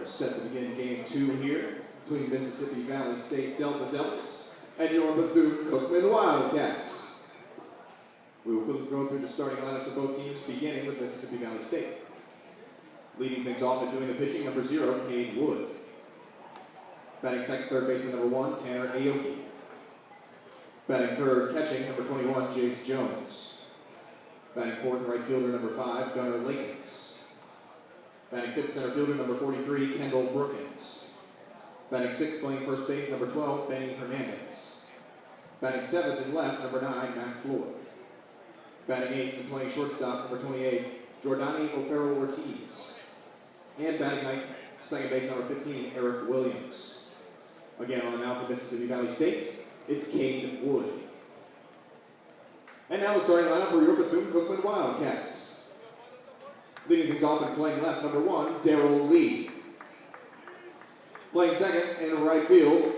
set to begin game 2 here between Mississippi Valley State Delta Devils and your Bethune-Cookman Wildcats. We will quickly go through the starting lineups of both teams, beginning with Mississippi Valley State. Leading things off and doing the pitching, number 0, Cade Wood. Batting second, third baseman, number 1, Tanner Aoki. Batting third, catching, number 21, Jace Jones. Batting fourth, right fielder, number 5, Gunnar Lakins. Batting fifth, center fielder, number 43, Kendall Brookins. Batting sixth, playing first base, number 12, Benny Hernandez. Batting seventh and left, number 9, Matt Floyd. Batting eighth and playing shortstop, number 28, Jordani O'Farrell Ortiz. And batting ninth, second base, number 15, Eric Williams. Again, on the mound for Mississippi Valley State, it's Cade Wood. And now the starting lineup for your Bethune-Cookman Wildcats. Leading things off and playing left, number 1, Darryl Lee. Playing second in right field,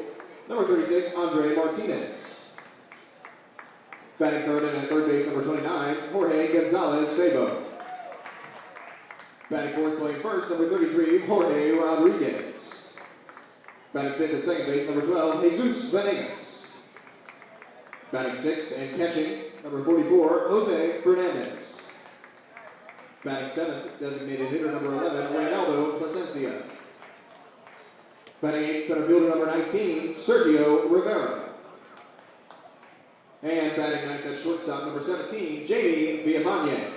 number 36, Andre Martinez. Batting third and at third base, number 29, Jorge Gonzalez-Fabo. Batting fourth, playing first, number 33, Jorge Rodriguez. Batting fifth at second base, number 12, Jesus Venegas. Batting sixth and catching, number 44, Jose Fernandez. Batting seventh, designated hitter, number 11, Reynaldo Plasencia. Batting eighth, center fielder, number 19, Sergio Rivera. And batting ninth at shortstop, number 17, Jamie Villafane.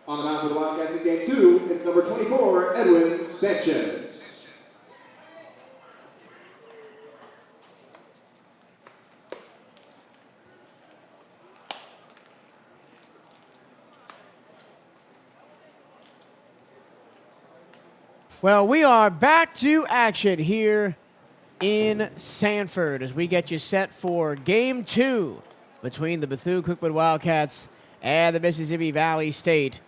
On the mound for the Wildcats in game 2, it's number 24, Edwin Sanchez. Well, we are back to action here in Sanford as we get you set for Game 2 between the Bethune-Cookman Wildcats and the Mississippi Valley State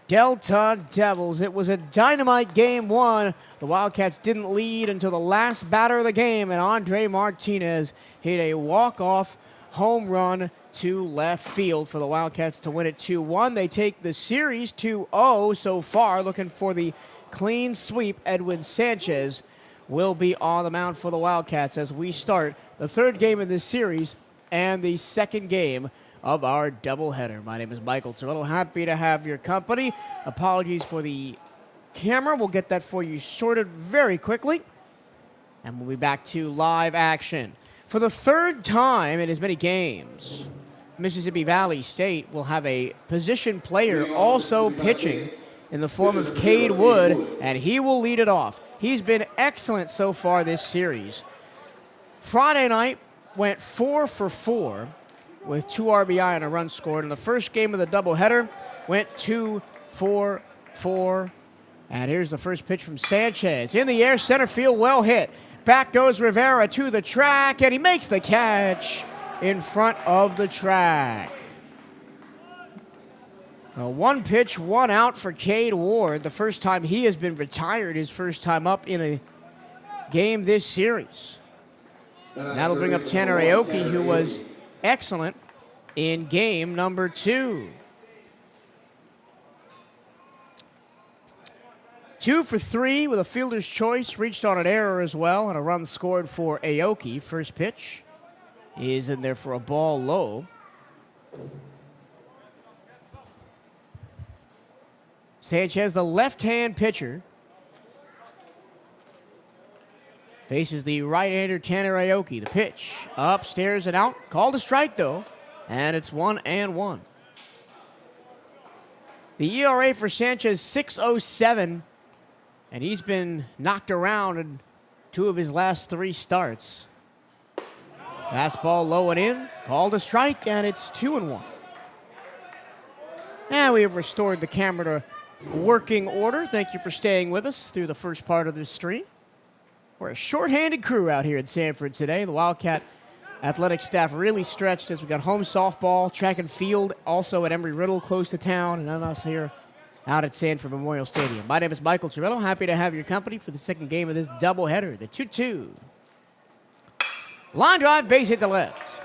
Delta Devils. It was a dynamite Game 1. The Wildcats didn't lead until the last batter of the game, and Andre Martinez hit a walk-off home run to left field for the Wildcats to win it 2-1. They take the series 2-0 so far, looking for the clean sweep. Edwin Sanchez will be on the mound for the Wildcats as we start the third game of this series and the second game of our doubleheader. My name is Michael Toretto. Happy to have your company. Apologies for the camera. We'll get that for you sorted very quickly. And we'll be back to live action. For the third time in as many games, Mississippi Valley State will have a position player also pitching in the form of Cade Wood, and he will lead it off. He's been excellent so far this series. Friday night went 4 for 4 with 2 RBI and a run scored. In the first game of the doubleheader, went 2 for 4. And here's the first pitch from Sanchez. In the air, center field, well hit. Back goes Rivera to the track, and he makes the catch in front of the track. One pitch, 1 out for Cade Ward. The first time he has been retired, his first time up in a game this series. That'll bring up Tanner Aoki, who was excellent in game number 2. 2 for 3 with a fielder's choice, reached on an error as well, and a run scored for Aoki. First pitch is in there for a ball low. Sanchez, the left-hand pitcher, faces the right-hander Tanner Aoki. The pitch upstairs and out. Called a strike, though, and it's 1-1. The ERA for Sanchez, 6.07, and he's been knocked around in 2 of his last 3 starts. Fastball low and in. Called a strike, and it's 2-1. And we have restored the camera to working order. Thank you for staying with us through the first part of this stream. We're a short-handed crew out here in Sanford today. The Wildcat Athletics staff really stretched as we got home softball, track and field, also at Embry-Riddle close to town, and then us here out at Sanford Memorial Stadium. My name is Michael Toretto. Happy to have your company for the second game of this doubleheader, the 2-2. Line drive, base hit to left.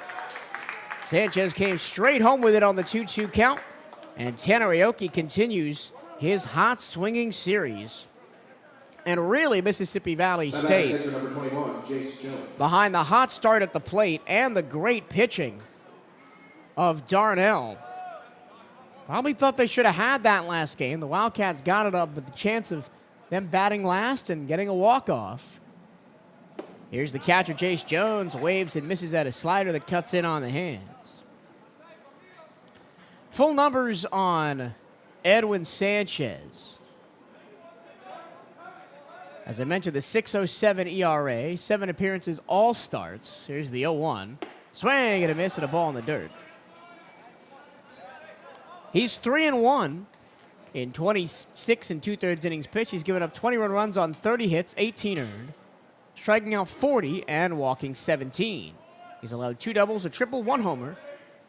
Sanchez came straight home with it on the 2-2 count, and Tanner Aoki continues his hot swinging series. And really, Mississippi Valley Batting State, pitcher number 21, Jace Jones. behind the hot start at the plate and the great pitching of Darnell, probably thought they should have had that last game. The Wildcats got it up with the chance of them batting last and getting a walk-off. Here's the catcher, Jace Jones, waves and misses at a slider that cuts in on the hands. Full numbers on Edwin Sanchez. As I mentioned, the 6.07 ERA, 7 appearances, all starts. Here's the 0-1. Swing and a miss and a ball in the dirt. He's 3-1 in 26 and 2/3 innings pitched. He's given up 21 runs on 30 hits, 18 earned, striking out 40 and walking 17. He's allowed 2 doubles, a triple, 1 homer,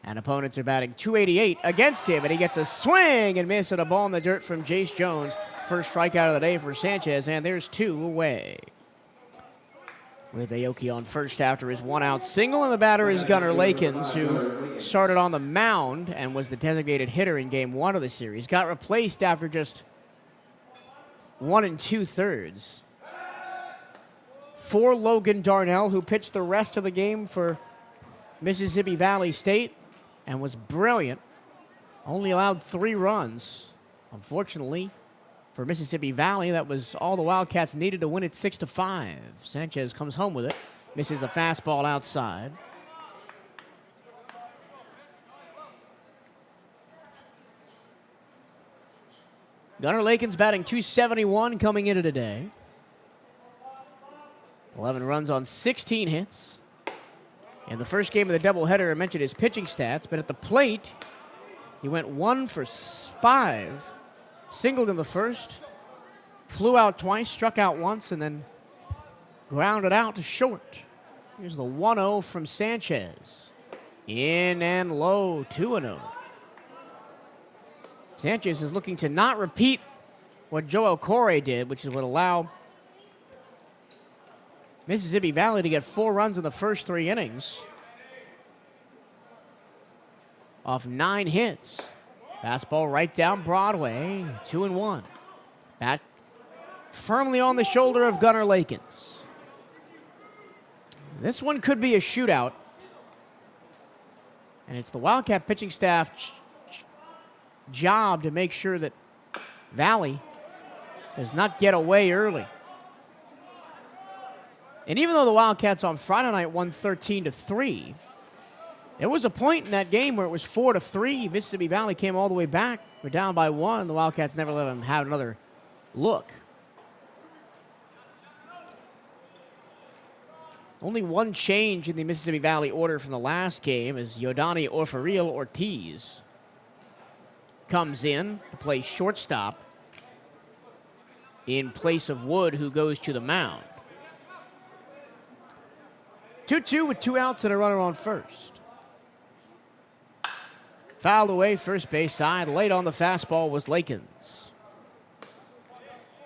and opponents are batting .288 against him, and he gets a swing and miss and a ball in the dirt from Jace Jones. First strikeout of the day for Sanchez, and there's 2 away. With Aoki on first after his 1-out single, and the batter is Gunnar Lakins, who started on the mound and was the designated hitter in Game 1 of the series. Got replaced after just 1 2/3 for Logan Darnell, who pitched the rest of the game for Mississippi Valley State and was brilliant. Only allowed 3 runs. Unfortunately, for Mississippi Valley, that was all the Wildcats needed to win it 6-5. Sanchez comes home with it, misses a fastball outside. Gunnar Lakins batting .271 coming into today. 11 runs on 16 hits. In the first game of the doubleheader, I mentioned his pitching stats, but at the plate, he went 1 for 5. Singled in the first, flew out twice, struck out once, and then grounded out to short. Here's the 1-0 from Sanchez. In and low, 2-0. Sanchez is looking to not repeat what Joel Corey did, which is what allow Mississippi Valley to get 4 runs in the first 3 innings off 9 hits. Fastball right down Broadway, 2-1. Bat firmly on the shoulder of Gunnar Lakins. This one could be a shootout. And it's the Wildcat pitching staff job to make sure that Valley does not get away early. And even though the Wildcats on Friday night won 13-3, there was a point in that game where it was 4-3. Mississippi Valley came all the way back. We're down by 1. The Wildcats never let them have another look. Only one change in the Mississippi Valley order from the last game as Yodani Orfariel Ortiz comes in to play shortstop in place of Wood, who goes to the mound. 2-2 with 2 outs and a runner on first. Fouled away first base side. Late on the fastball was Lakins.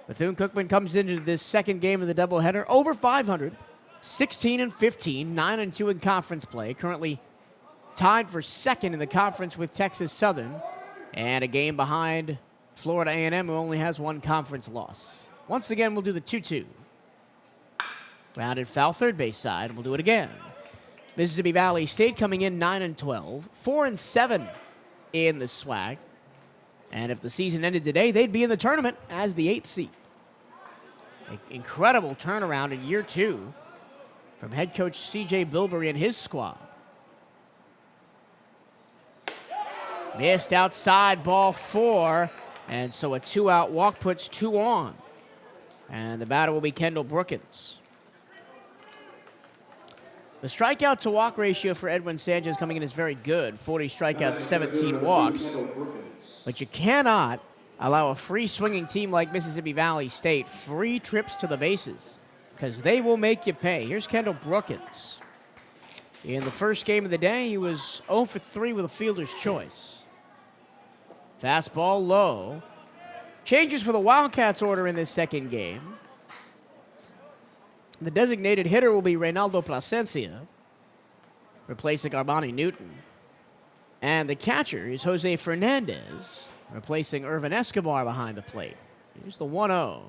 Bethune-Cookman comes into this second game of the doubleheader over 500, 16-15, 9-2 in conference play. Currently tied for second in the conference with Texas Southern, and a game behind Florida A&M, who only has 1 conference loss. Once again, we'll do the 2-2. Rounded foul third base side, and we'll do it again. Mississippi Valley State coming in 9-12, 4-7 in the SWAC. And if the season ended today, they'd be in the tournament as the 8th seed. An incredible turnaround in year 2 from head coach C.J. Bilberry and his squad. Missed outside, ball 4, and so a 2-out walk puts 2 on. And the batter will be Kendall Brookins. The strikeout to walk ratio for Edwin Sanchez coming in is very good. 40 strikeouts, 17 walks. But you cannot allow a free swinging team like Mississippi Valley State free trips to the bases because they will make you pay. Here's Kendall Brookins. In the first game of the day, he was 0 for 3 with a fielder's choice. Fastball low. Changes for the Wildcats order in this second game. The designated hitter will be Reynaldo Plasencia, replacing Armani Newton. And the catcher is Jose Fernandez, replacing Irvin Escobar behind the plate. Here's the 1-0.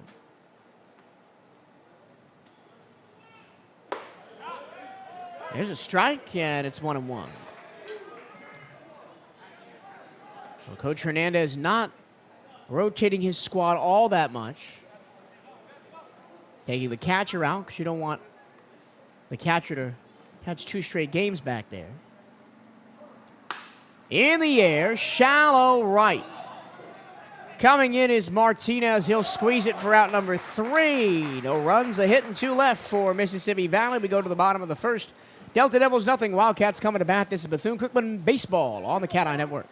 There's a strike, and it's 1-1. So Coach Hernandez not rotating his squad all that much. Taking the catcher out because you don't want the catcher to catch 2 straight games back there. In the air, shallow right. Coming in is Martinez. He'll squeeze it for out number 3. No runs, a hit and 2 left for Mississippi Valley. We go to the bottom of the first. Delta Devils nothing. Wildcats coming to bat. This is Bethune-Cookman Baseball on the CatEye Network.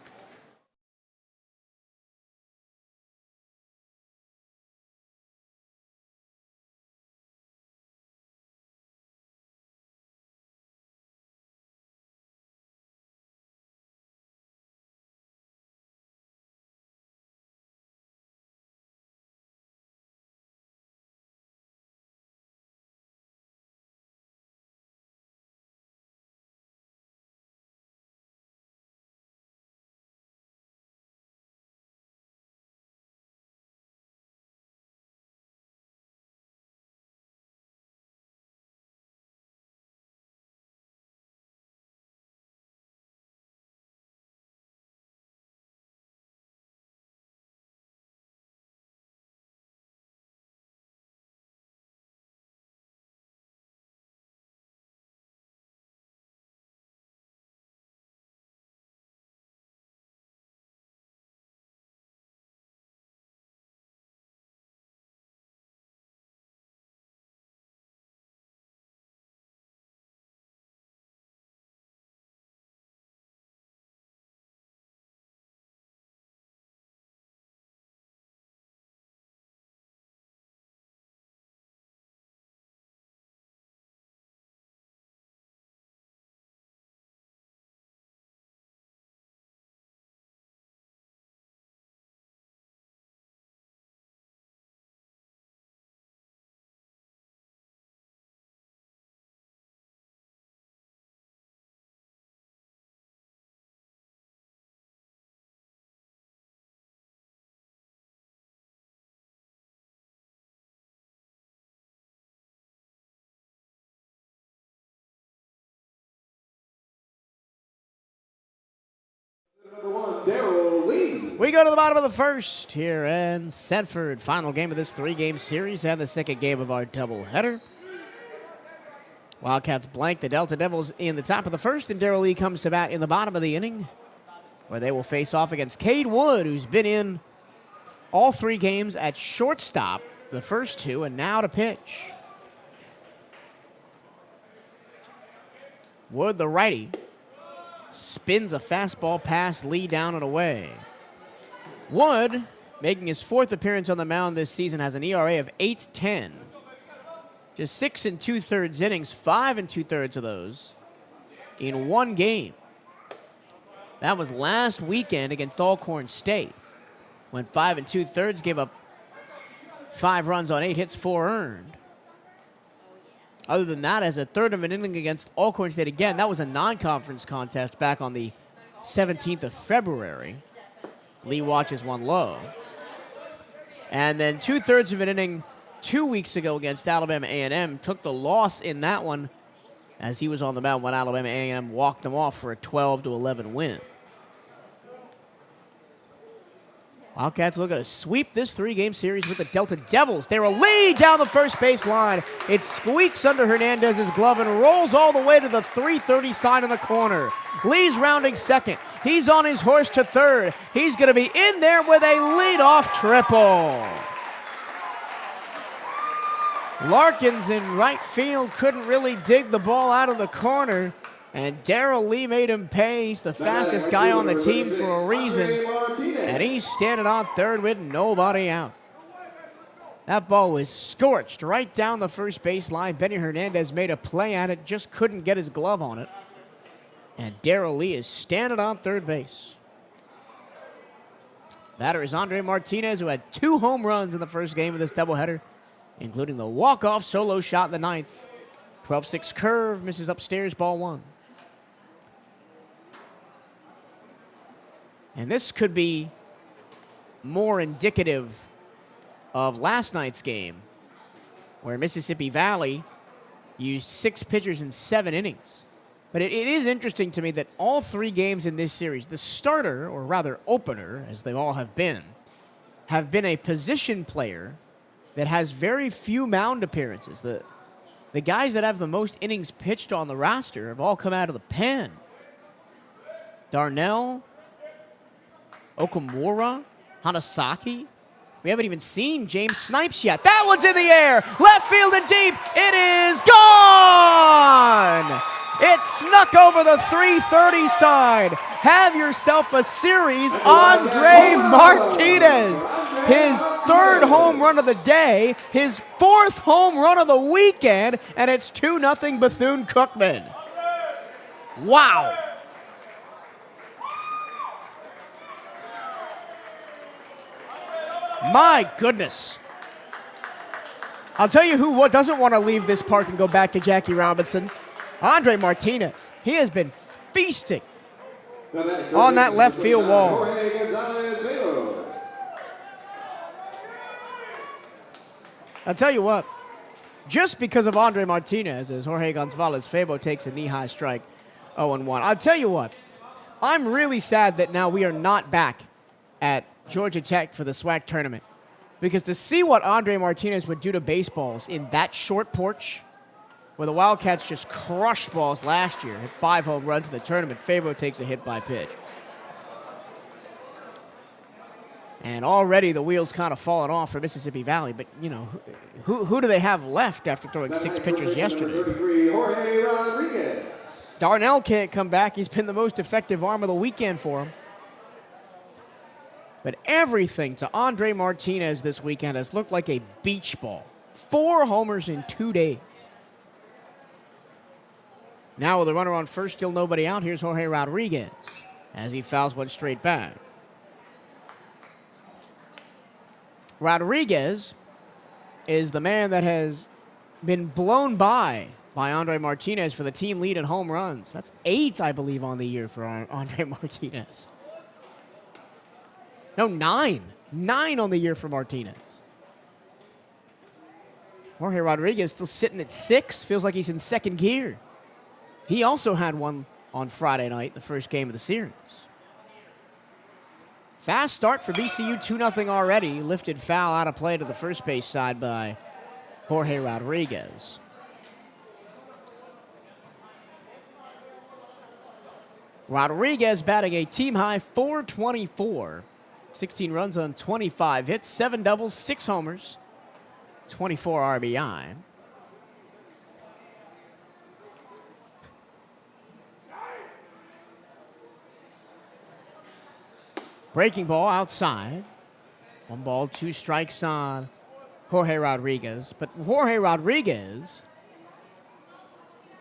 We go to the bottom of the first here in Sanford. Final game of this 3-game series and the second game of our doubleheader. Wildcats blank the Delta Devils in the top of the first, and Darrell Lee comes to bat in the bottom of the inning, where they will face off against Cade Wood, who's been in all 3 games at shortstop, the first 2, and now to pitch. Wood, the righty, spins a fastball past Lee down and away. Wood, making his 4th appearance on the mound this season, has an ERA of 8.10. Just 6 2/3 innings, 5 2/3 of those in 1 game. That was last weekend against Alcorn State, when 5 2/3 gave up 5 runs on 8 hits, 4 earned. Other than that, as a third of an inning against Alcorn State, again, that was a non-conference contest back on the 17th of February. Lee watches one low. And then 2/3 of an inning 2 weeks ago against Alabama A&M, took the loss in that one as he was on the mound when Alabama A&M walked them off for a 12-11 win. Wildcats looking to sweep this 3-game series with the Delta Devils. They're a lead down the first base line. It squeaks under Hernandez's glove and rolls all the way to the 330 side in the corner. Lee's rounding second. He's on his horse to third. He's going to be in there with a leadoff triple. Larkins in right field couldn't really dig the ball out of the corner, and Darrell Lee made him pay. He's the fastest guy on the team for a reason, and he's standing on third with nobody out. That ball was scorched right down the first base line. Benny Hernandez made a play at it, just couldn't get his glove on it, and Darrell Lee is standing on third base. Batter is Andre Martinez, who had 2 home runs in the first game of this doubleheader, including the walk-off solo shot in the 9th. 12-6 curve, misses upstairs, ball 1. And this could be more indicative of last night's game, where Mississippi Valley used 6 pitchers in 7 innings. But it is interesting to me that all 3 games in this series, the starter, or rather opener, as they all have been a position player that has very few mound appearances. The guys that have the most innings pitched on the roster have all come out of the pen. Darnell, Okamura, Hanasaki. We haven't even seen James Snipes yet. That one's in the air. Left field and deep. It is gone. It snuck over the 330 side. Have yourself a series. Andre Martinez. His 3rd home run of the day. His 4th home run of the weekend. And it's 2-0 Bethune-Cookman. Wow. My goodness. I'll tell you who doesn't want to leave this park and go back to Jackie Robinson. Andre Martinez. He has been feasting on that left field wall. I'll tell you what. Just because of Andre Martinez, as Jorge Gonzalez Febo takes a knee-high strike, 0-1. I'll tell you what. I'm really sad that now we are not back at Georgia Tech for the SWAC tournament. Because to see what Andre Martinez would do to baseballs in that short porch, where the Wildcats just crushed balls last year, had 5 home runs in the tournament, Fabo takes a hit by pitch. And already the wheels kind of fallen off for Mississippi Valley, but, you know, who do they have left after throwing 6 pitchers yesterday? Darnell can't come back. He's been the most effective arm of the weekend for him. But everything to Andre Martinez this weekend has looked like a beach ball. 4 homers in 2 days. Now with a runner on first, still nobody out, here's Jorge Rodriguez as he fouls one straight back. Rodriguez is the man that has been blown by Andre Martinez for the team lead in home runs. That's 8, I believe, on the year for Andre Martinez. No, 9. 9 on the year for Martinez. Jorge Rodriguez still sitting at 6. Feels like he's in second gear. He also had one on Friday night, the first game of the series. Fast start for VCU, 2-0 already. Lifted foul out of play to the first base side by Jorge Rodriguez. Rodriguez batting a team-high .424. 16 runs on 25 hits, 7 doubles, 6 homers, 24 RBI. Breaking ball outside. 1 ball, 2 strikes on Jorge Rodriguez. But Jorge Rodriguez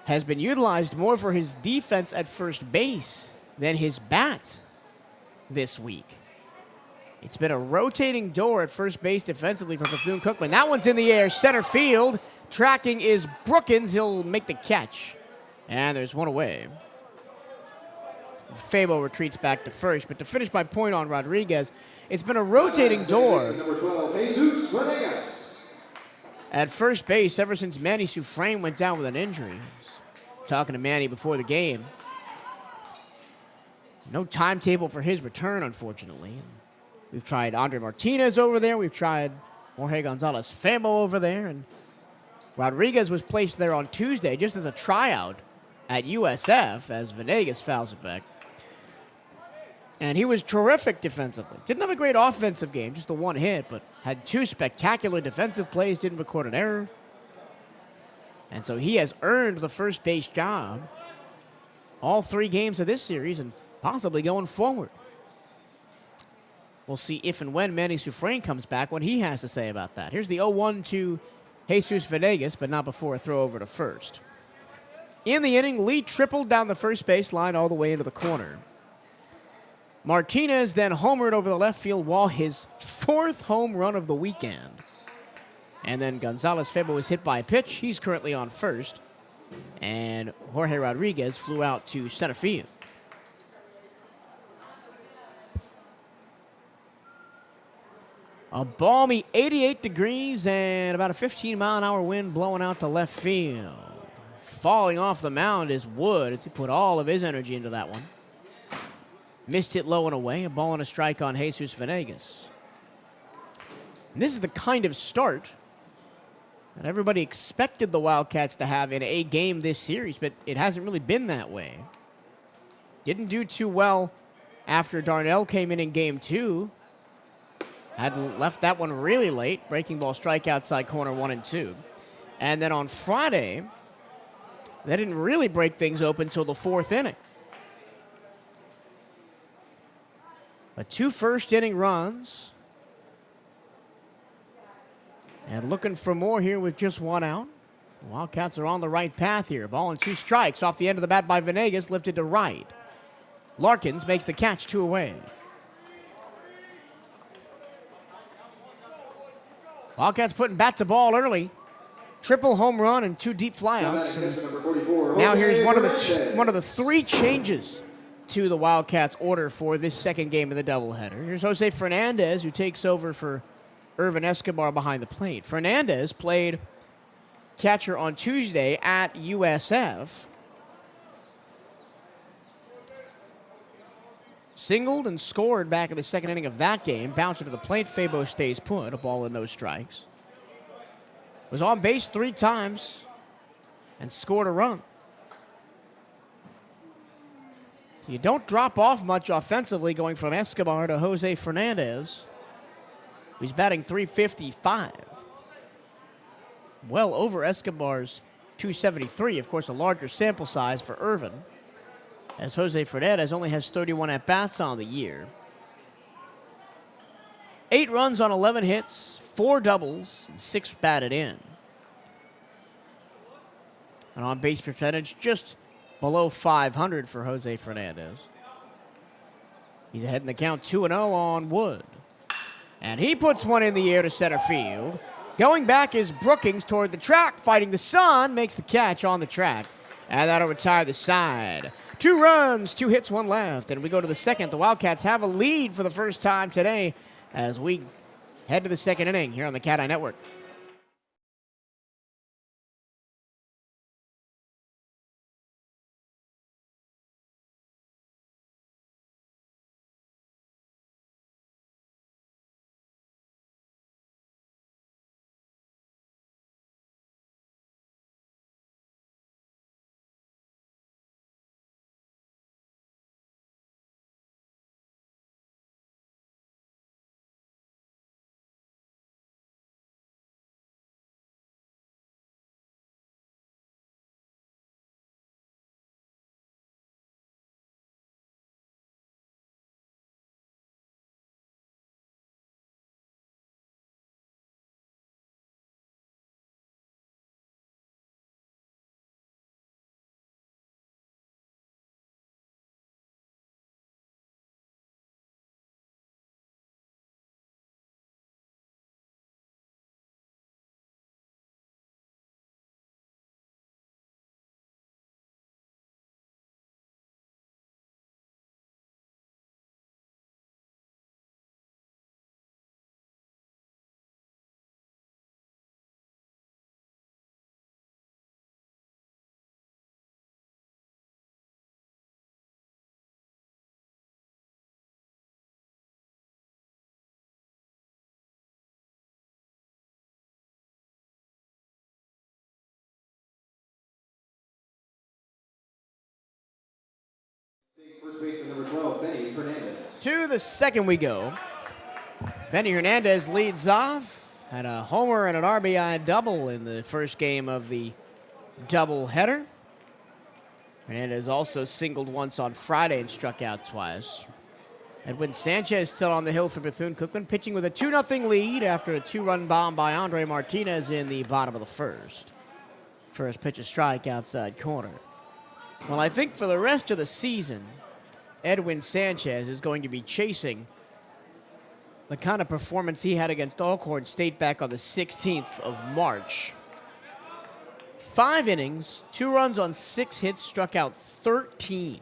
has been utilized more for his defense at first base than his bat this week. It's been a rotating door at first base defensively for Bethune-Cookman. That one's in the air, center field. Tracking is Brookins. He'll make the catch. And there's one away. Fabo retreats back to first. But to finish my point on Rodriguez, it's been a rotating door at first base ever since Manny Sufrain went down with an injury. Talking to Manny before the game. No timetable for his return, unfortunately. We've tried Andre Martinez over there. We've tried Jorge Gonzalez Famo over there. And Rodriguez was placed there on Tuesday just as a tryout at USF as Venegas fouls it back. And he was terrific defensively. Didn't have a great offensive game, just the 1 hit, but had 2 spectacular defensive plays, didn't record an error. And so he has earned the first base job all 3 games of this series and possibly going forward. We'll see if and when Manny Sufrain comes back, what he has to say about that. Here's the 0-1 to Jesus Venegas, but not before a throw over to first. In the inning, Lee tripled down the first base line all the way into the corner. Martinez then homered over the left field wall, his 4th home run of the weekend. And then Gonzalez Febo was hit by a pitch. He's currently on first. And Jorge Rodriguez flew out to center field. A balmy 88 degrees and about a 15-mile-an-hour wind blowing out to left field. falling off the mound is Wood as he put all of his energy into that one. Missed it low and away. A ball and a strike on Jesus Venegas. And this is the kind of start that everybody expected the Wildcats to have in a game this series, but it hasn't really been that way. Didn't do too well after Darnell came in game 2. Had left that one really late. Breaking ball strike outside corner 1 and 2. And then on Friday, they didn't really break things open until the 4th inning. But 2 first-inning runs. And looking for more here with just 1 out. The Wildcats are on the right path here. Ball and 2 strikes off the end of the bat by Venegas, lifted to right. Larkins makes the catch, 2 away. Wildcats putting bat to ball early. Triple home run and 2 deep flyouts. Now here's one of the 3 changes to the Wildcats' order for this second game of the doubleheader. Here's Jose Fernandez, who takes over for Irvin Escobar behind the plate. Fernandez played catcher on Tuesday at USF. Singled and scored back in the second inning of that game. Bouncer to the plate. Fabo stays put. A ball and no strikes. Was on base 3 times and scored a run. So you don't drop off much offensively going from Escobar to Jose Fernandez. He's batting .355. Well over Escobar's .273. Of course, a larger sample size for Irvin, as Jose Fernandez only has 31 at-bats on the year. 8 runs on 11 hits, 4 doubles, and 6 batted in. An on-base percentage just below .500 for Jose Fernandez. He's ahead in the count 2-0 on Wood. And he puts one in the air to center field. Going back is Brookings toward the track, fighting the sun, makes the catch on the track. And that'll retire the side. 2 runs, 2 hits, 1 left. And we go to the second. The Wildcats have a lead for the first time today as we head to the second inning here on the CatEye Network. First baseman number 12, Benny Hernandez. To the second we go. Benny Hernandez leads off. Had a homer and an RBI double in the first game of the doubleheader. Hernandez also singled once on Friday and struck out twice. Edwin Sanchez still on the hill for Bethune-Cookman, pitching with a 2-0 lead after a 2-run bomb by Andre Martinez in the bottom of the first. First pitch a strike outside corner. Well, I think for the rest of the season, Edwin Sanchez is going to be chasing the kind of performance he had against Alcorn State back on the 16th of March. 5 innings, 2 runs on 6 hits, struck out 13.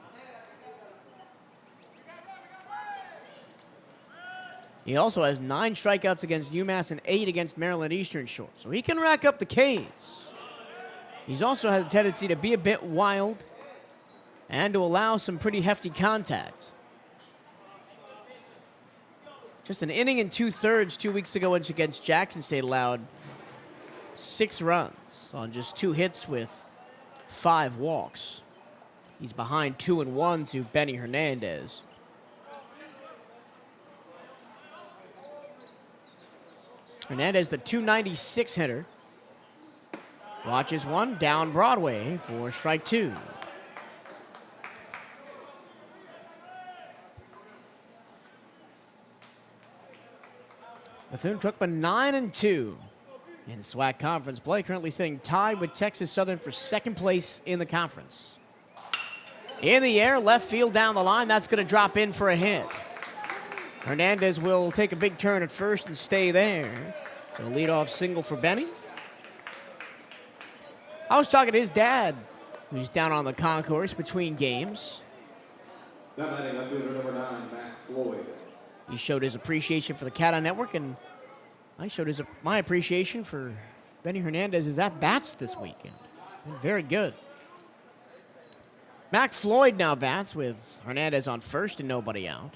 He also has 9 strikeouts against UMass and 8 against Maryland Eastern Shore. So he can rack up the Ks. He's also had a tendency to be a bit wild and to allow some pretty hefty contact. Just an inning and 2/3 2 weeks ago against Jackson State allowed 6 runs on just 2 hits with 5 walks. He's behind 2-1 to Benny Hernandez. Hernandez, the .296 hitter. Watches one down Broadway for strike 2. Bethune-Cookman 9-2 in SWAC conference play, currently sitting tied with Texas Southern for second place in the conference. In the air, left field down the line, that's going to drop in for a hit. Hernandez will take a big turn at first and stay there. So leadoff single for Benny. I was talking to his dad, who's down on the concourse between games. Now batting left fielder number 9, Matt Floyd. He showed his appreciation for the CatEye Network, and I showed my appreciation for Benny Hernandez's at-bats this weekend. Been very good. Mac Floyd now bats with Hernandez on first and nobody out.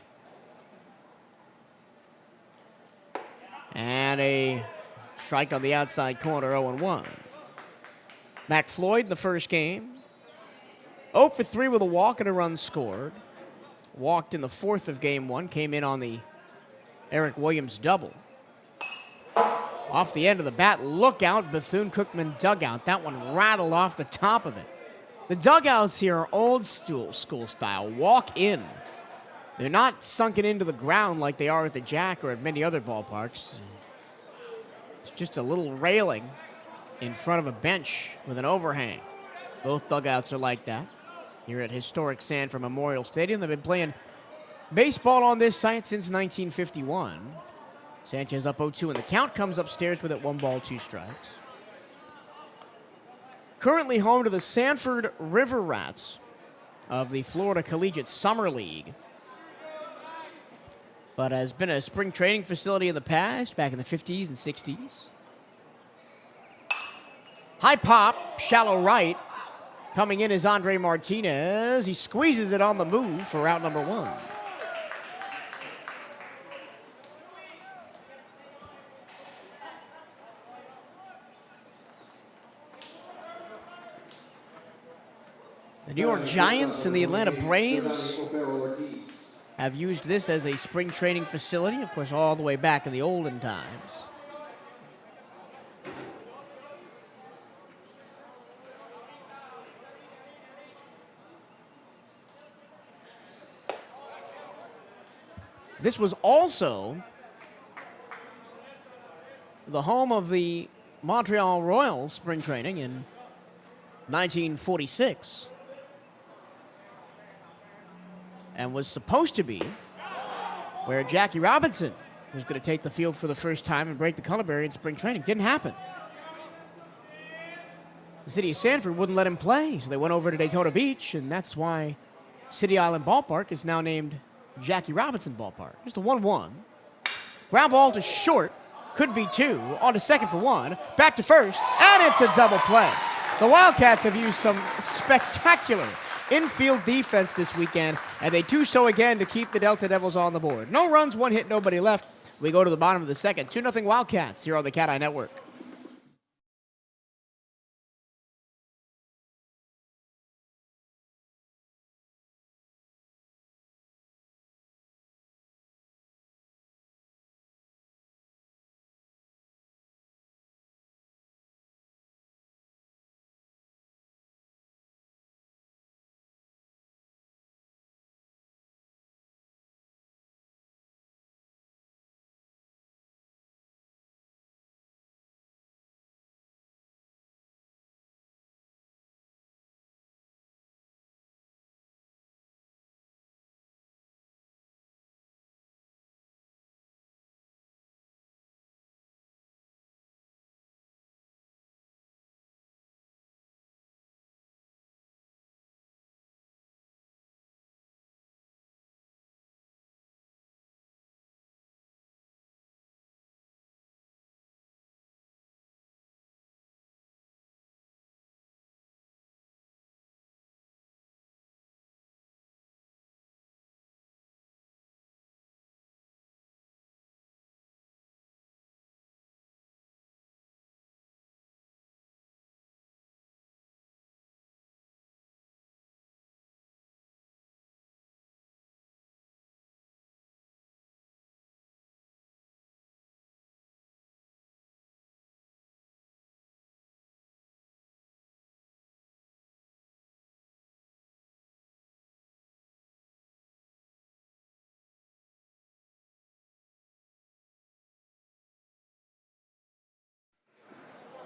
And a strike on the outside corner, 0-1. Mac Floyd in the first game. 0 for 3 with a walk and a run scored. Walked in the 4th of game 1, came in on the Eric Williams double. Off the end of the bat, look out, Bethune-Cookman dugout. That one rattled off the top of it. The dugouts here are old school style, walk in. They're not sunken into the ground like they are at the Jack or at many other ballparks. It's just a little railing in front of a bench with an overhang. Both dugouts are like that. Here at historic Sanford Memorial Stadium, they've been playing baseball on this site since 1951. Sanchez up 0-2 and the count, comes upstairs with it 1 ball, 2 strikes. Currently home to the Sanford River Rats of the Florida Collegiate Summer League, but has been a spring training facility in the past, back in the 50s and 60s. High pop, shallow right. Coming in is Andre Martinez. He squeezes it on the move for out number 1. The New York Giants and the Atlanta Braves have used this as a spring training facility, of course, all the way back in the olden times. This was also the home of the Montreal Royals spring training in 1946. And was supposed to be where Jackie Robinson was going to take the field for the first time and break the color barrier in spring training. Didn't happen. The city of Sanford wouldn't let him play, so they went over to Daytona Beach, and that's why City Island Ballpark is now named Jackie Robinson Ballpark. Just a 1-1. Ground ball to short. Could be 2. On to second for 1. Back to first. And it's a double play. The Wildcats have used some spectacular infield defense this weekend, and they do so again to keep the Delta Devils on the board. No runs, 1 hit, nobody left. We go to the bottom of the second. 2-0 Wildcats here on the CatEye Network.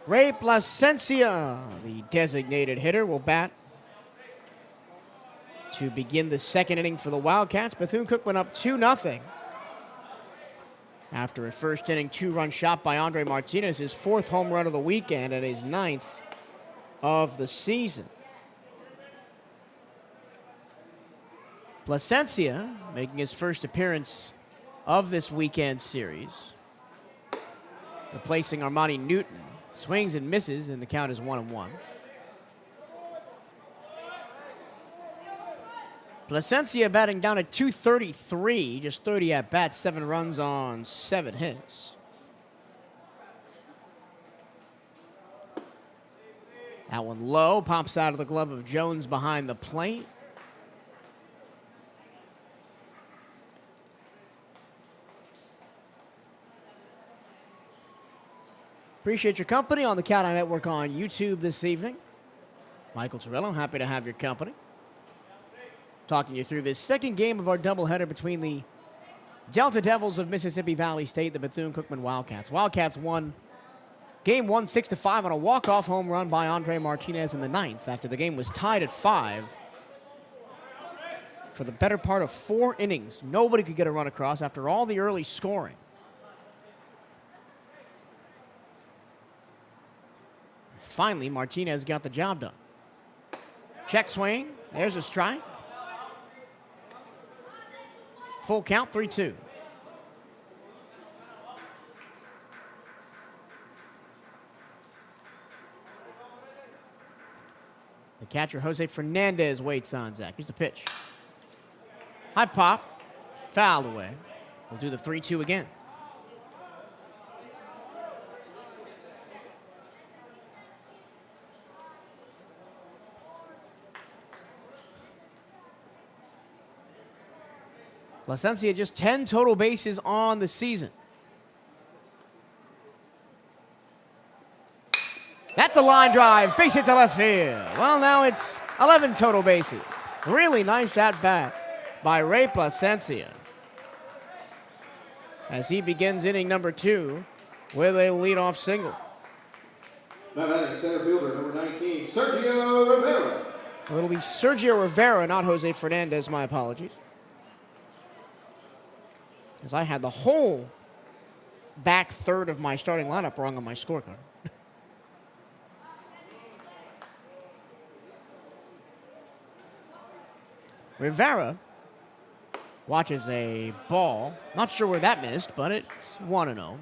Ray Plasencia, the designated hitter, will bat to begin the second inning for the Wildcats. Bethune-Cookman up 2-0 after a first inning 2-run shot by Andre Martinez, his 4th home run of the weekend and his 9th of the season. Plasencia making his first appearance of this weekend series, replacing Armani Newton. Swings and misses, and the count is 1-1. Plasencia batting down at 233, just 30 at bats, 7 runs on 7 hits. That one low, pops out of the glove of Jones behind the plate. Appreciate your company on the CatEye Network on YouTube this evening. Michael Torello, happy to have your company. Talking you through this second game of our doubleheader between the Delta Devils of Mississippi Valley State, the Bethune-Cookman Wildcats. Wildcats won game 1 6-5 on a walk-off home run by Andre Martinez in the 9th after the game was tied at 5 for the better part of 4 innings. Nobody could get a run across after all the early scoring. Finally, Martinez got the job done. Check swing. There's a strike. Full count, 3-2. The catcher, Jose Fernandez, waits on Zach. Here's the pitch. High pop. Fouled away. We'll do the 3-2 again. Plasencia just 10 total bases on the season. That's a line drive. Base hit to left field. Well, now it's 11 total bases. Really nice at-bat by Ray Plasencia as he begins inning number 2 with a leadoff single. Now batting center fielder, number 19, Sergio Rivera. Well, it'll be Sergio Rivera, not Jose Fernandez. My apologies. As I had the whole back third of my starting lineup wrong on my scorecard. Rivera watches a ball. Not sure where that missed, but it's 1-0.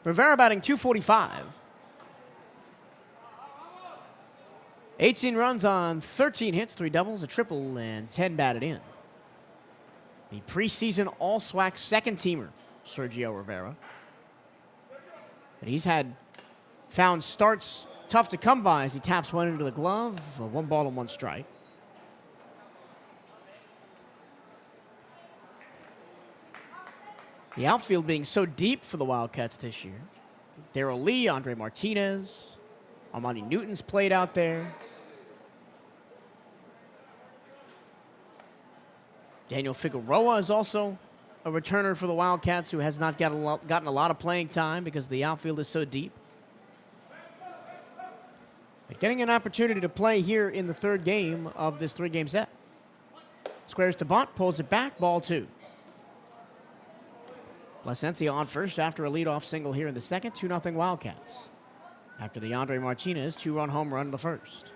Rivera batting .245. 18 runs on 13 hits, 3 doubles, a triple, and 10 batted in. The preseason All-SWAC second-teamer, Sergio Rivera. But he's found starts tough to come by as he taps one into the glove, 1 ball and 1 strike. The outfield being so deep for the Wildcats this year. Darrell Lee, Andre Martinez, Armani Newton's played out there. Daniel Figueroa is also a returner for the Wildcats who has not gotten a lot of playing time because the outfield is so deep. But getting an opportunity to play here in the 3rd game of this 3-game set. Squares to bunt, pulls it back, ball 2. Plasencia on first after a leadoff single here in the 2nd, 2-0 Wildcats. After the Andre Martinez 2-run home run in the 1st.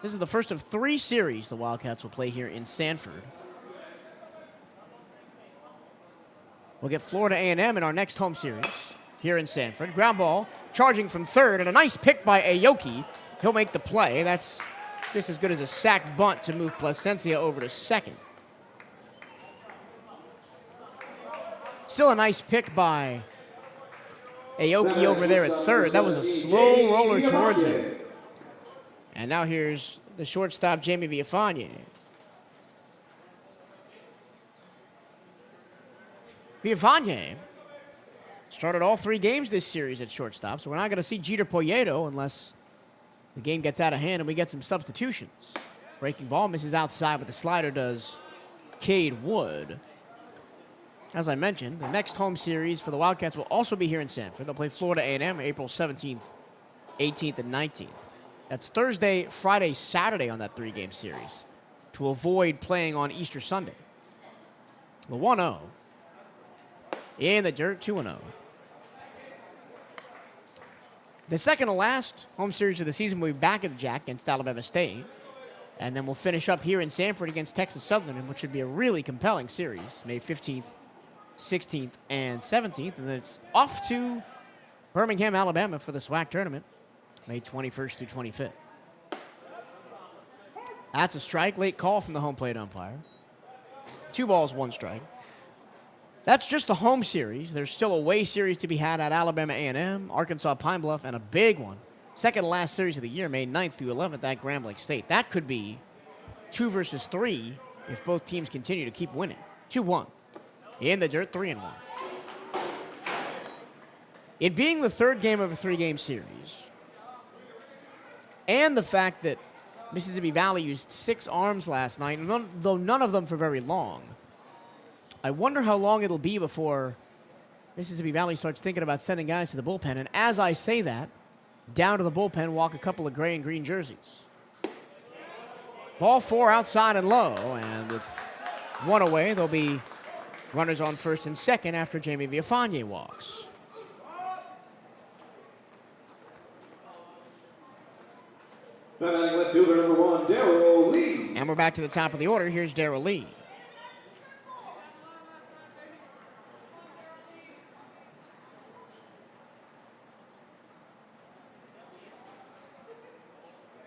This is the first of 3 series the Wildcats will play here in Sanford. We'll get Florida A&M in our next home series here in Sanford. Ground ball, charging from 3rd, and a nice pick by Aoki. He'll make the play. That's just as good as a sac bunt to move Plasencia over to 2nd. Still a nice pick by Aoki over there at 3rd. That was a slow roller towards him. And now here's the shortstop, Jamie Villafane. Villafane started all 3 games this series at shortstop, so we're not going to see Jeter Poyeto unless the game gets out of hand and we get some substitutions. Breaking ball misses outside, but the slider does Cade Wood. as I mentioned, the next home series for the Wildcats will also be here in Sanford. They'll play Florida A&M April 17th, 18th, and 19th. That's Thursday, Friday, Saturday on that 3-game series to avoid playing on Easter Sunday. The 1-0 in the dirt, 2-0. The second to last home series of the season will be back at the Jack against Alabama State. And then we'll finish up here in Sanford against Texas Southern, which should be a really compelling series, May 15th, 16th, and 17th. And then it's off to Birmingham, Alabama for the SWAC tournament, May 21st through 25th. That's a strike. Late call from the home plate umpire. 2 balls, 1 strike. That's just the home series. There's still a away series to be had at Alabama A&M, Arkansas Pine Bluff, and a big one. Second to last series of the year, May 9th through 11th at Grand Lake State. That could be 2 versus 3 if both teams continue to keep winning. 2-1. In the dirt, 3-1. It being the third game of a 3-game series, and the fact that Mississippi Valley used 6 arms last night, though none of them for very long, I wonder how long it'll be before Mississippi Valley starts thinking about sending guys to the bullpen. And as I say that, down to the bullpen walk a couple of gray and green jerseys. Ball 4 outside and low, and with 1 away, there'll be runners on first and second after Jamie Viafanye walks. Now batting left fielder number 1, Darrell Lee. And we're back to the top of the order. Here's Darrell Lee.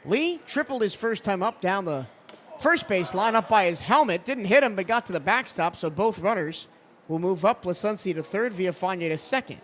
Lee tripled his first time up down the first base line up by his helmet. Didn't hit him, but got to the backstop, so both runners will move up. Placenci to third, Viafanye to second.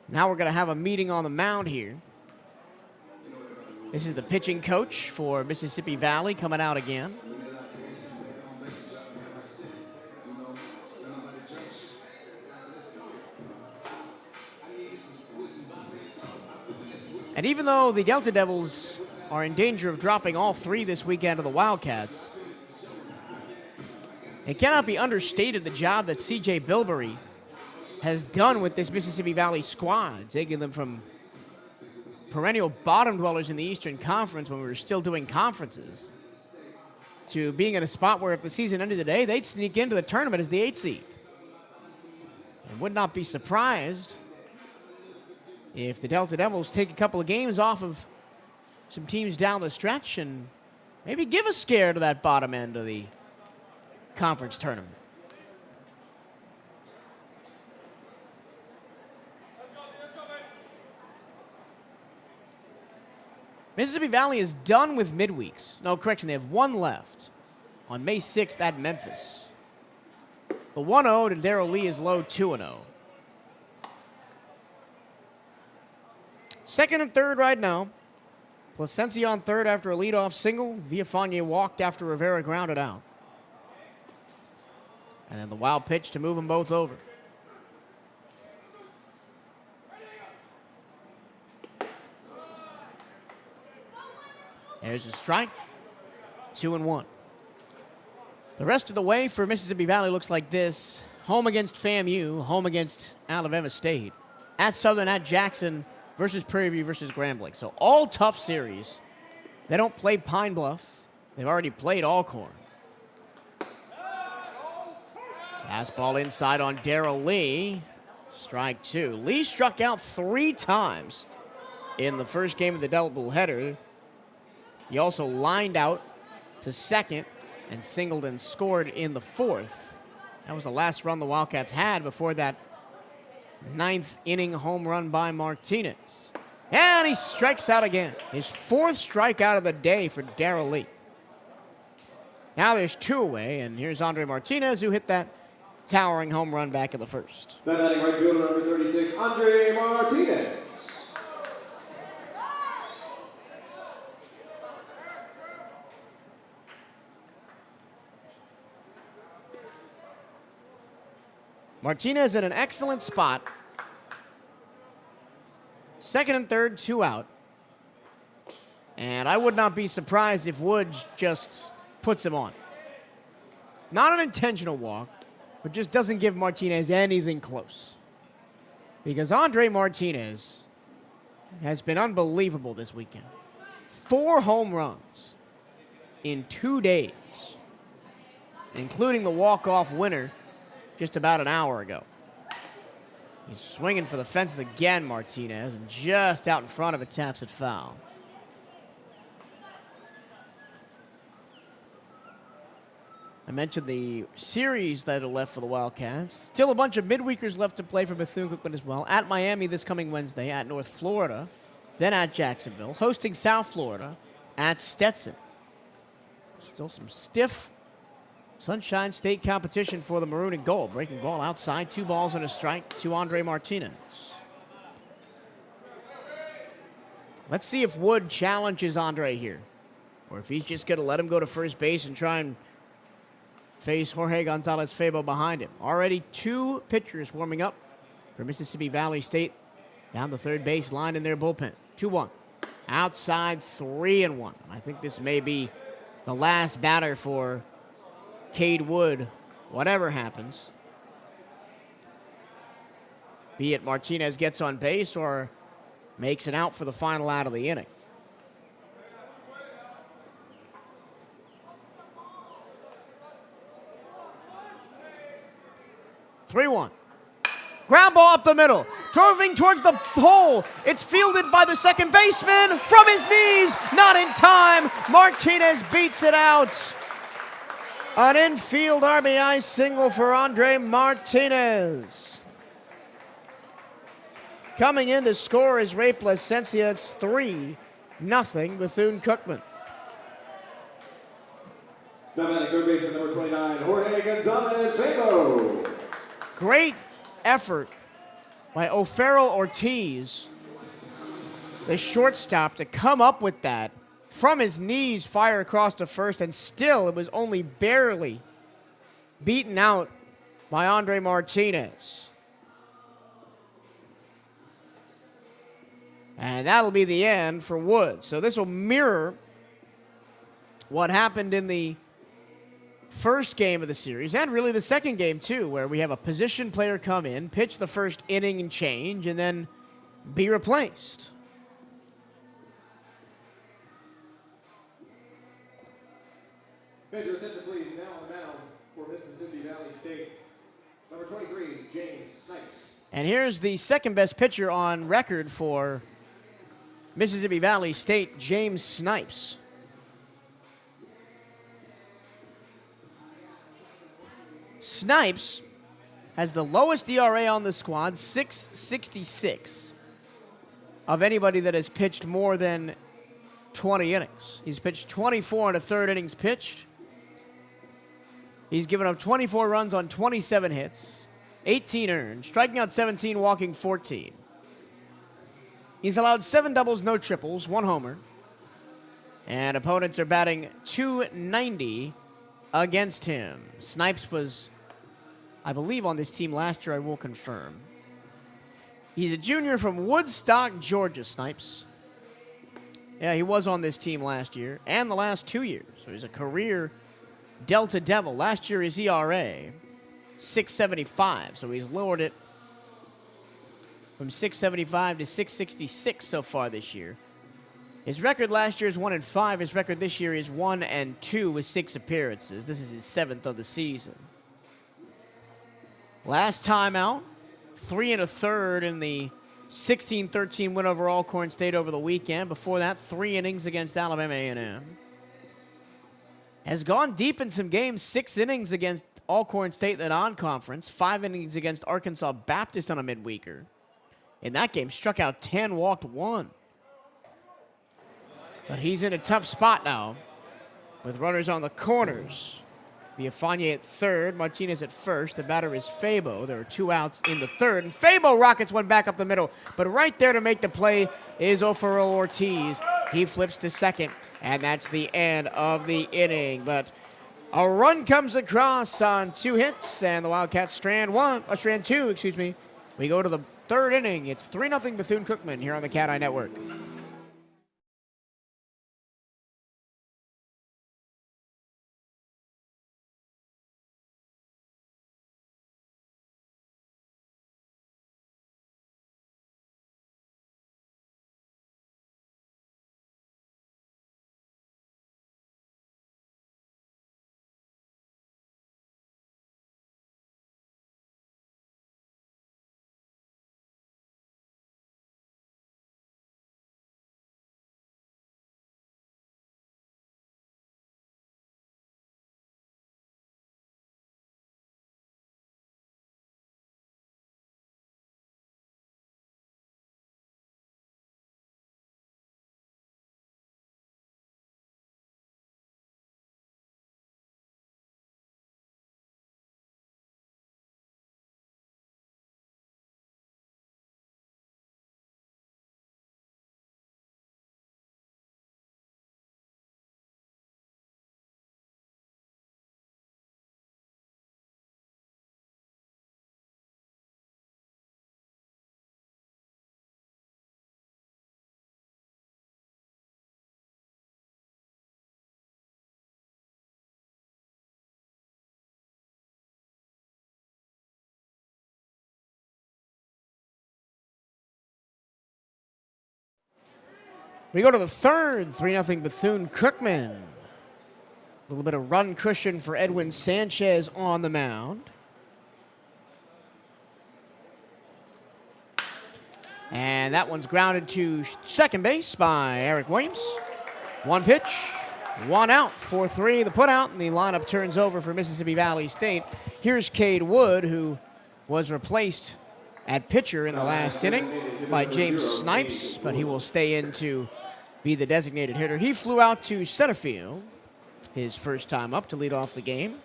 Now we're going to have a meeting on the mound here. This is the pitching coach for Mississippi Valley coming out again. And even though the Delta Devils are in danger of dropping all 3 this weekend to the Wildcats, it cannot be understated the job that C.J. Bilberry has done with this Mississippi Valley squad, taking them from perennial bottom dwellers in the Eastern Conference when we were still doing conferences to being in a spot where if the season ended today, they'd sneak into the tournament as the 8th seed. And would not be surprised if the Delta Devils take a couple of games off of some teams down the stretch and maybe give a scare to that bottom end of the conference tournament. Mississippi Valley is done with midweeks. No, correction, they have 1 left on May 6th at Memphis. The 1-0 to Darrell Lee is low, 2-0. Second and third right now. Placenci on third after a leadoff single. Viafanye walked after Rivera grounded out. And then the wild pitch to move them both over. There's a strike, 2-1. The rest of the way for Mississippi Valley looks like this. Home against FAMU, home against Alabama State. At Southern, at Jackson, versus Prairie View, versus Grand Lake. So all tough series. They don't play Pine Bluff. They've already played Alcorn. Fastball inside on Darrell Lee. Strike 2. Lee struck out 3 times in the first game of the doubleheader. He also lined out to second and singled and scored in the 4th. That was the last run the Wildcats had before that 9th inning home run by Martinez. And he strikes out again. His 4th strikeout of the day for Darrell Lee. Now there's 2 away, and here's Andre Martinez, who hit that towering home run back in the 1st. Now batting right fielder number 36, Andre Martinez. Martinez in an excellent spot. Second and third, 2 out. And I would not be surprised if Woods just puts him on. Not an intentional walk, but just doesn't give Martinez anything close. Because Andre Martinez has been unbelievable this weekend. 4 home runs in 2 days, including the walk-off winner just about an hour ago. He's swinging for the fences again, Martinez, and just out in front of it, taps it foul. I mentioned the series that are left for the Wildcats. Still a bunch of midweekers left to play for Bethune-Cookman as well. At Miami this coming Wednesday, at North Florida, then at Jacksonville, hosting South Florida at Stetson. Still some stiff Sunshine State competition for the maroon and gold. Breaking ball outside, 2 balls and a strike to Andre Martinez. Let's see if Wood challenges Andre here, or if he's just going to let him go to first base and try and face Jorge Gonzalez-Febo behind him. Already 2 pitchers warming up for Mississippi Valley State down the third base line in their bullpen. 2-1. Outside, 3-1. I think this may be the last batter for Cade Wood, whatever happens. Be it Martinez gets on base or makes an out for the final out of the inning. Three-one. Ground ball up the middle. Driving towards the pole. It's fielded by the second baseman from his knees. Not in time. Martinez beats it out. An infield RBI single for Andre Martinez. Coming in to score is Ray Plasencia. It's 3-0 Bethune-Cookman. Now batting third baseman number 29, Jorge Gonzalez-Febo. Great effort by O'Farrell Ortiz, the shortstop, to come up with that. From his knees, fire across to first, and still it was only barely beaten out by Andre Martinez. And that'll be the end for Woods. So this will mirror what happened in the first game of the series, and really the second game too, where we have a position player come in, pitch the first inning and change, and then be replaced. Major attention please, now on the mound for Mississippi Valley State, number 23, James Snipes. And here's the second best pitcher on record for Mississippi Valley State, James Snipes. Snipes has the lowest ERA on the squad, 6.66, of anybody that has pitched more than 20 innings. He's pitched 24 1/3 innings pitched. He's given up 24 runs on 27 hits, 18 earned, striking out 17, walking 14. He's allowed 7 doubles, no triples, 1 homer. And opponents are batting .290 against him. Snipes was, I believe, on this team last year. I will confirm. He's a junior from Woodstock, Georgia, Snipes. Yeah, he was on this team last year and the last 2 years. So he's a career Delta Devil. Last year his ERA, 6.75. So he's lowered it from 6.75 to 6.66 so far this year. His record last year is 1-5. His record this year is 1-2 with 6 appearances. This is his 7th of the season. Last time out, 3 1/3 in the 16-13 win over Alcorn State over the weekend. Before that, 3 innings against Alabama A&M. Has gone deep in some games, 6 innings against Alcorn State in the non-conference, 5 innings against Arkansas Baptist on a midweeker. In that game, struck out 10, walked 1. But he's in a tough spot now with runners on the corners. Villafañe at third, Martinez at first. The batter is Febo. There are 2 outs in the third. And Febo rockets one back up the middle. But right there to make the play is O'Farrell Ortiz. He flips to second, and that's the end of the inning. But A run comes across on 2 hits, and the Wildcats strand 2, excuse me. We go to the 3rd inning. It's 3-0 Bethune-Cookman here on the CatEye Network. We go to the 3rd, 3-0 Bethune-Cookman. A little bit of run cushion for Edwin Sanchez on the mound. And that one's grounded to second base by Eric Williams. 1 pitch, 1 out, 4-3 the putout, and the lineup turns over for Mississippi Valley State. Here's Cade Wood, who was replaced at pitcher in the last inning by James Snipes, but he will stay in to be the designated hitter. He flew out to center field, his first time up to lead off the game.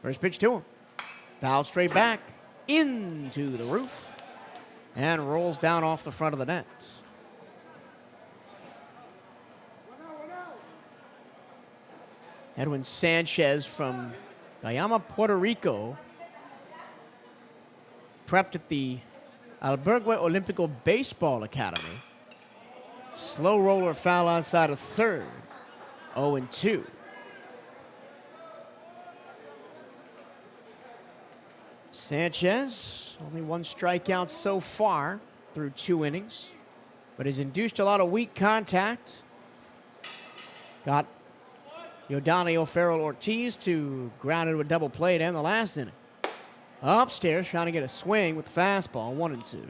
First pitch to him. Foul straight back into the roof and rolls down off the front of the net. Edwin Sanchez from Guayama, Puerto Rico, prepped at the Albergue Olympico Baseball Academy. Slow roller foul outside of 3rd, 0-2. Sanchez, only 1 strikeout so far through 2 innings, but has induced a lot of weak contact. Got Yodani O'Farrell Ortiz to ground into a double play to end the last inning. Upstairs trying to get a swing with the fastball, 1-2.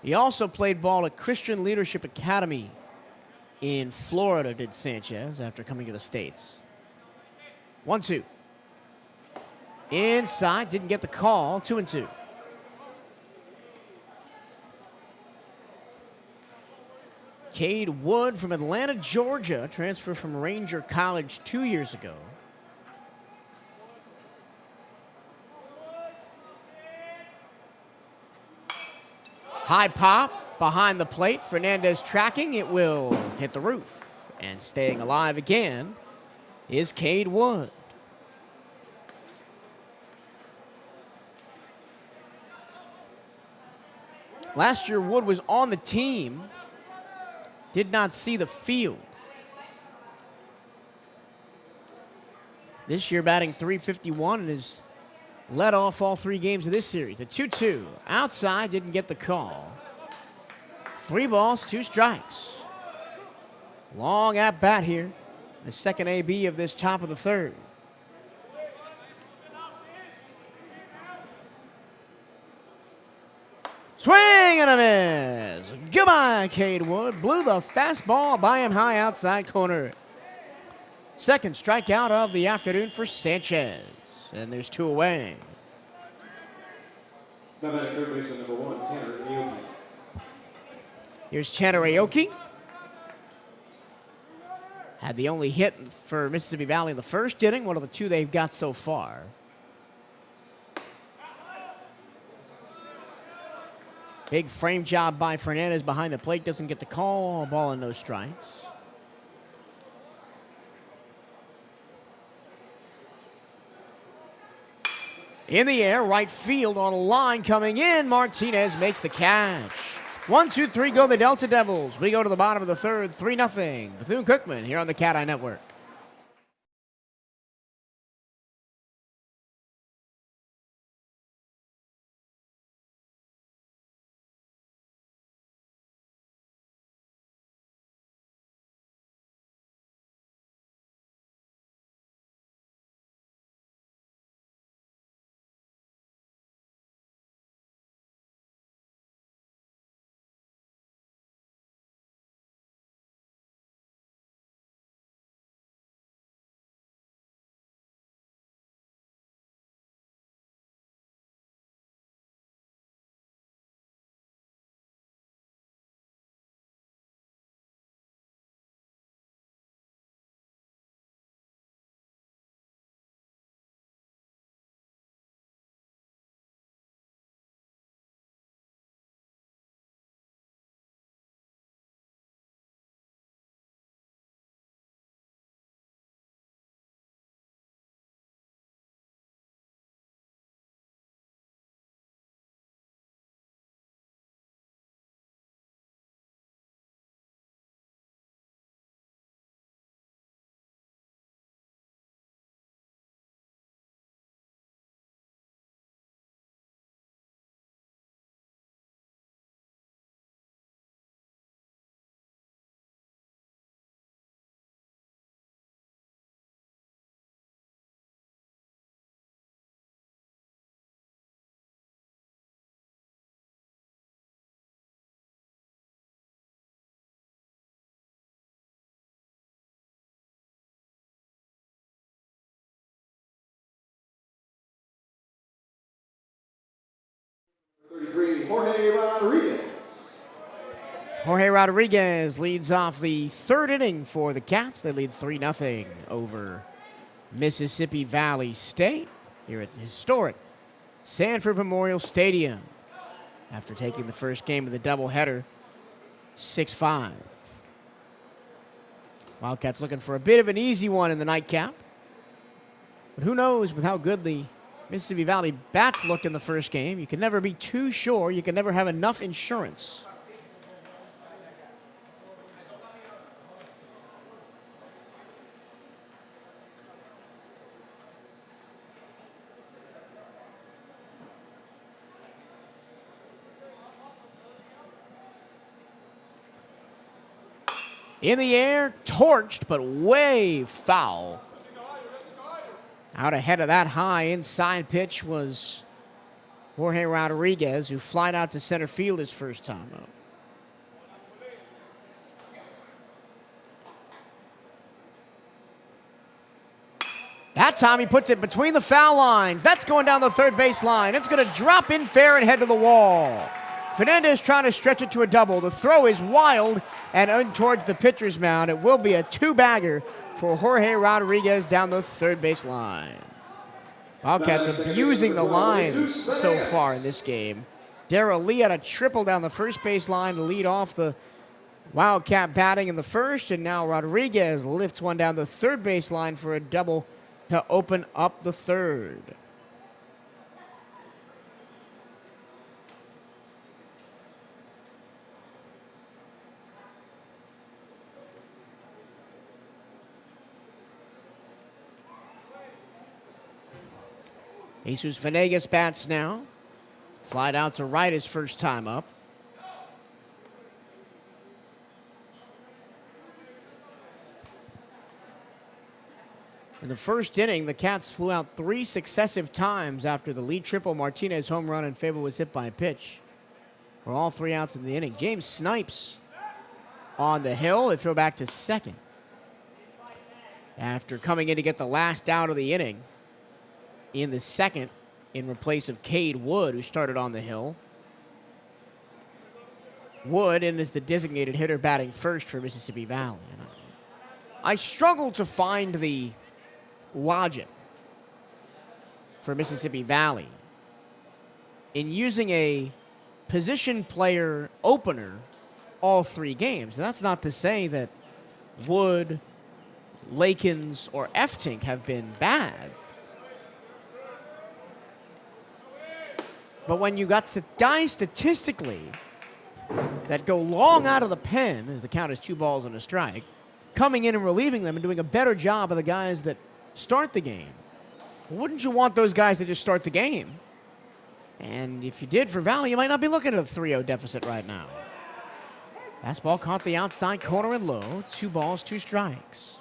He also played ball at Christian Leadership Academy in Florida, did Sanchez, after coming to the States. 1-2. Inside, didn't get the call, 2-2. Cade Wood from Atlanta, Georgia, transferred from Ranger College 2 years ago. High pop behind the plate. Fernandez tracking. It will hit the roof. And staying alive again is Cade Wood. Last year, Wood was on the team. Did not see the field. This year batting .351 and has led off all 3 games of this series. The 2-2 outside, didn't get the call. 3 balls, 2 strikes. Long at bat here. The second AB of this top of the 3rd. Swing and a miss. Goodbye, Cade Wood. Blew the fastball by him high outside corner. Second strikeout of the afternoon for Sanchez. And there's 2 away. Now batting third baseman number 1, Tanner Aoki. Here's Tanner Aoki. Had the only hit for Mississippi Valley in the first inning, one of the 2 they've got so far. Big frame job by Fernandez behind the plate. Doesn't get the call. Ball and no strikes. In the air, right field on a line coming in. Martinez makes the catch. 1, 2, 3 go the Delta Devils. We go to the bottom of the third, 3-0. Bethune-Cookman here on the CatEye Network. Jorge Rodriguez. Jorge Rodriguez leads off the third inning for the Cats. They lead 3-0 over Mississippi Valley State here at the historic Sanford Memorial Stadium after taking the first game of the doubleheader 6-5. Wildcats looking for a bit of an easy one in the nightcap. But who knows with how good the Mississippi Valley bats looked in the first game. You can never be too sure. You can never have enough insurance. In the air, torched, but way foul. Out ahead of that high inside pitch was Jorge Rodriguez, who flied out to center field his first time up. That time he puts it between the foul lines. That's going down the third base line. It's going to drop in fair and head to the wall. Fernandez trying to stretch it to a double. The throw is wild and in towards the pitcher's mound. It will be a two-bagger for Jorge Rodriguez down the third base line. Wildcats abusing the lines so far in this game. Darrell Lee had a triple down the first base line to lead off the Wildcat batting in the first, and now Rodriguez lifts one down the third base line for a double to open up the third. Jesus Venegas bats now. Flied out to right his first time up. In the first inning, the Cats flew out 3 successive times after the lead triple Martinez home run and Fable was hit by a pitch. For all 3 outs in the inning. James Snipes on the hill. They throw back to second. After coming in to get the last out of the inning in the second in place of Cade Wood, who started on the hill. Wood in is the designated hitter batting first for Mississippi Valley. And I struggle to find the logic for Mississippi Valley in using a position player opener all 3 games. And that's not to say that Wood, Lakins, or Eftink have been bad. But when you got guys statistically that go long out of the pen, as the count is 2 balls and a strike, coming in and relieving them and doing a better job of the guys that start the game, wouldn't you want those guys to just start the game? And if you did for Valley, you might not be looking at a 3-0 deficit right now. Fastball caught the outside corner and low. 2 balls, 2 strikes.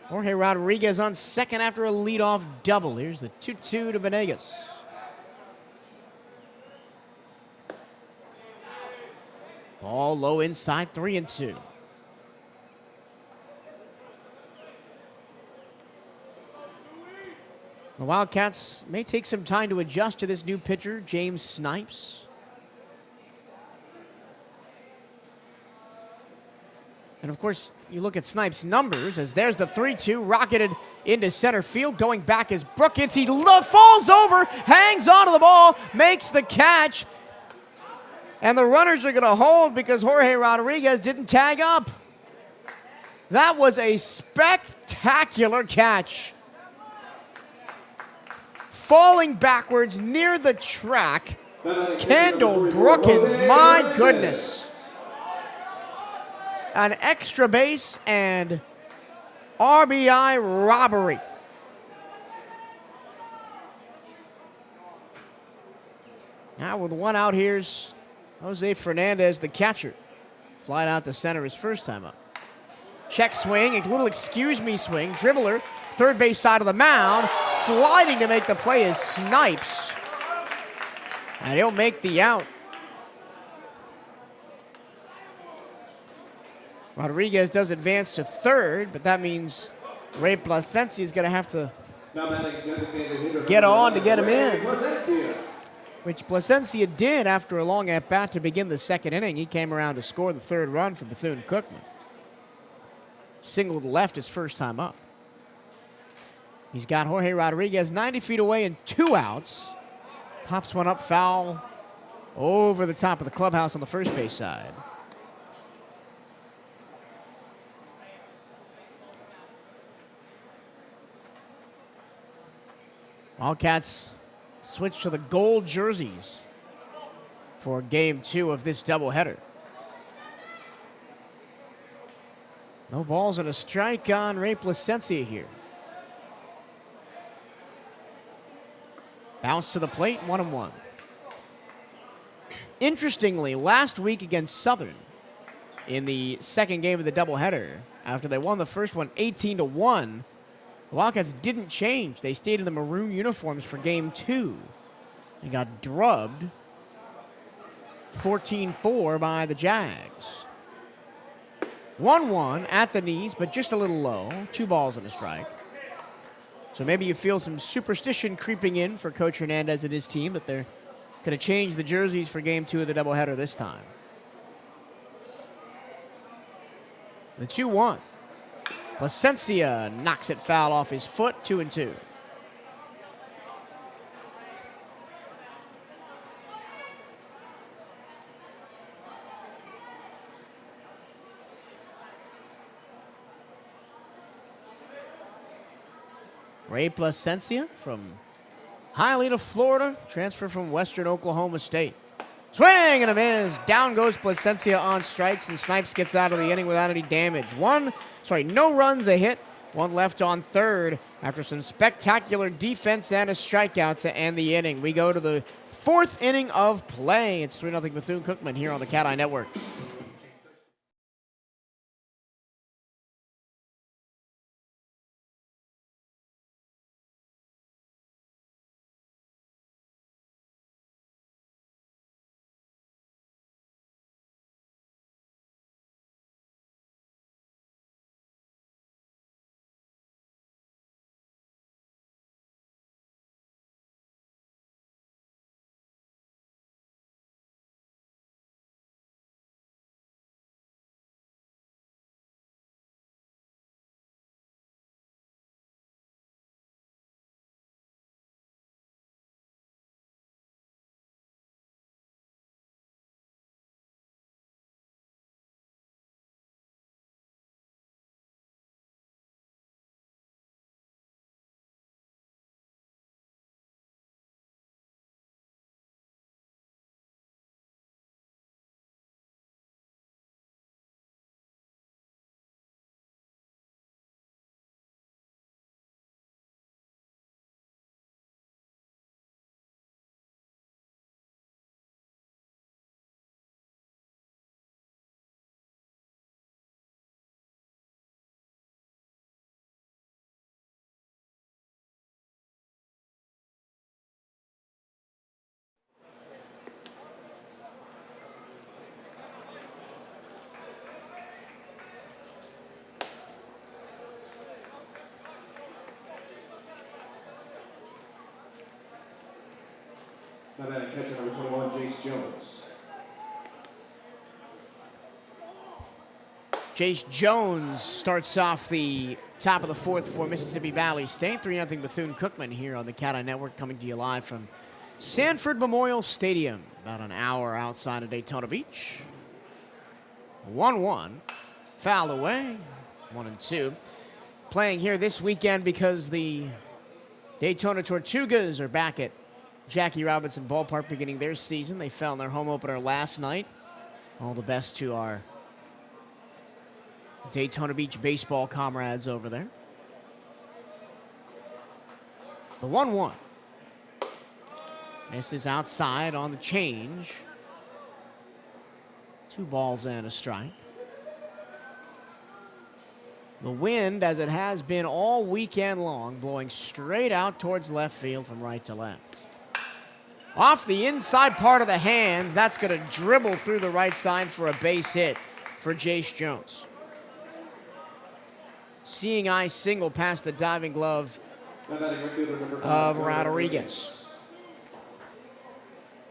Jorge Rodriguez on second after a leadoff double. Here's the 2-2 to Venegas. Ball low inside, 3-2. The Wildcats may take some time to adjust to this new pitcher, James Snipes. And of course, you look at Snipes' numbers as there's the 3-2 rocketed into center field. Going back is Brookins. He falls over, hangs onto the ball, makes the catch. And the runners are going to hold because Jorge Rodriguez didn't tag up. That was a spectacular catch. Falling backwards near the track. Kendall Brookins, my goodness. An extra base and RBI robbery. Now with 1 out, here's Jose Fernandez, the catcher. Flied out to center his first time up. Check swing, a little excuse me swing. Dribbler, third base side of the mound. Sliding to make the play is Snipes. And he'll make the out. Rodriguez does advance to third, but that means Ray Plasencia is going to have to get on to get him in. Which Plasencia did after a long at-bat to begin the second inning. He came around to score the 3rd run for Bethune-Cookman. Singled left his first time up. He's got Jorge Rodriguez 90 feet away and 2 outs. Pops one up foul over the top of the clubhouse on the first base side. Wildcats switch to the gold jerseys for game 2 of this doubleheader. No balls and a strike on Ray Plasencia here. Bounce to the plate, 1-1. Interestingly, last week against Southern, in the second game of the doubleheader, after they won the first one 18-1, the Wildcats didn't change. They stayed in the maroon uniforms for game 2. They got drubbed 14-4 by the Jags. 1-1 at the knees, but just a little low. 2 balls and a strike. So maybe you feel some superstition creeping in for Coach Hernandez and his team that they're going to change the jerseys for game 2 of the doubleheader this time. The 2-1. Plasencia knocks it foul off his foot, 2-2. Ray Plasencia from Hialeah, Florida, transfer from Western Oklahoma State. Swing and a miss. Down goes Plasencia on strikes, and Snipes gets out of the inning without any damage. No runs, a hit. 1 left on third after some spectacular defense and a strikeout to end the inning. We go to the 4th inning of play. It's 3-0 Bethune-Cookman here on the CatEye Network. Now batting catcher number 21, Jace Jones. Jace Jones starts off the top of the fourth for Mississippi Valley State. 3-0 Bethune-Cookman here on the CatEye Network, coming to you live from Sanford Memorial Stadium, about an hour outside of Daytona Beach. 1-1, fouled away, 1-2. Playing here this weekend because the Daytona Tortugas are back at Jackie Robinson Ballpark beginning their season. They fell in their home opener last night. All the best to our Daytona Beach baseball comrades over there. The 1-1. Misses outside on the change. 2 balls and a strike. The wind, as it has been all weekend long, blowing straight out towards left field from right to left. Off the inside part of the hands, that's going to dribble through the right side for a base hit for Jace Jones. Seeing eye single past the diving glove of Rodriguez.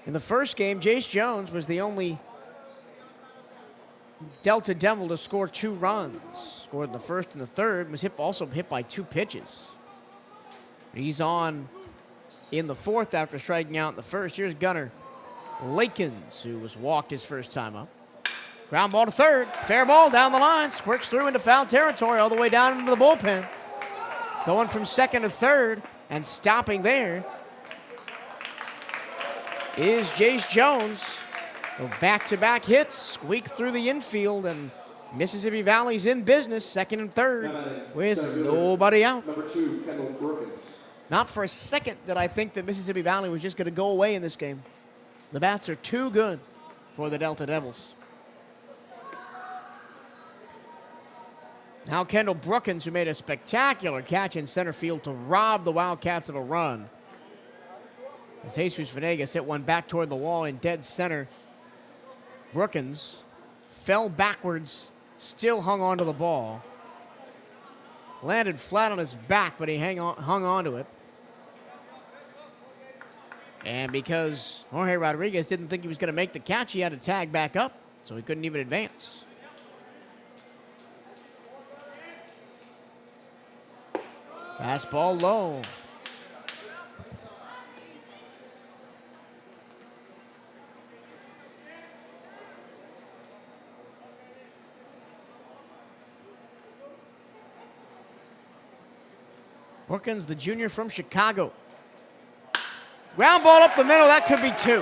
In the first game, Jace Jones was the only Delta Devil to score 2 runs. Scored in the first and the third, was also hit by 2 pitches. He's on in the fourth after striking out in the first. Here's Gunnar Lakins, who was walked his first time up. Ground ball to third. Fair ball down the line. Squirts through into foul territory all the way down into the bullpen. Going from second to third and stopping there is Jace Jones. Back-to-back hits, squeak through the infield, and Mississippi Valley's in business, second and third, with nobody out. Number 2, Kendall Brookins. Not for a second did I think that Mississippi Valley was just going to go away in this game. The bats are too good for the Delta Devils. Now Kendall Brookins, who made a spectacular catch in center field to rob the Wildcats of a run. As Jesus Venegas hit one back toward the wall in dead center. Brookins fell backwards, still hung onto the ball. Landed flat on his back, but he hung on to it. And because Jorge Rodriguez didn't think he was going to make the catch, he had to tag back up, so he couldn't even advance. Fastball low. Brookins, the junior from Chicago. Ground ball up the middle, that could be 2.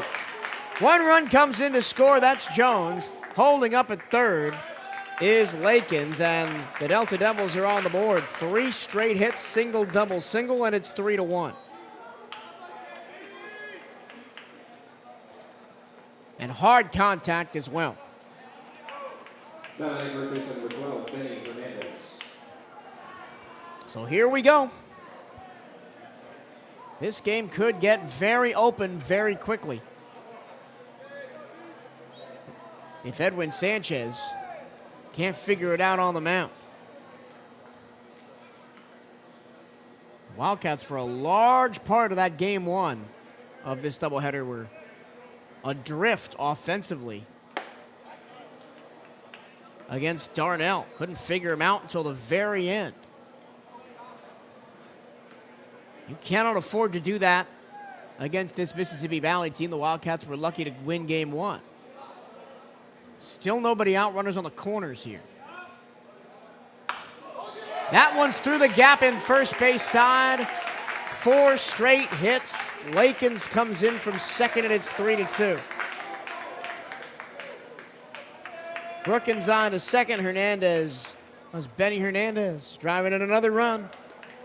1 run comes in to score, that's Jones. Holding up at third is Lakins, and the Delta Devils are on the board. 3 straight hits, single, double, single, and it's 3-1. And hard contact as well. Now batting first baseman number 12, Benny Hernandez. So here we go. This game could get very open very quickly. If Edwin Sanchez can't figure it out on the mound. Wildcats, for a large part of that game 1 of this doubleheader, were adrift offensively against Darnell. Couldn't figure him out until the very end. You cannot afford to do that against this Mississippi Valley team. The Wildcats were lucky to win game 1. Still nobody out, runners on the corners here. That one's through the gap in first base side. 4 straight hits. Lakins comes in from second, and it's 3-2. Brookins on to second. Hernandez, that was Benny Hernandez, driving in another run.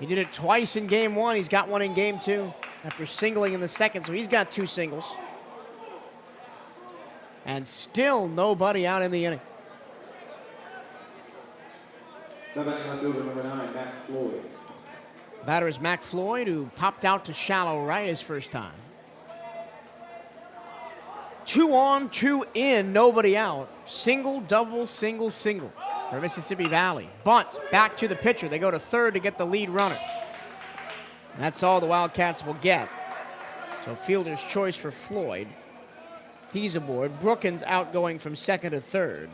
He did it twice in game 1. He's got one in game 2 after singling in the second, so he's got 2 singles. And still nobody out in the inning. Now batting left fielder number 9, Matt Floyd. Batter is Mac Floyd, who popped out to shallow right his first time. 2 on, 2 in, nobody out. Single, double, single, single for Mississippi Valley. Bunt back to the pitcher. They go to third to get the lead runner. That's all the Wildcats will get. So fielder's choice for Floyd. He's aboard. Brookins outgoing from second to third.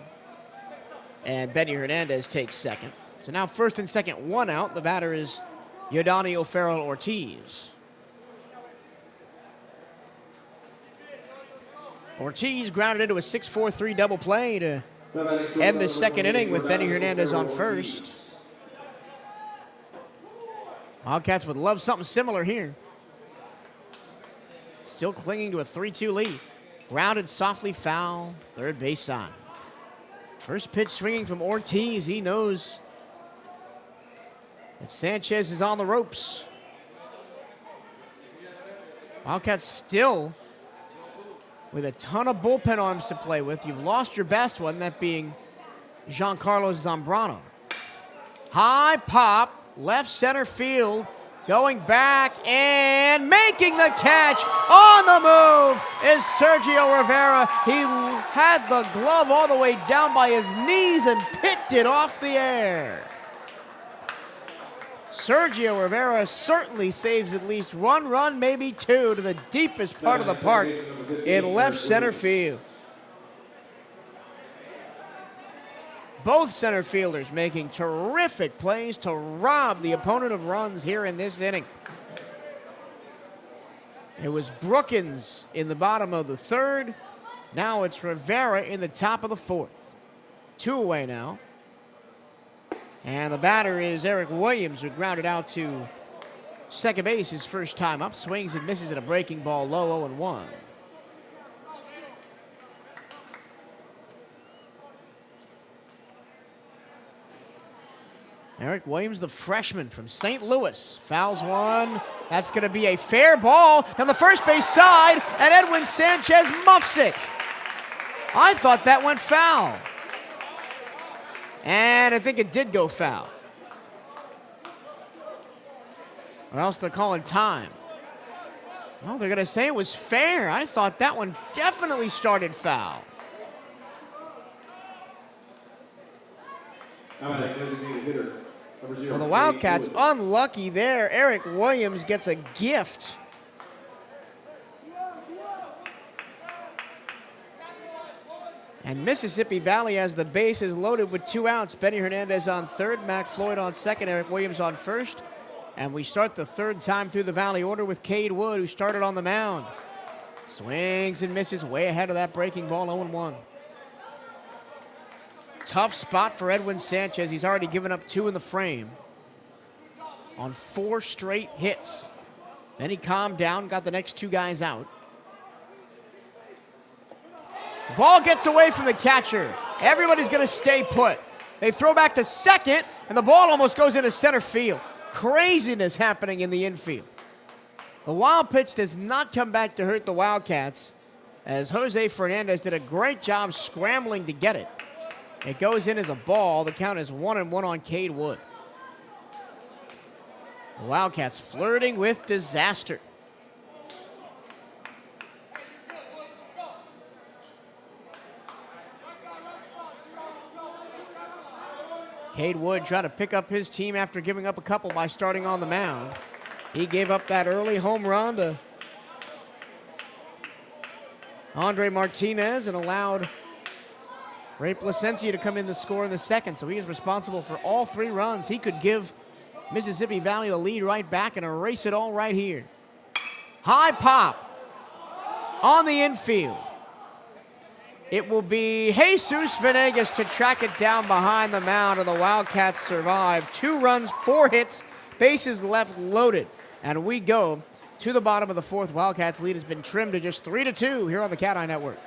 And Benny Hernandez takes second. So now first and second, one out. The batter is Yodani O'Farrell Ortiz. Ortiz grounded into a 6-4-3 double play to end the second inning with Benny Hernandez on first. Wildcats would love something similar here. Still clinging to a 3-2 lead. Grounded softly foul, third base side. First pitch swinging from Ortiz. He knows that Sanchez is on the ropes. Wildcats still with a ton of bullpen arms to play with. You've lost your best one, that being Giancarlo Zambrano. High pop, left center field, going back and making the catch on the move is Sergio Rivera. He had the glove all the way down by his knees and picked it off the air. Sergio Rivera certainly saves at least one run, maybe two, to the deepest part of the park in left center field. Both center fielders making terrific plays to rob the opponent of runs here in this inning. It was Brookins in the bottom of the third. Now it's Rivera in the top of the fourth. Two away now. And the batter is Eric Williams, who grounded out to second base his first time up. Swings and misses at a breaking ball low, 0-1. Eric Williams, the freshman from St. Louis, fouls one. That's going to be a fair ball down the first base side, and Edwin Sanchez muffs it. I thought that went foul. And I think it did go foul. Or else they're calling time. Well, they're going to say it was fair. I thought that one definitely started foul. Now I designated hitter. Well, the Wildcats unlucky there. Eric Williams gets a gift. And Mississippi Valley has the bases loaded with 2 outs. Benny Hernandez on third, Mac Floyd on second, Eric Williams on first. And we start the third time through the Valley order with Cade Wood, who started on the mound. Swings and misses way ahead of that breaking ball, 0-1. Tough spot for Edwin Sanchez. He's already given up 2 in the frame on 4 straight hits. Then he calmed down, got the next 2 guys out. The ball gets away from the catcher. Everybody's going to stay put. They throw back to second, and the ball almost goes into center field. Craziness happening in the infield. The wild pitch does not come back to hurt the Wildcats, as Jose Fernandez did a great job scrambling to get it. It goes in as a ball. The count is 1-1 on Cade Wood. The Wildcats flirting with disaster. Cade Wood trying to pick up his team after giving up a couple by starting on the mound. He gave up that early home run to Andre Martinez and allowed Ray Placencia to come in to score in the second. So he is responsible for all 3 runs. He could give Mississippi Valley the lead right back and erase it all right here. High pop on the infield. It will be Jesus Venegas to track it down behind the mound, and the Wildcats survive. 2 runs, 4 hits, bases left loaded. And we go to the bottom of the fourth. Wildcats' lead has been trimmed to just 3-2 here on the CatEye Network.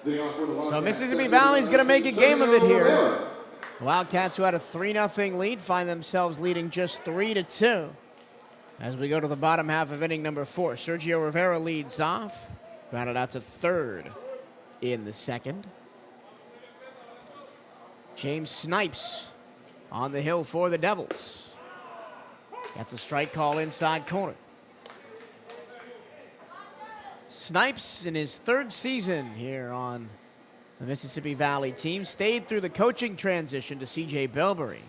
So Mississippi Valley's going to make a game of it here. Wildcats, who had a 3-0 lead, find themselves leading just 3-2. As we go to the bottom half of inning number 4, Sergio Rivera leads off, grounded out to third in the second. James Snipes on the hill for the Devils. That's a strike call inside corner. Snipes, in his 3rd season here on the Mississippi Valley team, stayed through the coaching transition to C.J. Bilberry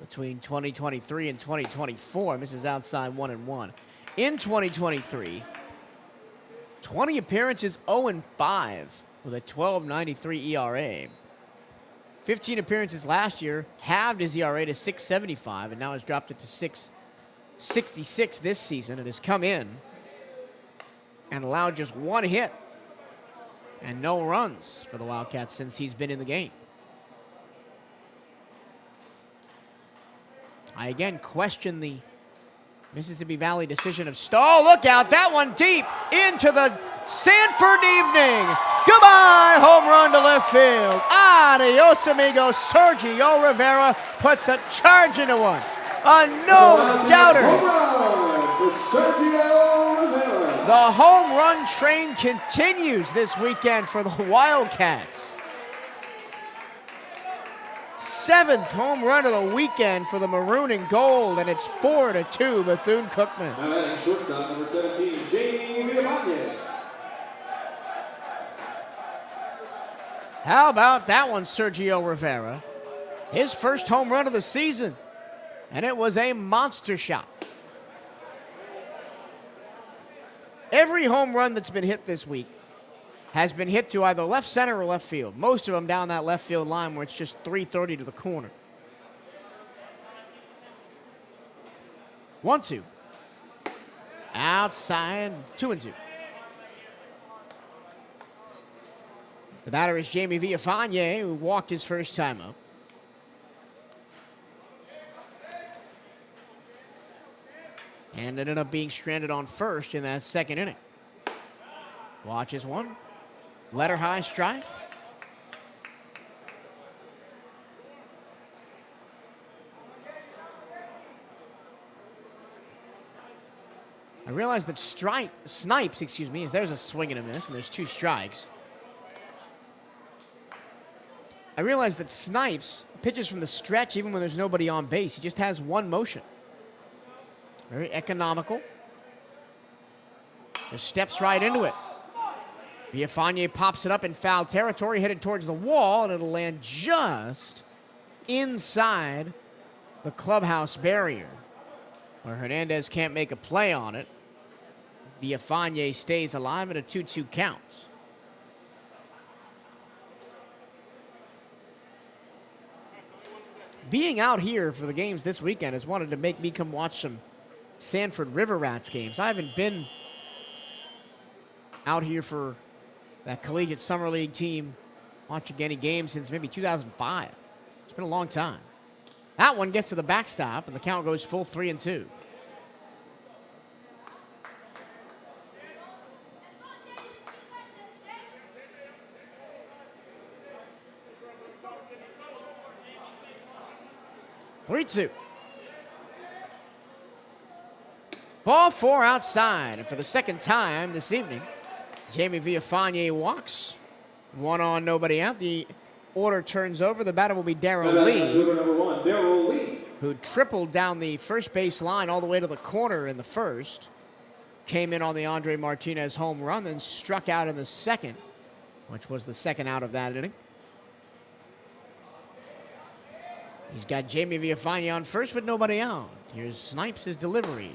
between 2023 and 2024. Misses outside 1-1. In 2023, 20 appearances, 0-5 with a 12.93 ERA. 15 appearances last year, halved his ERA to 6.75, and now has dropped it to 6.66 this season, and has come in and allowed just 1 hit and no runs for the Wildcats since he's been in the game. I again question the Mississippi Valley decision of Stahl. Look out, that one deep into the Sanford evening. Goodbye, home run to left field. Adios, amigos. Sergio Rivera puts a charge into one. A no-doubter. Home run for Sergio Rivera. The home run train continues this weekend for the Wildcats. 7th home run of the weekend for the maroon and gold, and it's 4-2 Bethune-Cookman. Now batting shortstop, number 17, Jamie Villavagne. How about that one, Sergio Rivera? His first home run of the season, and it was a monster shot. Every home run that's been hit this week has been hit to either left center or left field. Most of them down that left field line where it's just 330 to the corner. 1-2. Outside, 2-2. The batter is Jamie Villavagne, who walked his first time up. And ended up being stranded on first in that second inning. Watches one. Letter high strike. I realize that Snipes, there's a swing and a miss, and there's 2 strikes. I realize that Snipes pitches from the stretch even when there's nobody on base. He just has one motion. Very economical. Just steps right into it. Villavagne pops it up in foul territory, headed towards the wall, and it'll land just inside the clubhouse barrier, where Hernandez can't make a play on it. Villavagne stays alive at a 2-2 count. Being out here for the games this weekend has wanted to make me come watch some Sanford River Rats games. I haven't been out here for that collegiate summer league team watching any games since maybe 2005. It's been a long time. That one gets to the backstop, and the count goes full 3-2. Three-two. Ball 4 outside, and for the second time this evening, Jamie Villavagne walks. 1 on, nobody out. The order turns over. The batter will be Darryl Lee, Number 1, Darryl Lee, who tripled down the first base line all the way to the corner in the first. Came in on the Andre Martinez home run, then struck out in the second, which was the second out of that inning. He's got Jamie Villavagne on first with nobody out. Here's Snipes' delivery.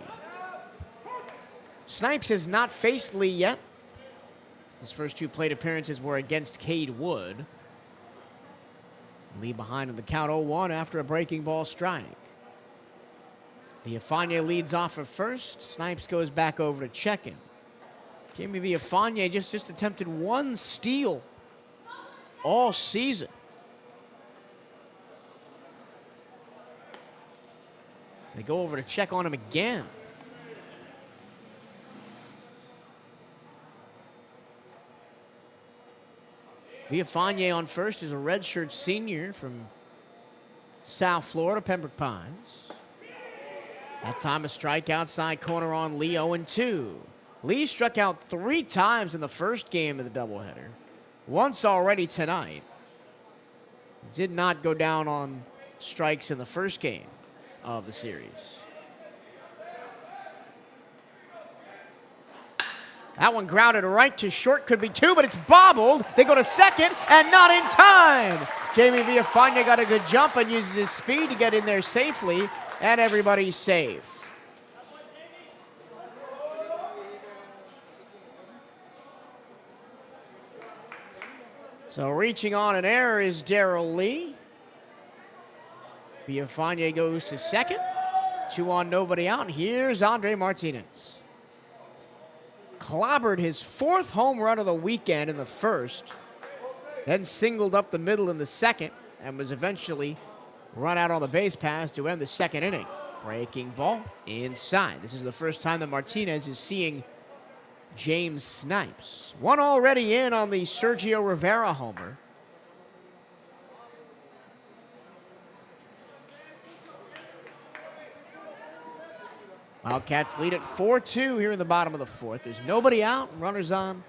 Snipes has not faced Lee yet. His first 2 plate appearances were against Cade Wood. Lee behind in the count 0-1 after a breaking ball strike. Villavagne leads off at first. Snipes goes back over to check in. Jamie Villavagne just attempted 1 steal all season. They go over to check on him again. Villafane on first is a redshirt senior from South Florida, Pembroke Pines. That time a strike outside corner on Lee, 0-2. Lee struck out 3 times in the first game of the doubleheader. Once already tonight. Did not go down on strikes in the first game of the series. That one grounded right to short, could be 2, but it's bobbled. They go to second, and not in time. Jamie Villafane got a good jump and uses his speed to get in there safely, and everybody's safe. So reaching on an error is Darrell Lee. Villafane goes to second. 2 on, nobody out. And here's Andre Martinez. Clobbered his 4th home run of the weekend in the first, then singled up the middle in the second, and was eventually run out on the base pass to end the second inning. Breaking ball inside. This is the first time that Martinez is seeing James Snipes. 1 already in on the Sergio Rivera homer. Wildcats lead at 4-2 here in the bottom of the 4th. There's nobody out, runners on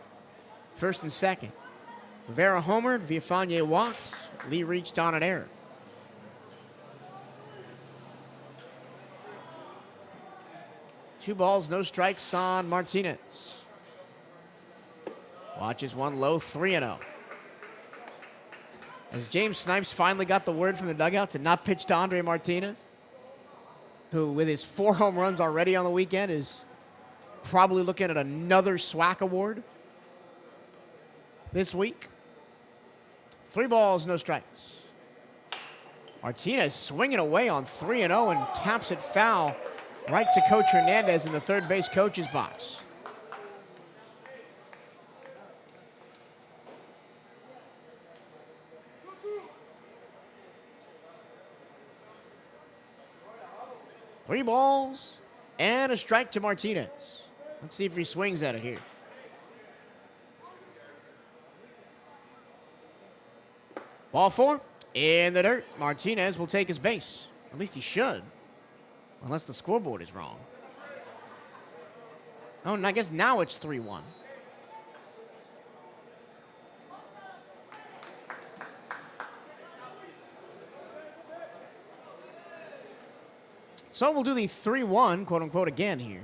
first and second. Rivera homered, Villafane walked, Lee reached on an error. Two balls, no strikes on Martinez. Watches one low, 3-0. As James Snipes finally got the word from the dugout to not pitch to Andre Martinez, who with his 4 home runs already on the weekend is probably looking at another SWAC award this week. 3 balls, no strikes. Martinez swinging away on 3-0 and taps it foul right to Coach Hernandez in the third base coach's box. Three balls and a strike to Martinez. Let's see if he swings at it here. Ball 4 in the dirt. Martinez will take his base. At least he should. Unless the scoreboard is wrong. Oh, and I guess now it's 3-1. So we'll do the 3-1, quote-unquote, again here.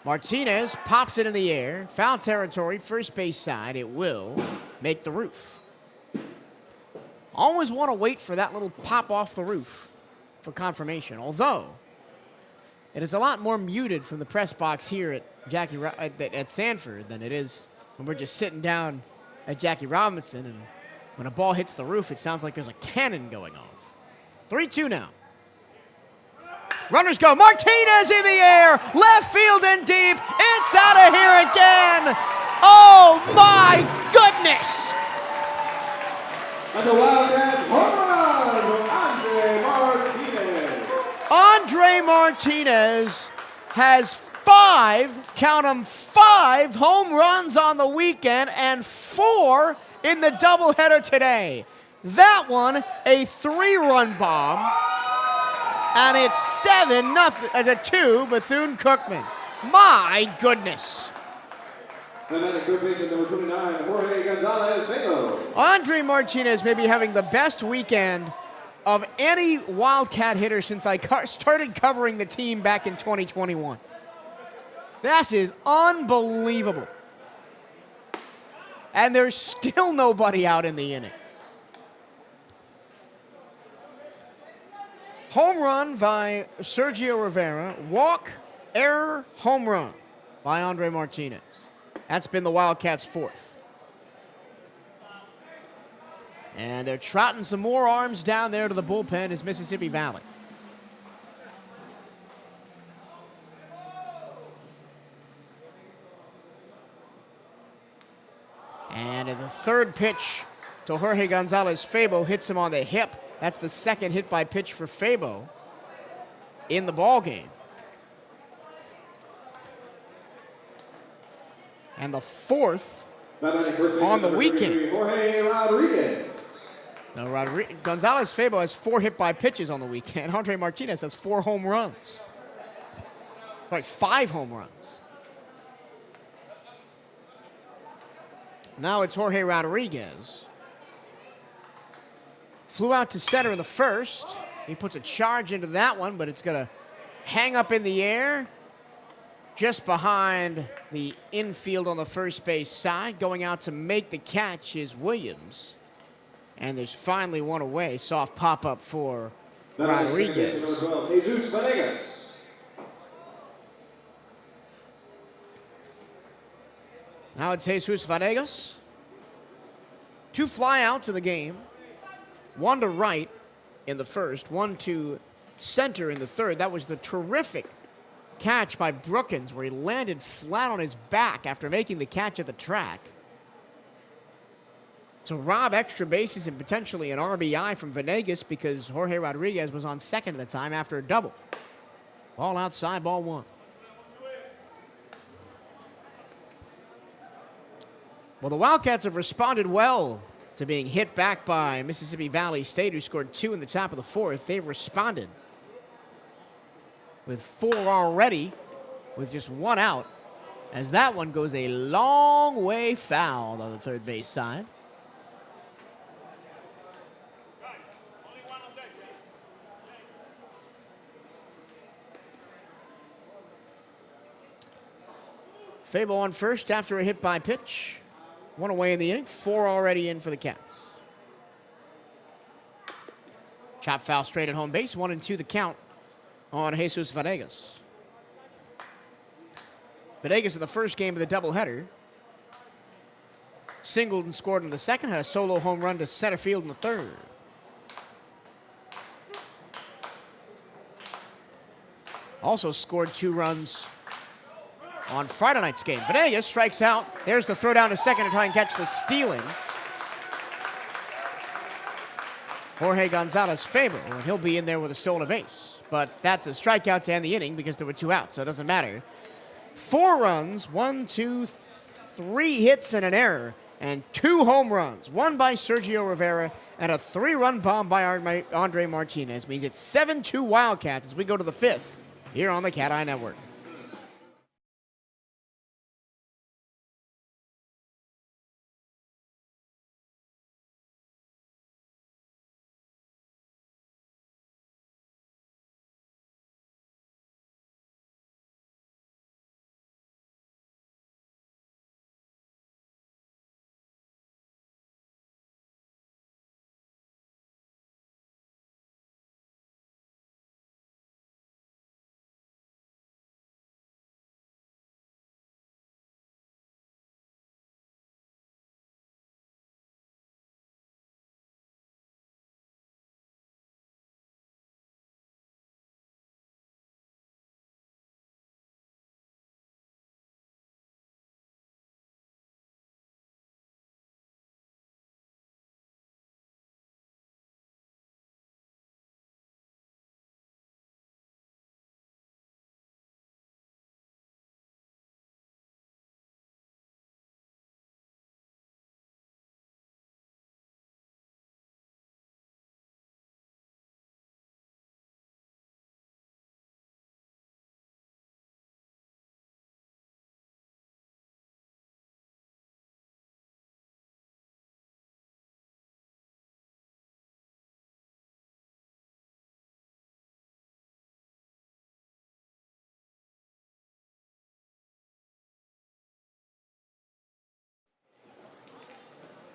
Martinez pops it in the air. Foul territory, first base side. It will make the roof. Always want to wait for that little pop off the roof for confirmation. Although, it is a lot more muted from the press box here at Sanford than it is when we're just sitting down at Jackie Robinson. And when a ball hits the roof, it sounds like there's a cannon going off. 3-2 now. Runners go. Martinez in the air. Left field and deep. It's out of here again. Oh, my goodness. That's a Wildcats home run from Andre Martinez. Andre Martinez has 5, count them, 5 home runs on the weekend and 4 in the doubleheader today. That one, a 3-run bomb, and it's 7-0 as a 2 Bethune-Cookman. My goodness. And then at third baseman number 29, Jorge Gonzalez-Fego. Andre Martinez may be having the best weekend of any Wildcat hitter since I started covering the team back in 2021. This is unbelievable. And there's still nobody out in the inning. Home run by Sergio Rivera. Walk, error, home run by Andre Martinez. That's been the Wildcats' 4th. And they're trotting some more arms down there to the bullpen is Mississippi Valley. And in the third pitch to Jorge Gonzalez-Fego, hits him on the hip. That's the second hit by pitch for Fabo in the ball game. And the 4th Batting first base on the number weekend. 33, Jorge Rodriguez. Now, Gonzalez Fabo has 4 hit by pitches on the weekend. Andre Martinez has 4 home runs. Like 5 home runs. Now it's Jorge Rodriguez. Flew out to center in the first. He puts a charge into that one, but it's going to hang up in the air just behind the infield on the first base side. Going out to make the catch is Williams. And there's finally one away. Soft pop-up for Rodriguez. Number 12, Jesus Venegas. Now it's Jesus Venegas. 2 flyouts in the game. 1 to right in the first, 1 to center in the third. That was the terrific catch by Brookins where he landed flat on his back after making the catch at the track. To rob extra bases and potentially an RBI from Venegas because Jorge Rodriguez was on second at the time after a double. Ball outside, ball 1. Well, the Wildcats have responded well to being hit back by Mississippi Valley State, who scored 2 in the top of the 4th. They've responded with 4 already, with just 1 out, as that one goes a long way foul on the third base side. Fabo on first after a hit by pitch. 1 away in the inning, 4 already in for the Cats. Chop foul straight at home base, 1-2 the count on Jesus Venegas. Venegas in the first game of the doubleheader singled and scored in the second, had a solo home run to center field in the third. Also scored 2 runs on Friday night's game. Venegas strikes out. There's the throw down to second to try and catch the stealing Jorge Gonzalez Fabo, and he'll be in there with a stolen base. But that's a strikeout to end the inning because there were 2 outs, so it doesn't matter. 4 runs, 1, 2, 3 hits and an error, and 2 home runs. 1 by Sergio Rivera and a 3-run bomb by Andre Martinez. Means it's 7-2 Wildcats as we go to the 5th here on the CatEye Network.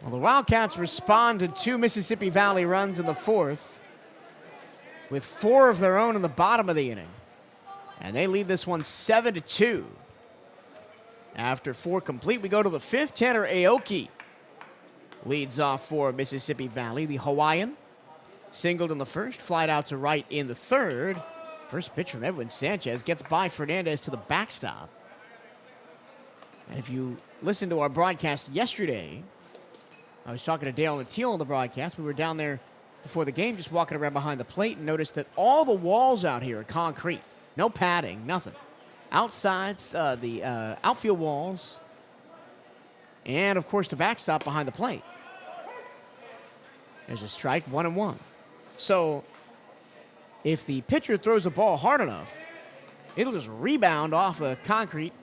Well, the Wildcats responded to Mississippi Valley runs in the 4th with 4 of their own in the bottom of the inning. And they lead this one 7-2. After 4 complete, we go to the 5th. Tanner Aoki leads off for Mississippi Valley. The Hawaiian singled in the first, flied out to right in the third. First pitch from Edwin Sanchez gets by Fernandez to the backstop. And if you listened to our broadcast yesterday, I was talking to Dale and Teal on the broadcast. We were down there before the game just walking around behind the plate and noticed that all the walls out here are concrete. No padding, nothing. Outsides, the outfield walls And, of course, the backstop behind the plate. There's a strike, 1-1. So, if the pitcher throws the ball hard enough, it'll just rebound off the concrete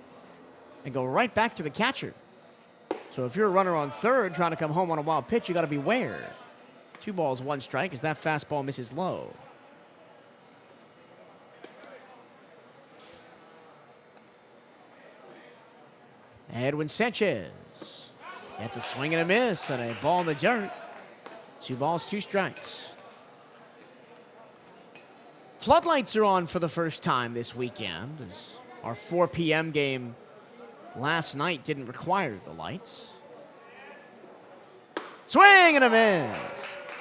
and go right back to the catcher. So if you're a runner on third trying to come home on a wild pitch, you got to beware. 2 balls, 1 strike as that fastball misses low. Edwin Sanchez gets a swing and a miss and a ball in the dirt. 2 balls, 2 strikes. Floodlights are on for the first time this weekend, as our 4 p.m. game last night didn't require the lights. Swing and a miss.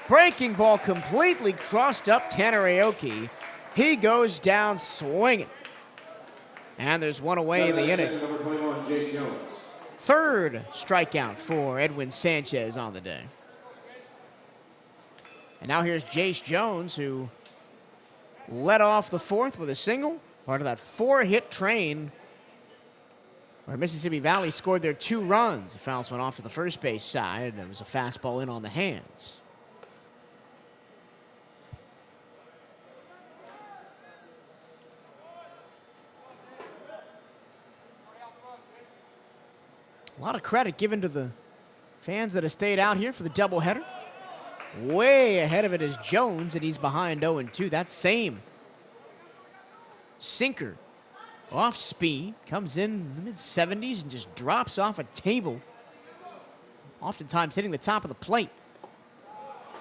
Breaking ball completely crossed up Tanner Aoki. He goes down swinging. And there's 1 away in the inning. Number 21, Jace Jones. 3rd strikeout for Edwin Sanchez on the day. And now here's Jace Jones, who led off the 4th with a single, part of that 4-hit train where Mississippi Valley scored their 2 runs. The fouls went off to the first base side, and it was a fastball in on the hands. A lot of credit given to the fans that have stayed out here for the doubleheader. Way ahead of it is Jones, and he's behind 0-2. That same sinker, off speed, comes in the mid-70s and just drops off a table, oftentimes hitting the top of the plate.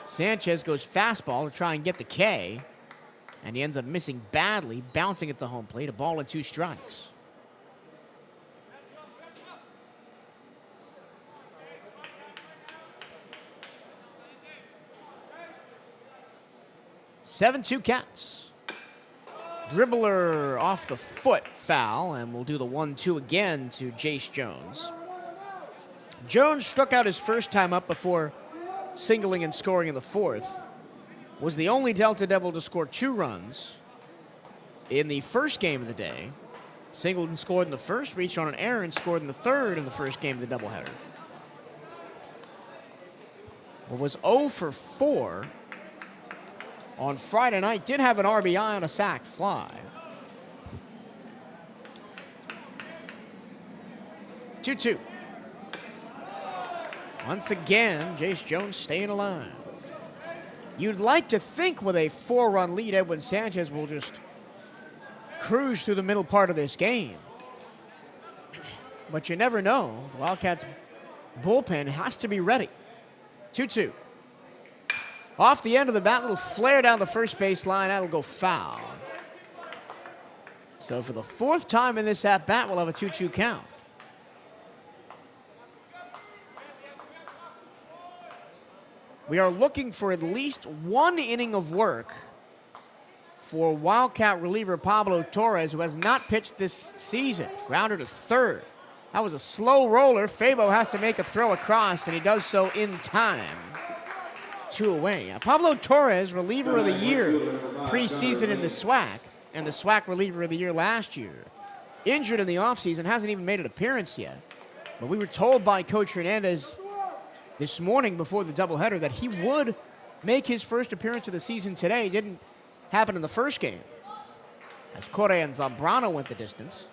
Sanchez goes fastball to try and get the K, and he ends up missing badly, bouncing at the home plate. A ball and 2 strikes. Seven-2 Cats. Dribbler off the foot foul, and we'll do the 1-2 again to Jace Jones. Jones struck out his first time up before singling and scoring in the 4th. Was the only Delta Devil to score 2 runs in the first game of the day. Singled and scored in the 1st, reached on an error and scored in the 3rd in the first game of the doubleheader. Was 0 for 4 on Friday night. Did have an RBI on a sacked fly. 2-2. Once again, Jace Jones staying alive. You'd like to think with a 4-run lead, Edwin Sanchez will just cruise through the middle part of this game. But you never know. The Wildcats bullpen has to be ready. 2-2. Off the end of the bat, little flare down the first base line. That'll go foul. So for the 4th time in this at-bat, we'll have a 2-2 count. We are looking for at least 1 inning of work for Wildcat reliever Pablo Torres, who has not pitched this season. Grounder to 3rd. That was a slow roller. Fabo has to make a throw across, and he does so in time. 2 away. Pablo Torres, reliever of the year preseason in the SWAC, and the SWAC reliever of the year last year. Injured in the offseason, hasn't even made an appearance yet. But we were told by Coach Hernandez this morning before the doubleheader that he would make his first appearance of the season today. It didn't happen in the first game, as Correa and Zambrano went the distance.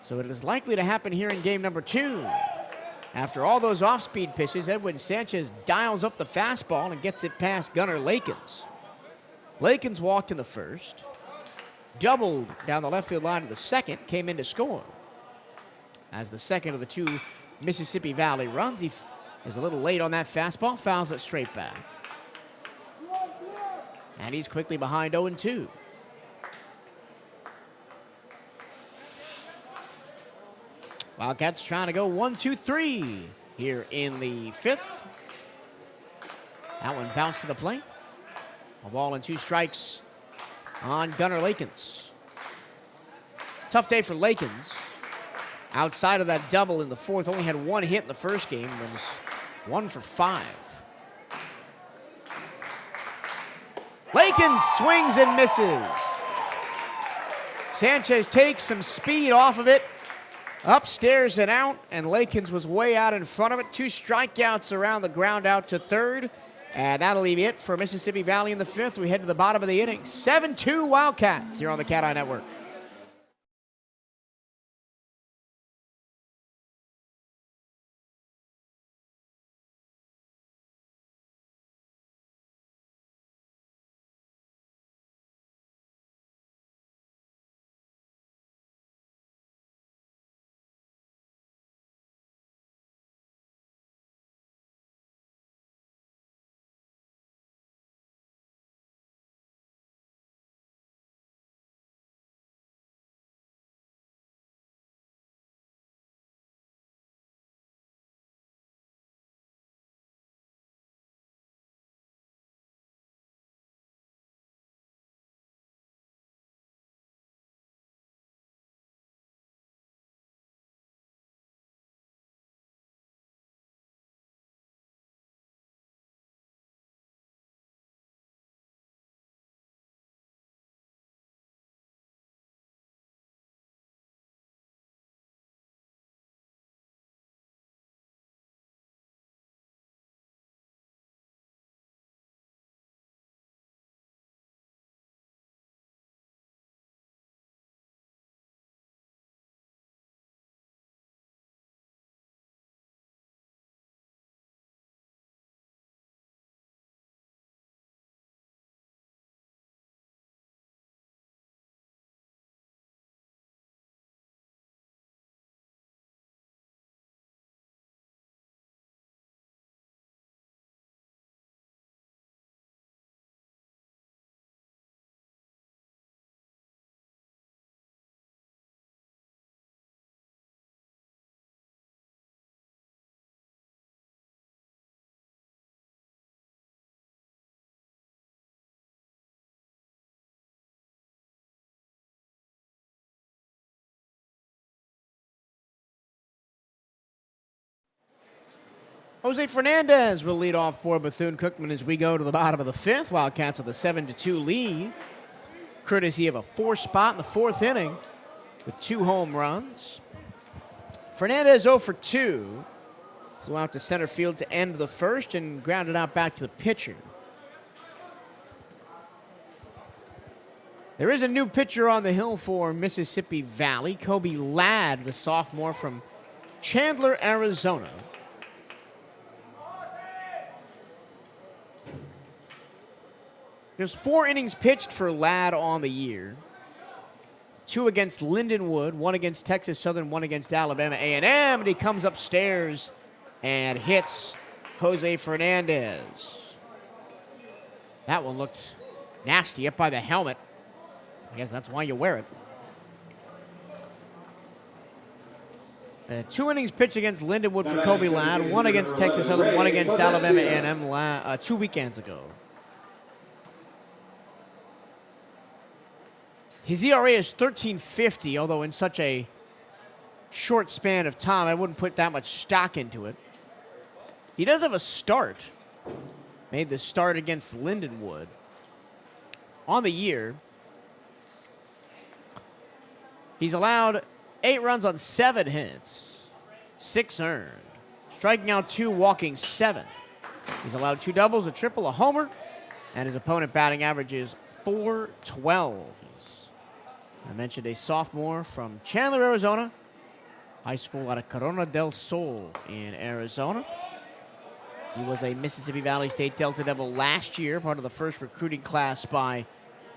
So it is likely to happen here in game number 2. After all those off-speed pitches, Edwin Sanchez dials up the fastball and gets it past Gunnar Lakins. Lakins walked in the 1st, doubled down the left field line to the 2nd, came in to score. As the 2nd of the 2 Mississippi Valley runs, he is a little late on that fastball, fouls it straight back. And he's quickly behind 0-2. Wildcats trying to go 1-2-3 here in the 5th. That one bounced to the plate. A ball and 2 strikes on Gunnar Lakins. Tough day for Lakins. Outside of that double in the 4th, only had 1 hit in the first game. It was 1 for 5. Lakins swings and misses. Sanchez takes some speed off of it Upstairs and out, and Lakins was way out in front of it. 2 strikeouts around the ground out to third. And that'll leave it for Mississippi Valley in the 5th. We head to the bottom of the inning. 7-2 Wildcats here on the CatEye Network. Jose Fernandez will lead off for Bethune-Cookman as we go to the bottom of the 5th. Wildcats with a 7-2 lead, courtesy of a 4-spot in the 4th inning with 2 home runs. Fernandez 0 for 2. Flew out to center field to end the 1st and grounded out back to the pitcher. There is a new pitcher on the hill for Mississippi Valley, Kobe Ladd, the sophomore from Chandler, Arizona. There's 4 innings pitched for Ladd on the year. 2 against Lindenwood, 1 against Texas Southern, 1 against Alabama A&M, and he comes upstairs and hits Jose Fernandez. That one looked nasty up by the helmet. I guess that's why you wear it. 2 innings pitched against Lindenwood for Kobe Ladd, 1 against Texas Southern, 1 against Alabama A&M 2 weekends ago. His ERA is 13.50, although in such a short span of time, I wouldn't put that much stock into it. He does have a start. Made the start against Lindenwood. On the year, he's allowed 8 runs on 7 hits, 6 earned, striking out 2, walking 7. He's allowed 2 doubles, a triple, a homer, and his opponent batting average is .412. I mentioned a sophomore from Chandler, Arizona, high school out of Corona del Sol in Arizona. He was a Mississippi Valley State Delta Devil last year, part of the first recruiting class by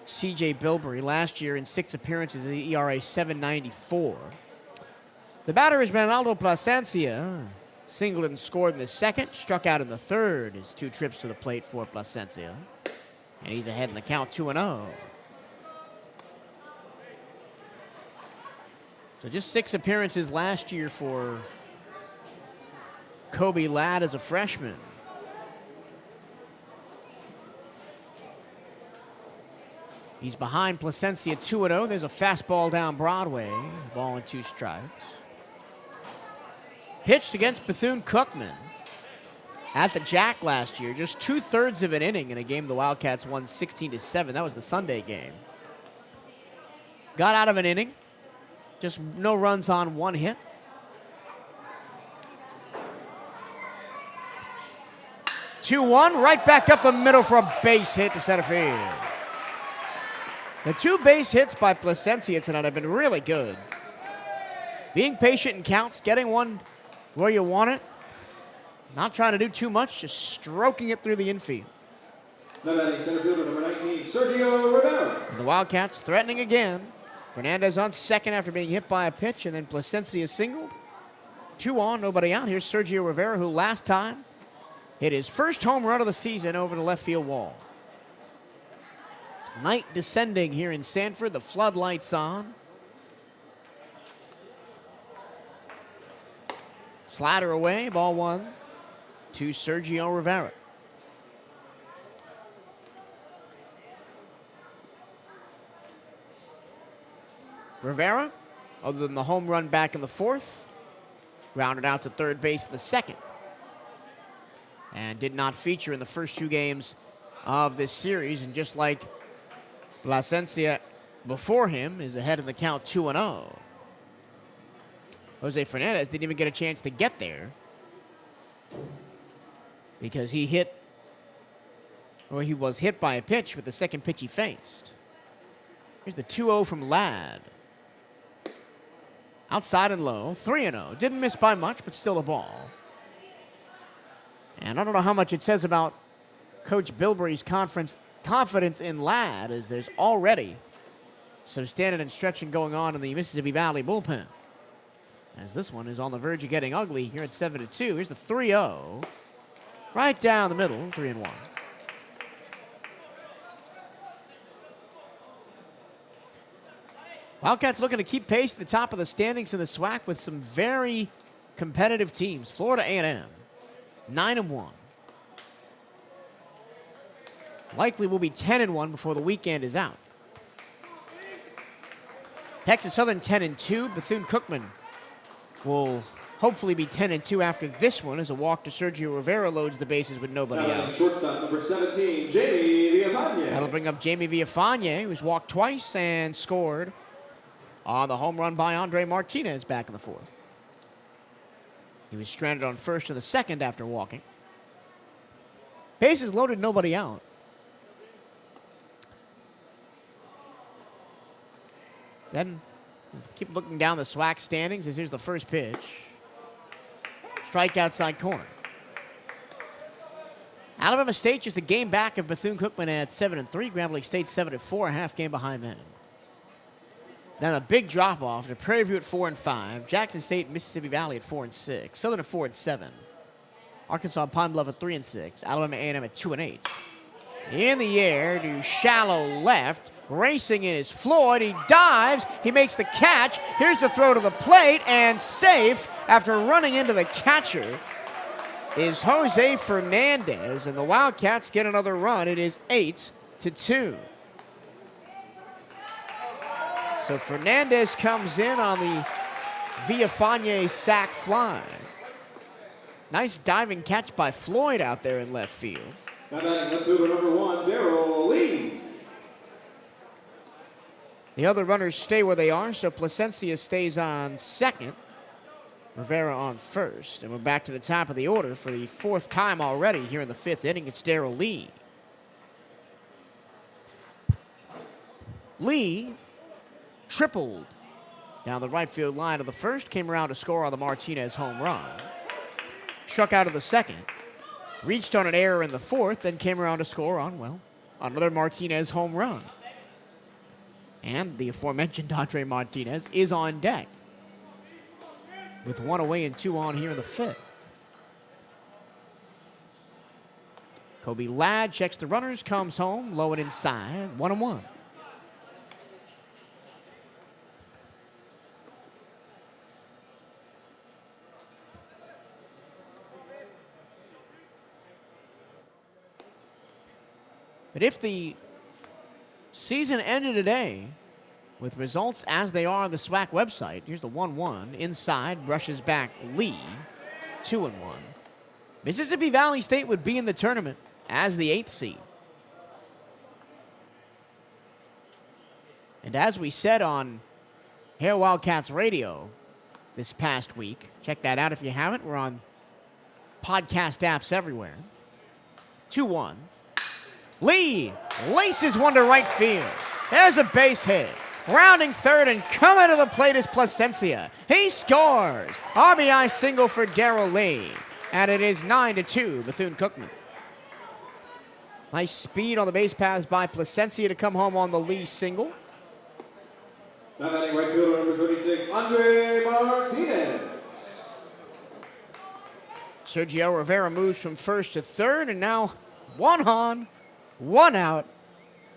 C.J. Bilberry. Last year in 6 appearances, the ERA 7.94. The batter is Ronaldo Plasencia. Singled and scored in the 2nd, struck out in the 3rd. His 2 trips to the plate for Plasencia. And he's ahead in the count 2-0. So just 6 appearances last year for Kobe Ladd as a freshman. He's behind Plasencia 2-0. There's a fastball down Broadway. Ball and 2 strikes. Pitched against Bethune-Cookman at the Jack last year. Just 2/3 of an inning in a game the Wildcats won 16-7. That was the Sunday game. Got out of an inning. Just no runs on 1 hit. 2-1, right back up the middle for a base hit to center field. The 2 base hits by Plasencia tonight have been really good. Being patient in counts, getting one where you want it. Not trying to do too much, just stroking it through the infield. Now batting center fielder number 19, Sergio Rivera. And the Wildcats threatening again. Fernandez on second after being hit by a pitch, and then Plasencia singled. 2 on, nobody out. Here's Sergio Rivera, who last time hit his first home run of the season over the left field wall. Night descending here in Sanford, the floodlights on. Slider away, ball 1 to Sergio Rivera. Rivera, other than the home run back in the 4th, grounded out to third base in the 2nd. And did not feature in the first 2 games of this series. And just like Plasencia before him is ahead in the count 2-0. Jose Fernandez didn't even get a chance to get there because he was hit by a pitch with the second pitch he faced. Here's the 2-0 from Ladd. Outside and low, 3-0. Didn't miss by much, but still a ball. And I don't know how much it says about Coach Bilbrey's confidence in Ladd, as there's already some standing and stretching going on in the Mississippi Valley bullpen. As this one is on the verge of getting ugly here at 7-2. Here's the 3-0. Right down the middle, 3-1. Wildcats looking to keep pace at the top of the standings in the SWAC with some very competitive teams. Florida A&M, 9-1. Likely will be 10-1 before the weekend is out. Texas Southern 10-2. Bethune-Cookman will hopefully be 10-2 after this one as a walk to Sergio Rivera loads the bases with nobody out. Shortstop number 17, Jamie Villafane. That'll bring up Jamie Villafane, who's walked twice and scored on the home run by Andre Martinez back in the 4th. He was stranded on first in the 2nd after walking. Bases loaded, nobody out. Then, let's keep looking down the SWAC standings as here's the first pitch. Strike outside corner. Alabama State just a game back of Bethune-Cookman at 7-3. Grand Lake State 7-4, a half game behind them. Then a big drop-off to Prairie View at 4-5. Jackson State and Mississippi Valley at 4-6. Southern at 4-7. Arkansas Pine Bluff at 3-6. Alabama A&M at 2-8. In the air to shallow left. Racing in is Floyd. He dives. He makes the catch. Here's the throw to the plate, and safe after running into the catcher is Jose Fernandez, and the Wildcats get another run. It is 8-2. So Fernandez comes in on the Villafane sac fly. Nice diving catch by Floyd out there in left field. Now batting left fielder number 1, Darrell Lee. The other runners stay where they are, so Plasencia stays on second. Rivera on first. And we're back to the top of the order for the 4th time already here in the 5th inning. It's Darrell Lee. Lee tripled down the right field line of the 1st, came around to score on the Martinez home run. Struck out of the 2nd, reached on an error in the 4th, then came around to score on, well, another Martinez home run. And the aforementioned Andre Martinez is on deck with 1 away and 2 on here in the 5th. Kobe Ladd checks the runners, comes home, low and inside, 1-1. But if the season ended today with results as they are on the SWAC website, here's the 1-1. Inside, brushes back Lee, 2-1. Mississippi Valley State would be in the tournament as the 8th seed. And as we said on Hail Wildcats Radio this past week, check that out if you haven't. We're on podcast apps everywhere. 2-1. Lee laces one to right field. There's a base hit. Rounding third and coming to the plate is Placencia. He scores. RBI single for Darrell Lee. And it is 9-2, Bethune-Cookman. Nice speed on the base paths by Placencia to come home on the Lee single. Now batting right fielder number 36, Andre Martinez. Sergio Rivera moves from first to third, and now 1 on, 1 out.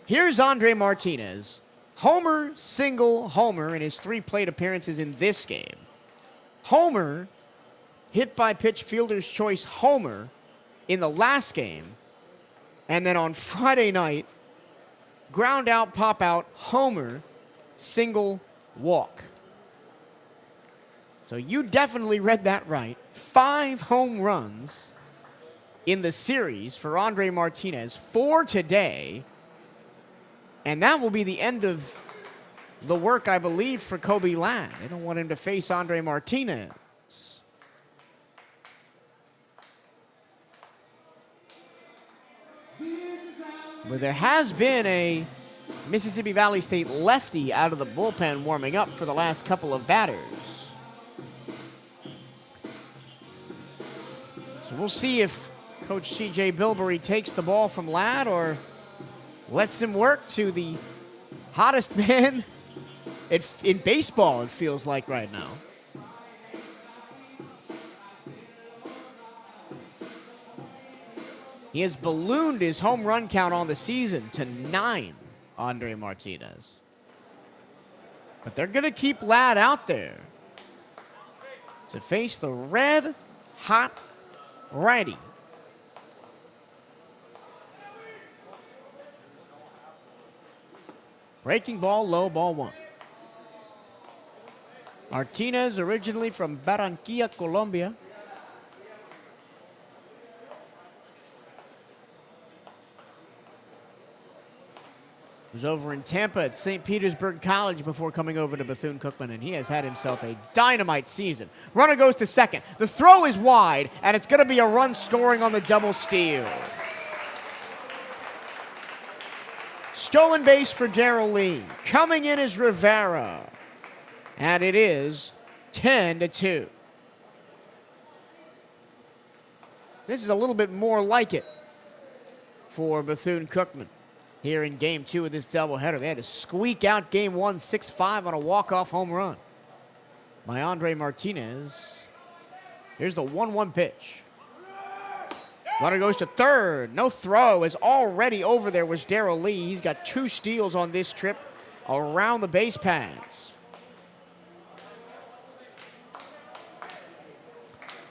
Here's Andre Martinez. Homer, single, homer in his 3 plate appearances in this game. Homer, hit by pitch fielder's choice homer in the last game. And then on Friday night, ground out, pop out, homer, single, walk. So you definitely read that right. 5 home runs in the series for Andre Martinez, 4 today. And that will be the end of the work, I believe, for Kobe Ladd. They don't want him to face Andre Martinez. But there has been a Mississippi Valley State lefty out of the bullpen warming up for the last couple of batters. So we'll see if Coach C.J. Bilberry takes the ball from Ladd or lets him work to the hottest man in baseball, it feels like right now. He has ballooned his home run count on the season to 9, Andre Martinez. But they're going to keep Ladd out there to face the red hot righty. Breaking ball, low, ball 1. Martinez, originally from Barranquilla, Colombia. Was over in Tampa at St. Petersburg College before coming over to Bethune-Cookman, and he has had himself a dynamite season. Runner goes to second. The throw is wide, and it's going to be a run scoring on the double steal. Stolen base for Darrell Lee. Coming in is Rivera. And it is 10-2. This is a little bit more like it for Bethune-Cookman here in Game 2 of this doubleheader. They had to squeak out Game 1 6-5 on a walk-off home run by Andre Martinez. Here's the 1-1 pitch. Runner goes to third. No throw is already over there was Darrell Lee. He's got 2 steals on this trip around the base paths.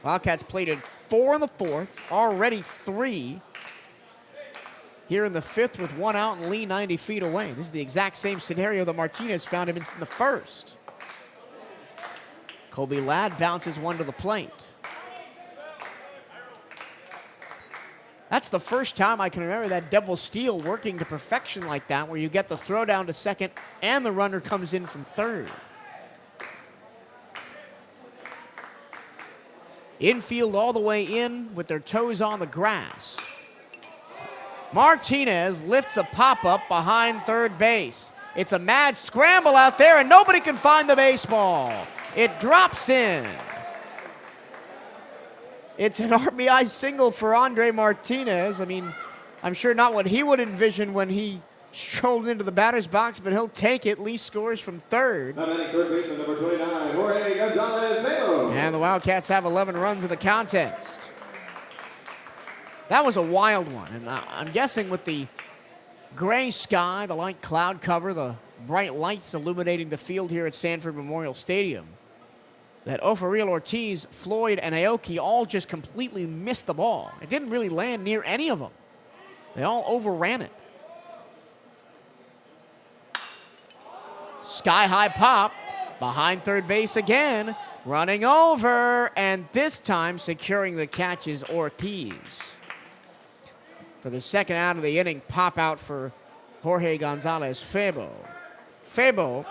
Wildcats plated 4 in the 4th, already 3 here in the 5th with 1 out and Lee 90 feet away. This is the exact same scenario that Martinez found him in the 1st. Kobe Ladd bounces one to the plate. That's the first time I can remember that double steal working to perfection like that, where you get the throw down to second and the runner comes in from third. Infield all the way in with their toes on the grass. Martinez lifts a pop-up behind third base. It's a mad scramble out there, and nobody can find the baseball. It drops in. It's an RBI single for Andre Martinez. I mean, I'm sure not what he would envision when he strolled into the batter's box, but he'll take it. Lee scores from third. Now batting third baseman number 29, Jorge Gonzalez-Velo. And the Wildcats have 11 runs in the contest. That was a wild one, and I'm guessing with the gray sky, the light cloud cover, the bright lights illuminating the field here at Sanford Memorial Stadium, that Ofariel Ortiz, Floyd, and Aoki all just completely missed the ball. It didn't really land near any of them. They all overran it. Sky-high pop, behind third base again, running over, and this time securing the catch is Ortiz. For the second out of the inning, pop out for Jorge Gonzalez-Febo. Febo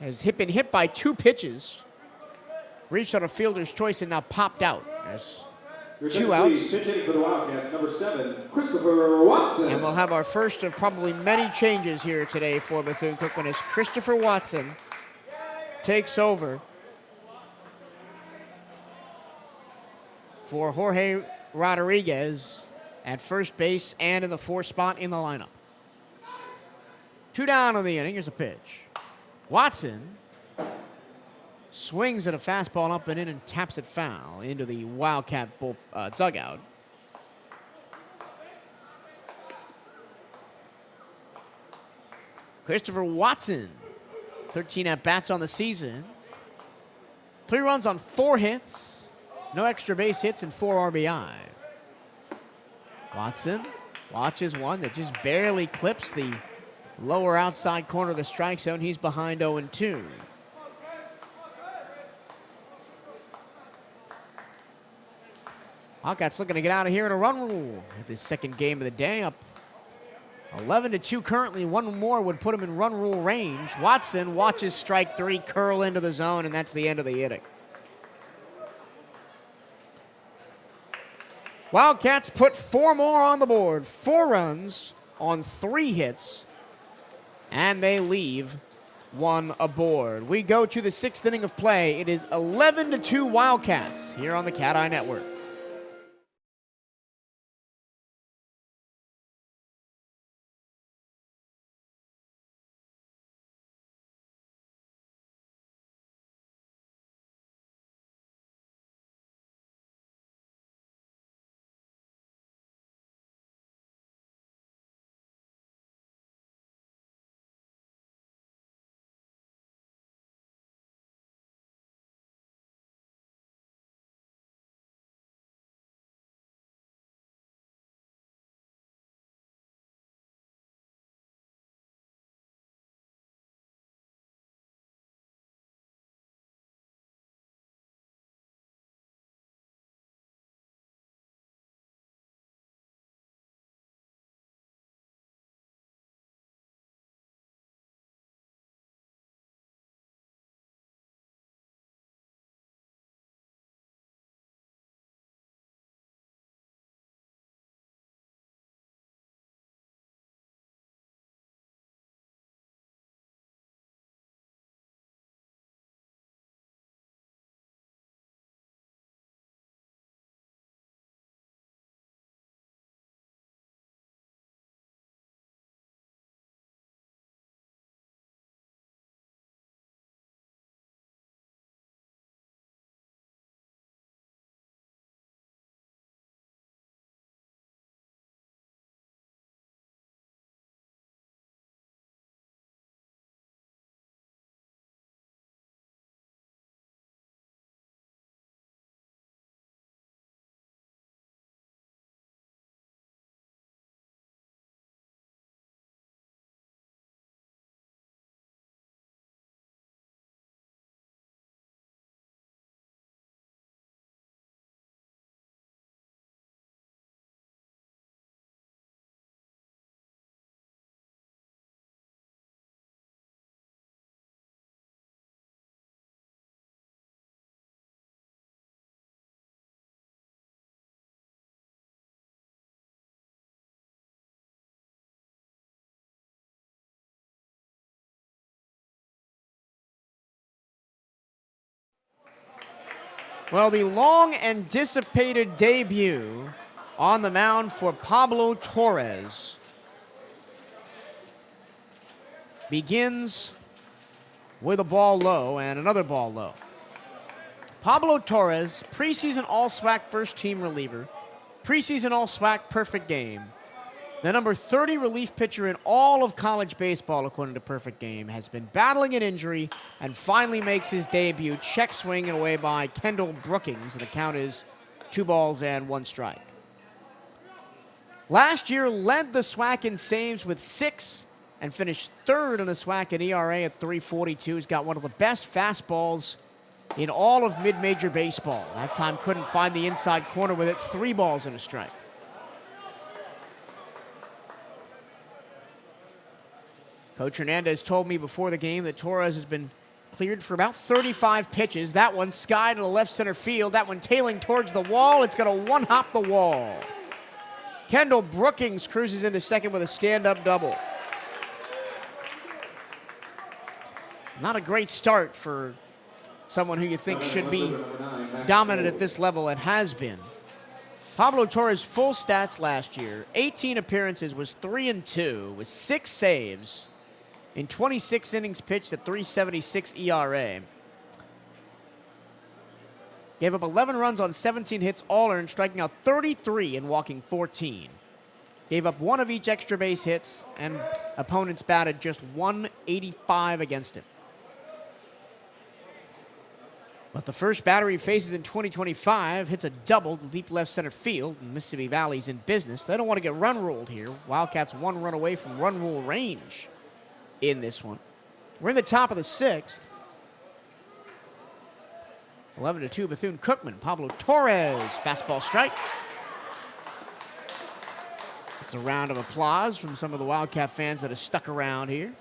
has been hit by 2 pitches, reached on a fielder's choice, and now popped out as 2 outs. Pitch hitting for the Wildcats, number 7, Christopher Watson. And we'll have our first of probably many changes here today for Bethune-Cookman as Christopher Watson takes over for Jorge Rodriguez at first base and in the 4th spot in the lineup. 2 down in the inning. Here's a pitch. Watson swings at a fastball up and in and taps it foul into the Wildcat dugout. Christopher Watson, 13 at-bats on the season. 3 runs on 4 hits. No extra base hits and 4 RBI. Watson watches one that just barely clips the lower outside corner of the strike zone. He's behind 0-2. Wildcats looking to get out of here in a run rule at the second game of the day. Up 11-2 currently. One more would put him in run rule range. Watson watches strike 3 curl into the zone, and that's the end of the inning. Wildcats put 4 more on the board. 4 runs on 3 hits, and they leave 1 aboard. We go to the 6th inning of play. It is 11-2 Wildcats here on the CatEye Network. Well, the long-anticipated debut on the mound for Pablo Torres begins with a ball low and another ball low. Pablo Torres, preseason All-SWAC first-team reliever, preseason All-SWAC perfect game. The number 30 relief pitcher in all of college baseball, according to Perfect Game, has been battling an injury and finally makes his debut. Check swing and away by Kendall Brookings. The count is 2 balls and 1 strike. Last year led the SWAC in saves with 6 and finished 3rd in the SWAC in ERA at 3.42. He's got one of the best fastballs in all of mid-major baseball. That time couldn't find the inside corner with it. 3 balls and a strike. Coach Hernandez told me before the game that Torres has been cleared for about 35 pitches. That one sky to the left center field. That one tailing towards the wall. It's going to one-hop the wall. Kendall Brookings cruises into second with a stand-up double. Not a great start for someone who you think should be dominant at this level and has been. Pablo Torres' full stats last year, 18 appearances, was 3-2 with 6 saves in 26 innings pitched at 3.76 ERA. Gave up 11 runs on 17 hits, all earned, striking out 33 and walking 14. Gave up 1 of each extra base hits, and opponents batted just 185 against him. But the first batter he faces in 2025 hits a double to deep left center field, and Mississippi Valley's in business. They don't want to get run ruled here. Wildcats 1 run away from run rule range in this one. We're in the top of the 6th. 11-2 Bethune-Cookman. Pablo Torres, fastball strike. It's a round of applause from some of the Wildcat fans that have stuck around here.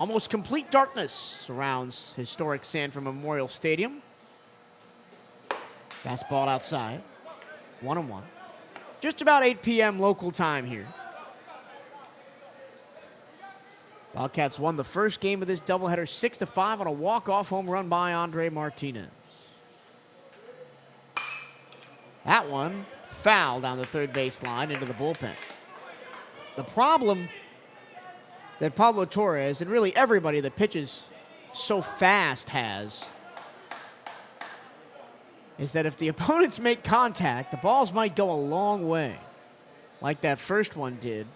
Almost complete darkness surrounds historic Sanford Memorial Stadium. Fastball outside. 1-1. Just about 8 p.m. local time here. Wildcats won the first game of this doubleheader 6-5 on a walk-off home run by Andre Martinez. That one foul down the third baseline into the bullpen. The problem that Pablo Torres and really everybody that pitches so fast has is that if the opponents make contact, the balls might go a long way, like that first one did.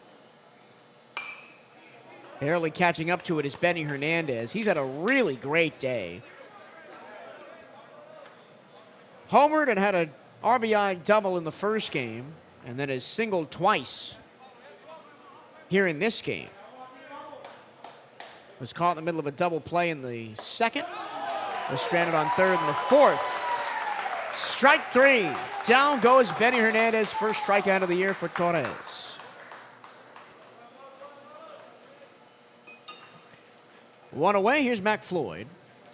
Barely catching up to it is Benny Hernandez. He's had a really great day. Homered and had an RBI double in the first game, and then has singled twice here in this game. Was caught in the middle of a double play in the second. Was stranded on third in the fourth. Strike 3. Down goes Benny Hernandez. First strikeout of the year for Torres. One away. Here's Mac Floyd.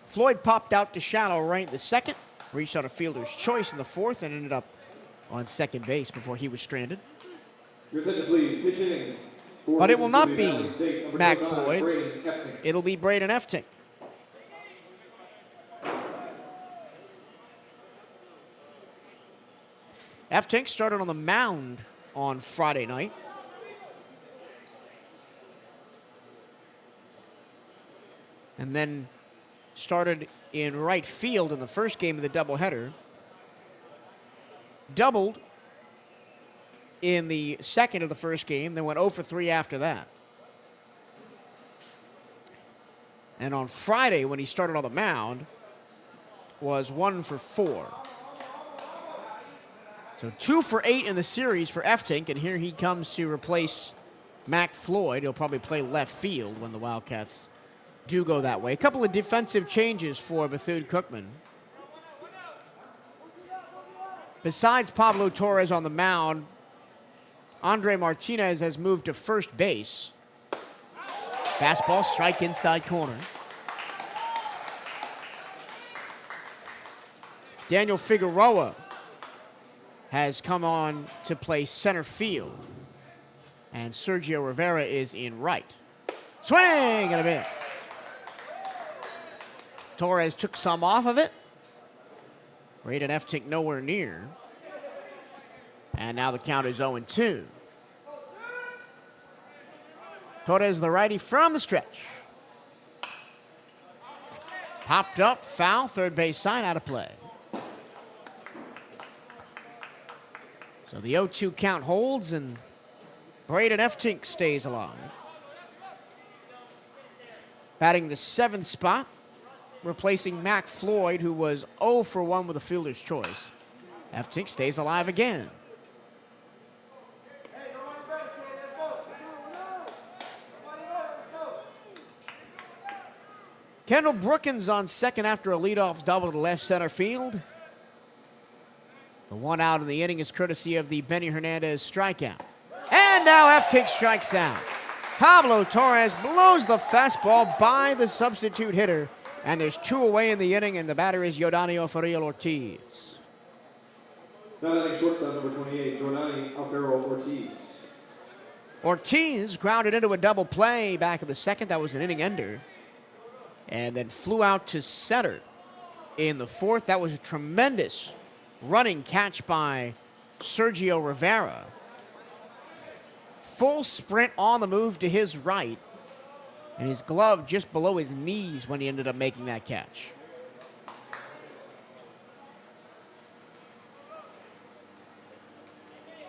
Floyd popped out to shallow right in the second. Reached on a fielder's choice in the fourth and ended up on second base before he was stranded. Your attention, please. Pitch inning. But it will not be Mac Floyd. It'll be Braden Eftink. Eftink started on the mound on Friday night. And then started in right field in the first game of the doubleheader. Doubled in the second of the first game, then went 0 for 3 after that. And on Friday, when he started on the mound, was 1 for 4. So 2 for 8 in the series for Eftink, and here he comes to replace Mac Floyd. He'll probably play left field when the Wildcats do go that way. A couple of defensive changes for Bethune-Cookman. Besides Pablo Torres on the mound, Andre Martinez has moved to first base. Fastball, strike inside corner. Daniel Figueroa has come on to play center field. And Sergio Rivera is in right. Swing and a miss. Torres took some off of it. Braden Eftink nowhere near. And now the count is 0-2. Torres, the righty from the stretch. Popped up, foul, third base side, out of play. So the 0-2 count holds, and Braden Eftink stays alive. Batting the 7th spot, replacing Mac Floyd, who was 0 for 1 with a fielder's choice. Eftink stays alive again. Kendall Brookins on second after a leadoff double to left center field. The one out in the inning is courtesy of the Benny Hernandez strikeout. And now Eftink strikes out. Pablo Torres blows the fastball by the substitute hitter. And there's 2 away in the inning, and the batter is Yordani Alfaro Ortiz. Now batting shortstop number 28, Jordani Alfaro Ortiz. Ortiz grounded into a double play back in the second. That was an inning ender. And then flew out to center in the fourth. That was a tremendous running catch by Sergio Rivera. Full sprint on the move to his right. And his glove just below his knees when he ended up making that catch.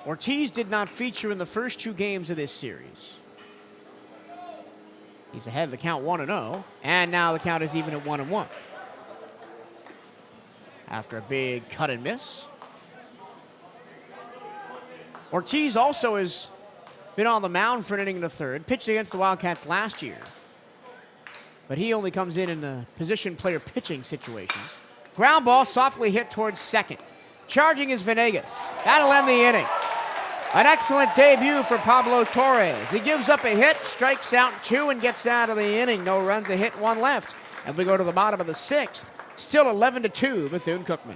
Ortiz did not feature in the first 2 games of this series. He's ahead of the count 1-0, and now the count is even at 1-1. After a big cut and miss. Ortiz also has been on the mound for an inning in the third, pitched against the Wildcats last year. But he only comes in position player pitching situations. Ground ball softly hit towards second. Charging is Venegas. That'll end the inning. An excellent debut for Pablo Torres. He gives up a hit, strikes out 2, and gets out of the inning. No runs, a hit, 1 left. And we go to the bottom of the 6th. Still 11-2, Bethune-Cookman.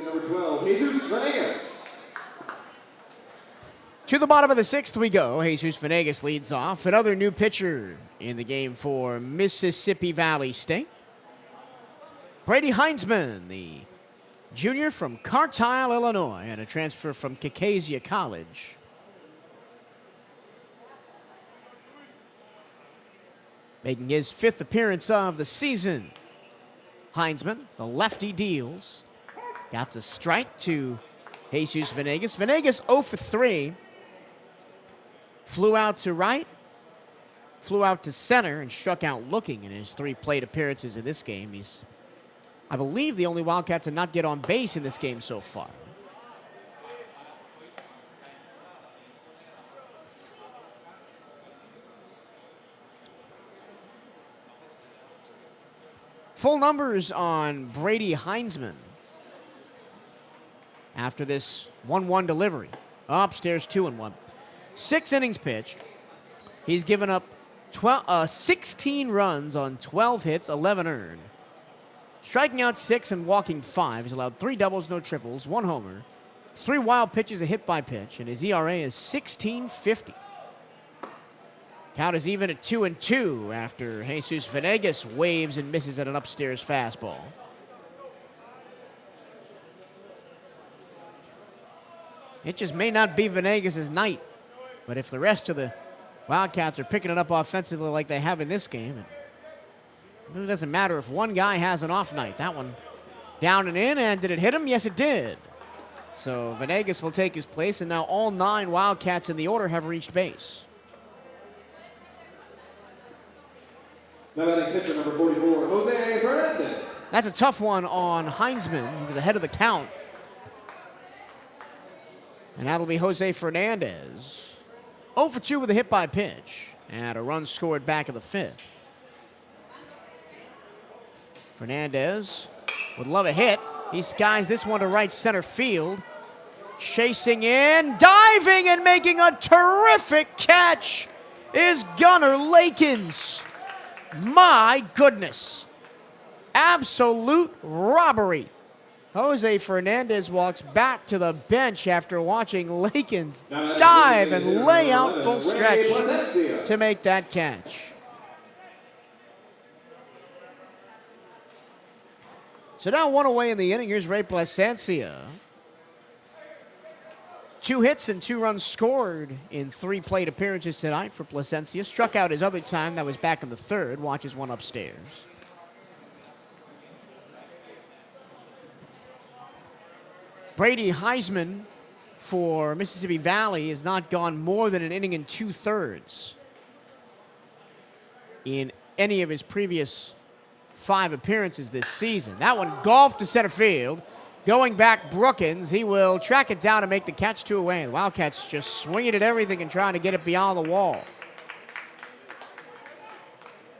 Number 12, Jesus Venegas. To the bottom of the 6th we go. Jesus Venegas leads off. Another new pitcher in the game for Mississippi Valley State. Brady Heinzman, the junior from Cartile, Illinois, and a transfer from Kacasia College. Making his 5th appearance of the season. Heinzman, the lefty, deals. Got the strike to Jesus Venegas. Venegas 0 for 3. Flew out to right, flew out to center, and struck out looking in his 3 plate appearances in this game. He's, I believe, the only Wildcat to not get on base in this game so far. Full numbers on Brady Heinzman after this 1-1 delivery. Upstairs 2-1. 6 innings pitched. He's given up 16 runs on 12 hits, 11 earned. Striking out 6 and walking 5. He's allowed 3 doubles, no triples, 1 homer, 3 wild pitches, a hit by pitch, and his ERA is 16.50. Count is even at 2-2 after Jesus Venegas waves and misses at an upstairs fastball. It just may not be Venegas' night, but if the rest of the Wildcats are picking it up offensively like they have in this game, it really doesn't matter if one guy has an off night. That one down and in, and did it hit him? Yes, it did. So Venegas will take his place, and now all 9 Wildcats in the order have reached base. Now batting pitcher number 44, Jose Fernandez. That's a tough one on Heinzman. He was ahead of the count. And that'll be Jose Fernandez. 0 for 2 with a hit by pitch. And a run scored back in the 5th. Fernandez would love a hit. He skies this one to right center field. Chasing in, diving and making a terrific catch is Gunnar Lakins. My goodness. Absolute robbery. Jose Fernandez walks back to the bench after watching Lakins dive and lay out full stretch to make that catch. So now 1 away in the inning. Here's Ray Plasencia. 2 hits and 2 runs scored in 3 plate appearances tonight for Plasencia. Struck out his other time. That was back in the 3rd. Watches one upstairs. Brady Heisman for Mississippi Valley has not gone more than an inning and 2/3 in any of his previous 5 appearances this season. That one golfed to center field. Going back, Brookins. He will track it down and make the catch 2 away. The Wildcats just swinging at everything and trying to get it beyond the wall.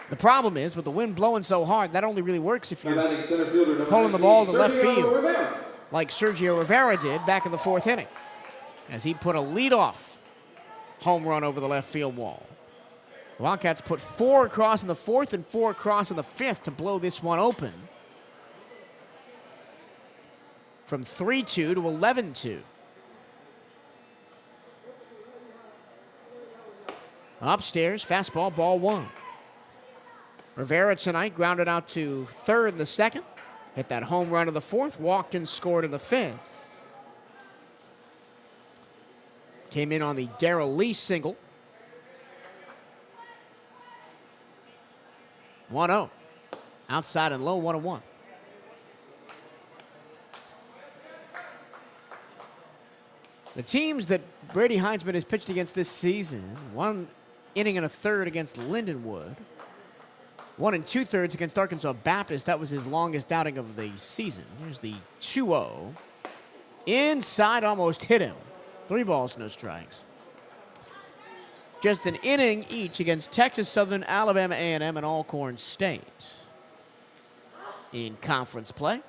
The problem is, with the wind blowing so hard, that only really works if you're pulling the ball to left field, like Sergio Rivera did back in the 4th inning, as he put a leadoff home run over the left field wall. The Wildcats put 4 across in the 4th and 4 across in the 5th to blow this one open. From 3-2 to 11-2. Upstairs, fastball, ball 1. Rivera tonight grounded out to 3rd in the 2nd. Hit that home run in the 4th, walked and scored in the 5th. Came in on the Darrell Lee single. 1-0. Outside and low, 1-1. The teams that Brady Heisman has pitched against this season, 1 inning and a 1/3 against Lindenwood, 1 2/3 against Arkansas Baptist. That was his longest outing of the season. Here's the 2-0. Inside, almost hit him. 3 balls, no strikes. Just an inning each against Texas Southern, Alabama A&M, and Alcorn State in conference play.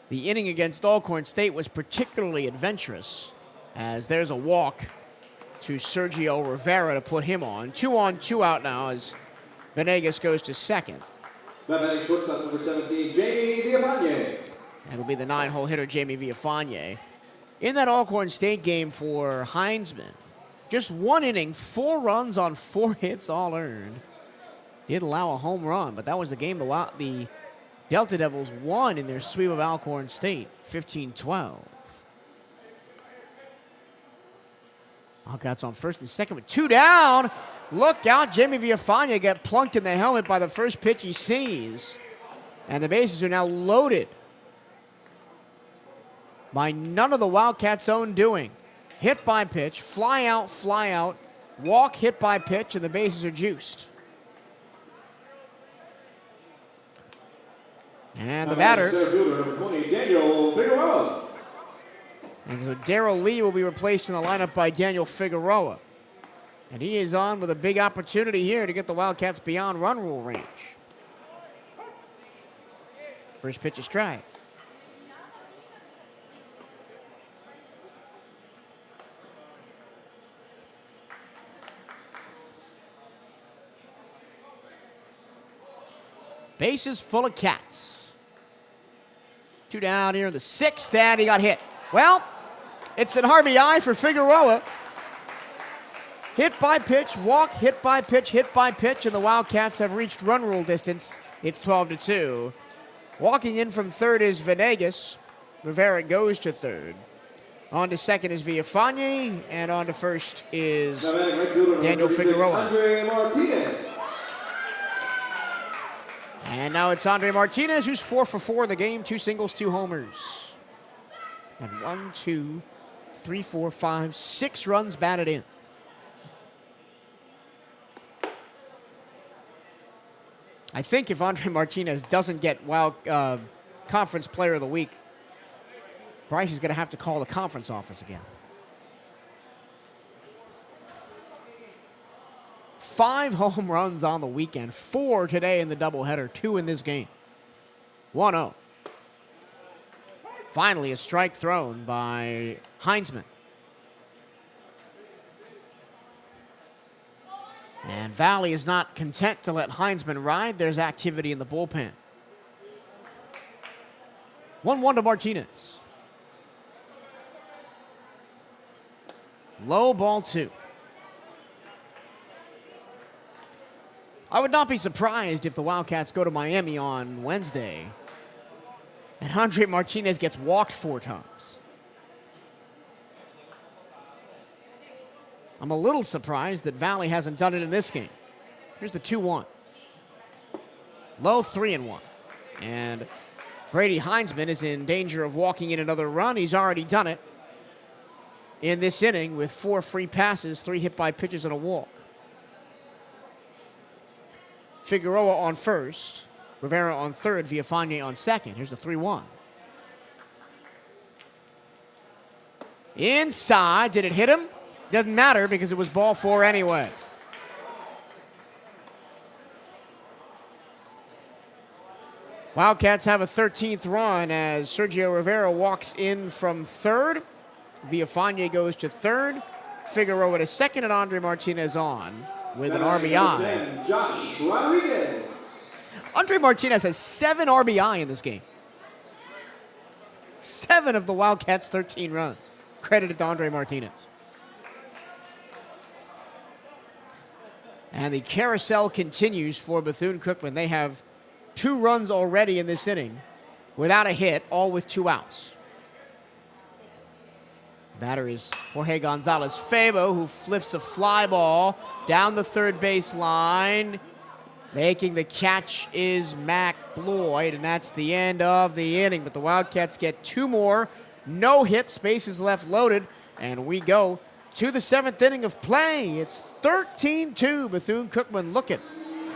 The inning against Alcorn State was particularly adventurous, as there's a walk to Sergio Rivera to put him on. 2 on, 2 out now as Venegas goes to 2nd. Now batting shortstop number 17, Jamie Villafane. That'll be the 9-hole hitter, Jamie Villafane. In that Alcorn State game for Heinzman, just 1 inning, 4 runs on 4 hits, all earned. Did allow a home run, but that was the game the Delta Devils won in their sweep of Alcorn State, 15-12. Wildcats on 1st and 2nd with 2 down. Look out, Jamie Villafane got plunked in the helmet by the first pitch he sees. And the bases are now loaded by none of the Wildcats' own doing. Hit by pitch, fly out, walk, hit by pitch, and the bases are juiced. And the batter. Center fielder number 20, Daniel Figueroa. And so Darrell Lee will be replaced in the lineup by Daniel Figueroa. And he is on with a big opportunity here to get the Wildcats beyond run rule range. First pitch is strike. Bases full of cats. 2 down here in the 6th, and he got hit. Well, It's an RBI for Figueroa. Hit by pitch, walk, hit by pitch, and the Wildcats have reached run rule distance. It's 12-2. Walking in from third is Venegas. Rivera goes to third. On to second is Villafane, and on to first is Daniel Figueroa. And now it's Andre Martinez, who's 4 for 4 in the game, 2 singles, 2 homers. And 1, 2, 3, 4, 5, 6 runs batted in. I think if Andre Martinez doesn't get Conference Player of the Week, Bryce is going to have to call the conference office again. 5 home runs on the weekend, 4 today in the doubleheader, 2 in this game. 1-0. Finally, a strike thrown by Heinzman. And Valley is not content to let Heinzman ride. There's activity in the bullpen. 1-1 to Martinez. Low ball 2. I would not be surprised if the Wildcats go to Miami on Wednesday and Andre Martinez gets walked 4 times. I'm a little surprised that Valley hasn't done it in this game. Here's the 2-1. Low 3-1. And Brady Heinzman is in danger of walking in another run. He's already done it in this inning with 4 free passes, 3 hit by pitches, and a walk. Figueroa on first, Rivera on third, Villafane on second. Here's the 3-1. Inside, did it hit him? Doesn't matter because it was ball 4 anyway. Wildcats have a 13th run as Sergio Rivera walks in from third. Villafane goes to third. Figueroa to second, and Andre Martinez on with an RBI. Josh Rodriguez. Andre Martinez has 7 RBI in this game. 7 of the Wildcats' 13 runs. Credited to Andre Martinez. And the carousel continues for Bethune-Cookman. They have 2 runs already in this inning without a hit, all with 2 outs. Batter is Jorge Gonzalez-Febo, who flips a fly ball down the third base line. Making the catch is Mac Bloyd, and that's the end of the inning. But the Wildcats get 2 more. No hits, bases left loaded, and we go to the 7th inning of play. It's 13-2. Bethune-Cookman looking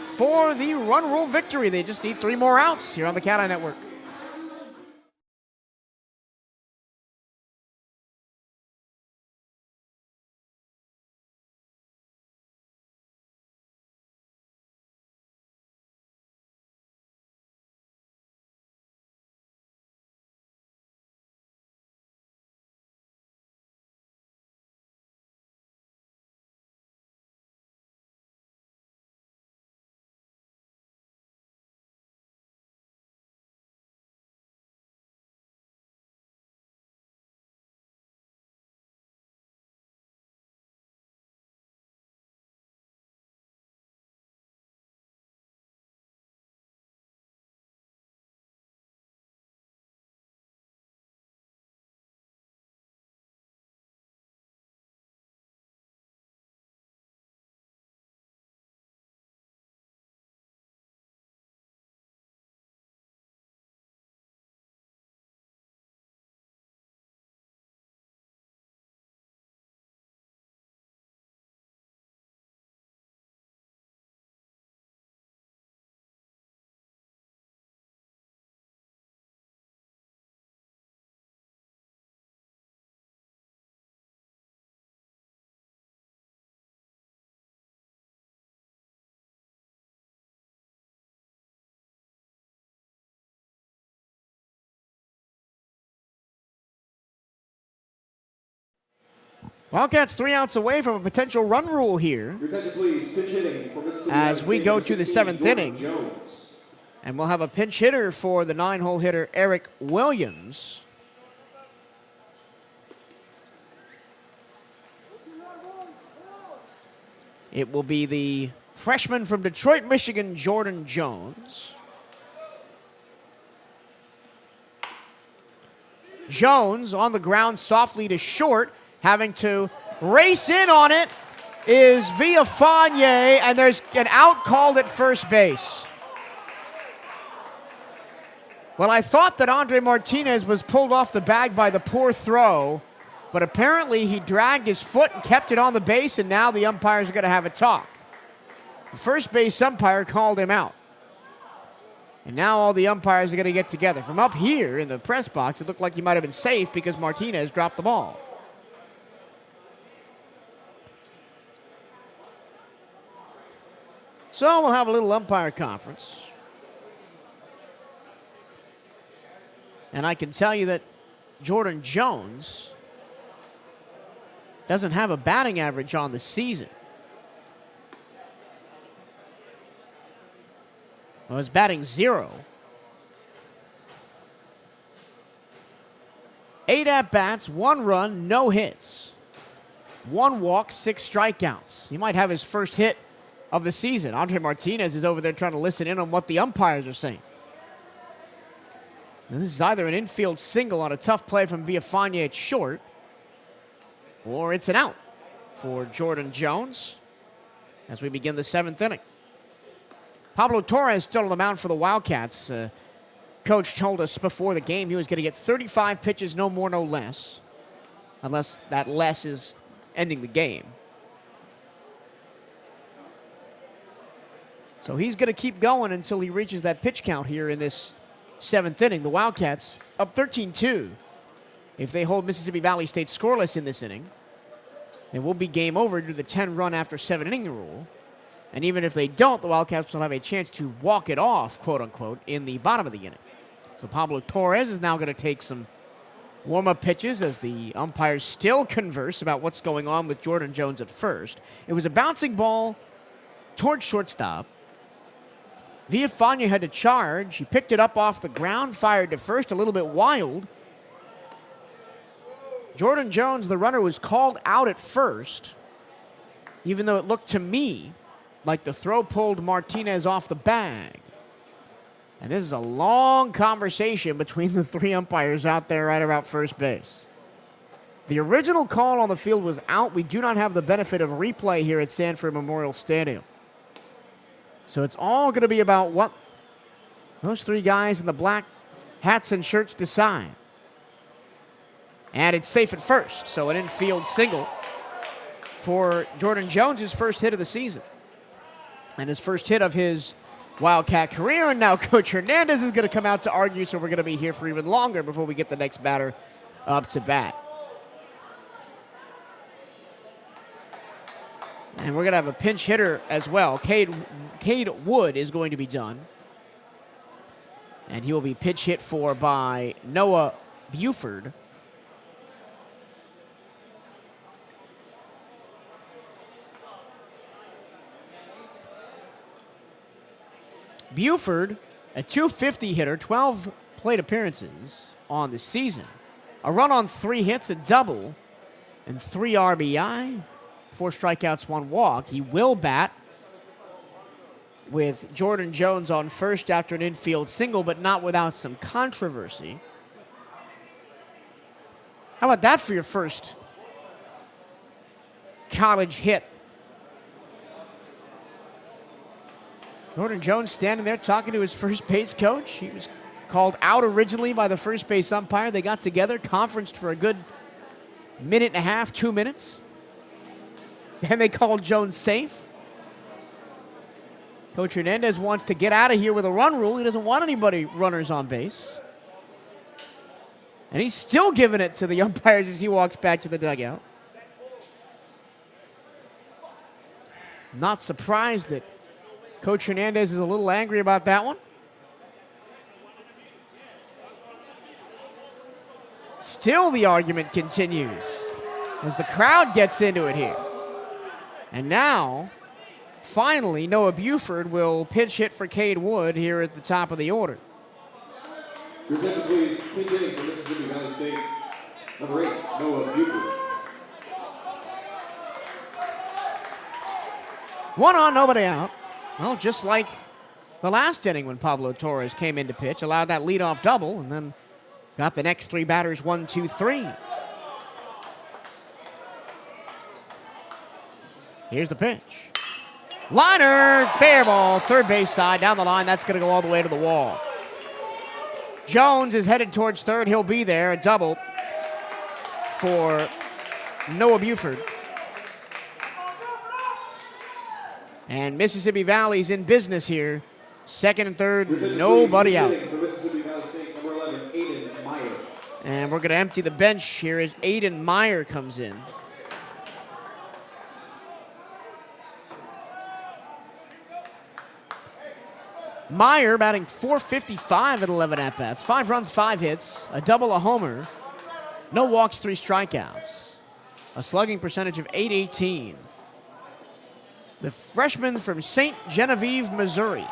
for the run rule victory. They just need 3 more outs here on the CatEye Network. Wildcats 3 outs away from a potential run rule here. Your attention, please. Pitch hitting for Mississippi as we go to the 7th Jordan inning. Jones. And we'll have a pinch hitter for the 9-hole hitter, Eric Williams. It will be the freshman from Detroit, Michigan, Jordan Jones. Jones on the ground softly to short, having to race in on it is Villafane, and there's an out called at first base. Well, I thought that Andre Martinez was pulled off the bag by the poor throw, but apparently he dragged his foot and kept it on the base, and now the umpires are going to have a talk. The first base umpire called him out. And now all the umpires are going to get together. From up here in the press box, it looked like he might have been safe because Martinez dropped the ball. So we'll have a little umpire conference. And I can tell you that Jordan Jones doesn't have a batting average on the season. Well, it's batting 0. 8 at-bats, 1 run, no hits. 1 walk, 6 strikeouts. He might have his first hit of the season. Andre Martinez is over there trying to listen in on what the umpires are saying. And this is either an infield single on a tough play from Villafane at short, or it's an out for Jordan Jones as we begin the 7th inning. Pablo Torres still on the mound for the Wildcats. Coach told us before the game he was going to get 35 pitches, no more, no less. Unless that less is ending the game. So he's going to keep going until he reaches that pitch count here in this 7th inning. The Wildcats up 13-2. If they hold Mississippi Valley State scoreless in this inning, it will be game over due to the 10-run after 7-inning rule. And even if they don't, the Wildcats will have a chance to walk it off, quote-unquote, in the bottom of the inning. So Pablo Torres is now going to take some warm-up pitches as the umpires still converse about what's going on with Jordan Jones at first. It was a bouncing ball towards shortstop. Villafane had to charge. He picked it up off the ground, fired to first, a little bit wild. Jordan Jones, the runner, was called out at first, even though it looked to me like the throw pulled Martinez off the bag. And this is a long conversation between the 3 umpires out there right about first base. The original call on the field was out. We do not have the benefit of replay here at Sanford Memorial Stadium. So it's all going to be about what those 3 guys in the black hats and shirts decide. And it's safe at first, so an infield single for Jordan Jones, his first hit of the season. And his first hit of his Wildcat career, and now Coach Hernandez is going to come out to argue, so we're going to be here for even longer before we get the next batter up to bat. And we're going to have a pinch hitter as well. Cade Wood is going to be done. And he will be pitch hit for by Noah Buford. Buford, a .250 hitter, 12 plate appearances on the season. A run on 3 hits, a double, and 3 RBI. 4 strikeouts, 1 walk. He will bat with Jordan Jones on first after an infield single, but not without some controversy. How about that for your first college hit? Jordan Jones standing there talking to his first base coach. He was called out originally by the first base umpire. They got together, conferenced for a good minute and a half, 2 minutes. Then they called Jones safe. Coach Hernandez wants to get out of here with a run rule. He doesn't want anybody runners on base. And he's still giving it to the umpires as he walks back to the dugout. Not surprised that Coach Hernandez is a little angry about that one. Still the argument continues as the crowd gets into it here. And now, finally, Noah Buford will pitch hit for Cade Wood here at the top of the order. Your attention, please. Pinch hitting for Mississippi Valley State, number 8, Noah Buford. 1 on, nobody out. Well, just like the last inning when Pablo Torres came in to pitch, allowed that leadoff double, and then got the next 3 batters 1, 2, 3. Here's the pitch. Liner, fair ball, third base side, down the line. That's going to go all the way to the wall. Jones is headed towards third. He'll be there. A double for Noah Buford. And Mississippi Valley's in business here. Second and third, nobody out. And we're going to empty the bench here as Aiden Meyer comes in. Meyer batting .455 at 11 at-bats. 5 runs, 5 hits, a double, a homer. No walks, 3 strikeouts. A slugging percentage of .818. The freshman from St. Genevieve, Missouri.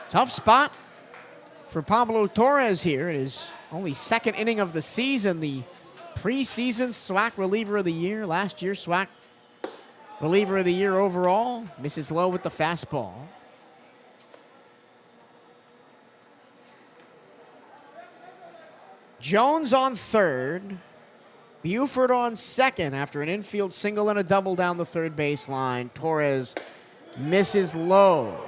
Tough spot for Pablo Torres here. It is only second inning of the season. The preseason SWAC reliever of the year. Last year, SWAC reliever of the year overall. Misses low with the fastball. Jones on third. Buford on second after an infield single and a double down the third baseline. Torres misses low.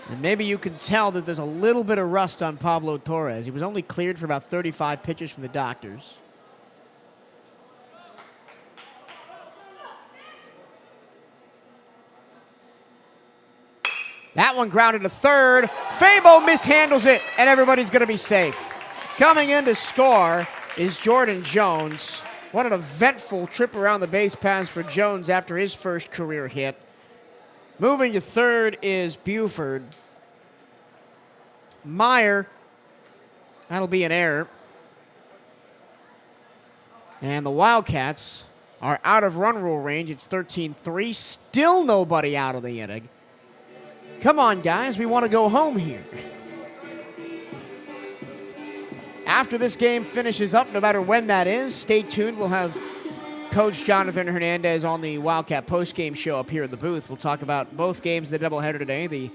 And maybe you can tell that there's a little bit of rust on Pablo Torres. He was only cleared for about 35 pitches from the doctors. That one grounded to third. Fabo mishandles it, and everybody's going to be safe. Coming in to score is Jordan Jones. What an eventful trip around the base paths for Jones after his first career hit. Moving to third is Buford. Meyer, that'll be an error. And the Wildcats are out of run rule range. It's 13-3. Still nobody out of the inning. Come on, guys. We want to go home here. After this game finishes up, no matter when that is, stay tuned. We'll have Coach Jonathan Hernandez on the Wildcat postgame show up here in the booth. We'll talk about both games of the doubleheader today. The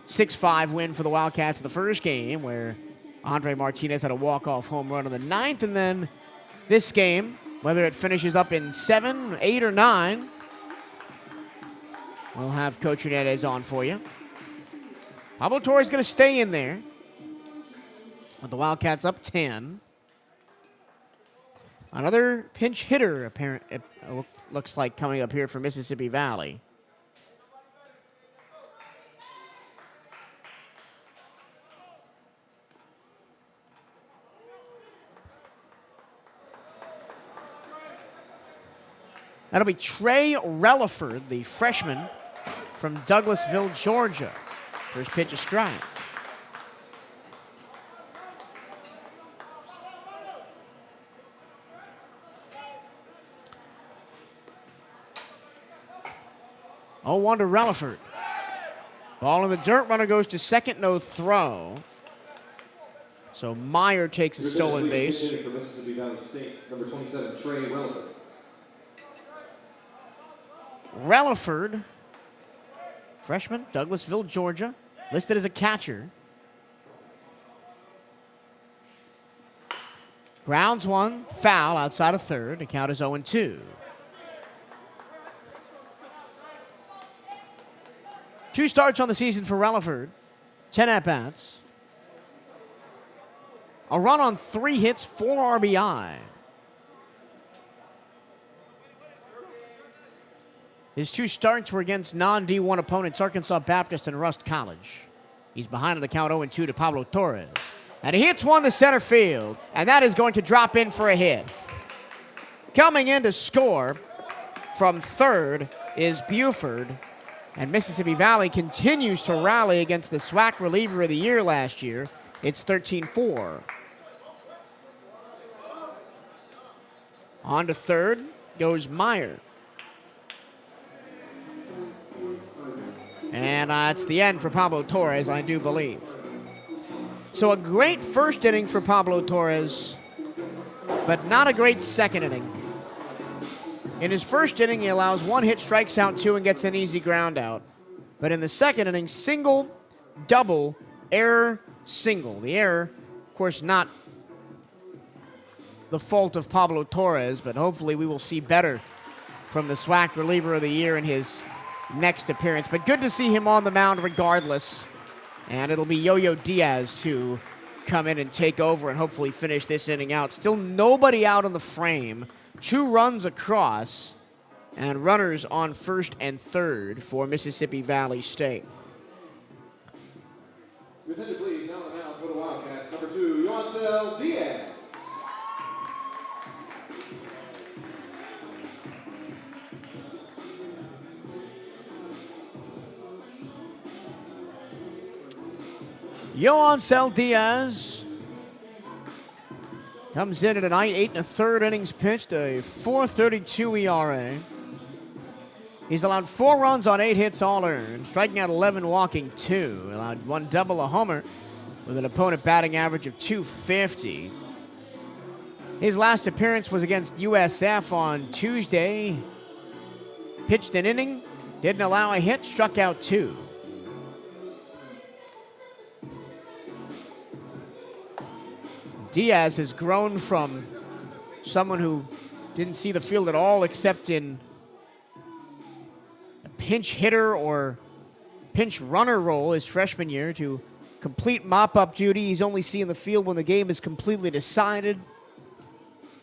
6-5 win for the Wildcats in the first game, where Andre Martinez had a walk-off home run in the 9th. And then this game, whether it finishes up in 7, 8, or 9, we'll have Coach Hernandez on for you. Pablo Torres is going to stay in there. With the Wildcats up 10. Another pinch hitter, it looks like, coming up here for Mississippi Valley. That'll be Trey Relaford, the freshman from Douglasville, Georgia. First pitch, a strike. Oh, 1 to Relaford. Ball in the dirt, runner goes to second, no throw. So Meyer takes a stolen base. For Mississippi Valley State, number 27, Trey Relaford. Relaford, freshman, Douglasville, Georgia, listed as a catcher. Grounds 1, foul outside of third. The count is 0-2. 2 starts on the season for Relaford, 10 at-bats. A run on 3 hits, 4 RBI. His 2 starts were against non-D1 opponents, Arkansas Baptist and Rust College. He's behind on the count 0-2 to Pablo Torres. And he hits one to center field, and that is going to drop in for a hit. Coming in to score from third is Buford. And Mississippi Valley continues to rally against the SWAC reliever of the year last year. It's 13-4. On to third goes Meyer. And it's the end for Pablo Torres, I do believe. So a great first inning for Pablo Torres, but not a great second inning. In his first inning, he allows 1 hit, strikes out 2, and gets an easy ground out. But in the second inning, single, double, error, single. The error, of course, not the fault of Pablo Torres, but hopefully we will see better from the SWAC reliever of the year in his next appearance. But good to see him on the mound regardless. And it'll be Yo-Yo Diaz to come in and take over and hopefully finish this inning out. Still nobody out in the frame. 2 runs across and runners on first and third for Mississippi Valley State. Attention please, now on the mound for the Wildcats, number 2, Yoancel Diaz. Yoancel Diaz comes in tonight, 8 1/3 innings pitched, a 4.32 ERA. He's allowed 4 runs on 8 hits, all earned, striking out 11, walking 2. Allowed 1 double, a homer, with an opponent batting average of .250. His last appearance was against USF on Tuesday. Pitched an inning, didn't allow a hit, struck out 2. Diaz has grown from someone who didn't see the field at all except in a pinch hitter or pinch runner role his freshman year to complete mop-up duty. He's only seeing the field when the game is completely decided.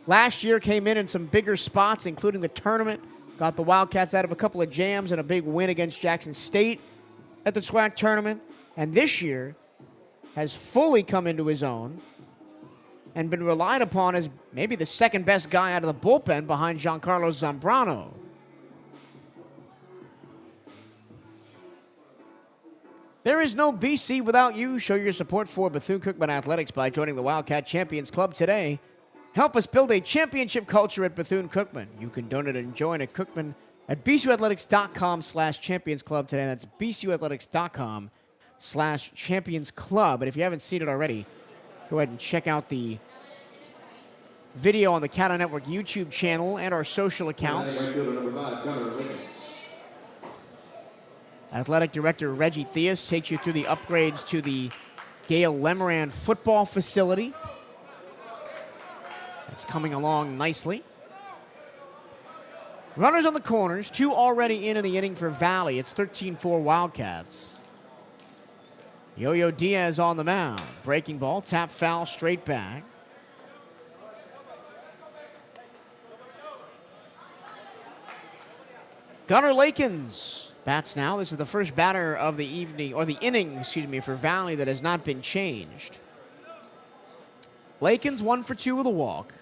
Last year came in some bigger spots, including the tournament. Got the Wildcats out of a couple of jams and a big win against Jackson State at the SWAC tournament. And this year has fully come into his own and been relied upon as maybe the second best guy out of the bullpen behind Giancarlo Zambrano. There is no BC without you. Show your support for Bethune-Cookman Athletics by joining the Wildcat Champions Club today. Help us build a championship culture at Bethune-Cookman. You can donate and join at Cookman at bcuathletics.com/champions club today. That's bcuathletics.com/champions club. And if you haven't seen it already, go ahead and check out the video on the CatEye Network YouTube channel and our social accounts. Athletic Director Reggie Theus takes you through the upgrades to the Gail Lemoran football facility. It's coming along nicely. Runners on the corners, 2 already in the inning for Valley. It's 13-4 Wildcats. Yo-Yo Diaz on the mound. Breaking ball, tap foul, straight back. Gunnar Lakins bats now. This is the first batter of the evening, or the inning, for Valley that has not been changed. Lakins 1 for 2 with a walk.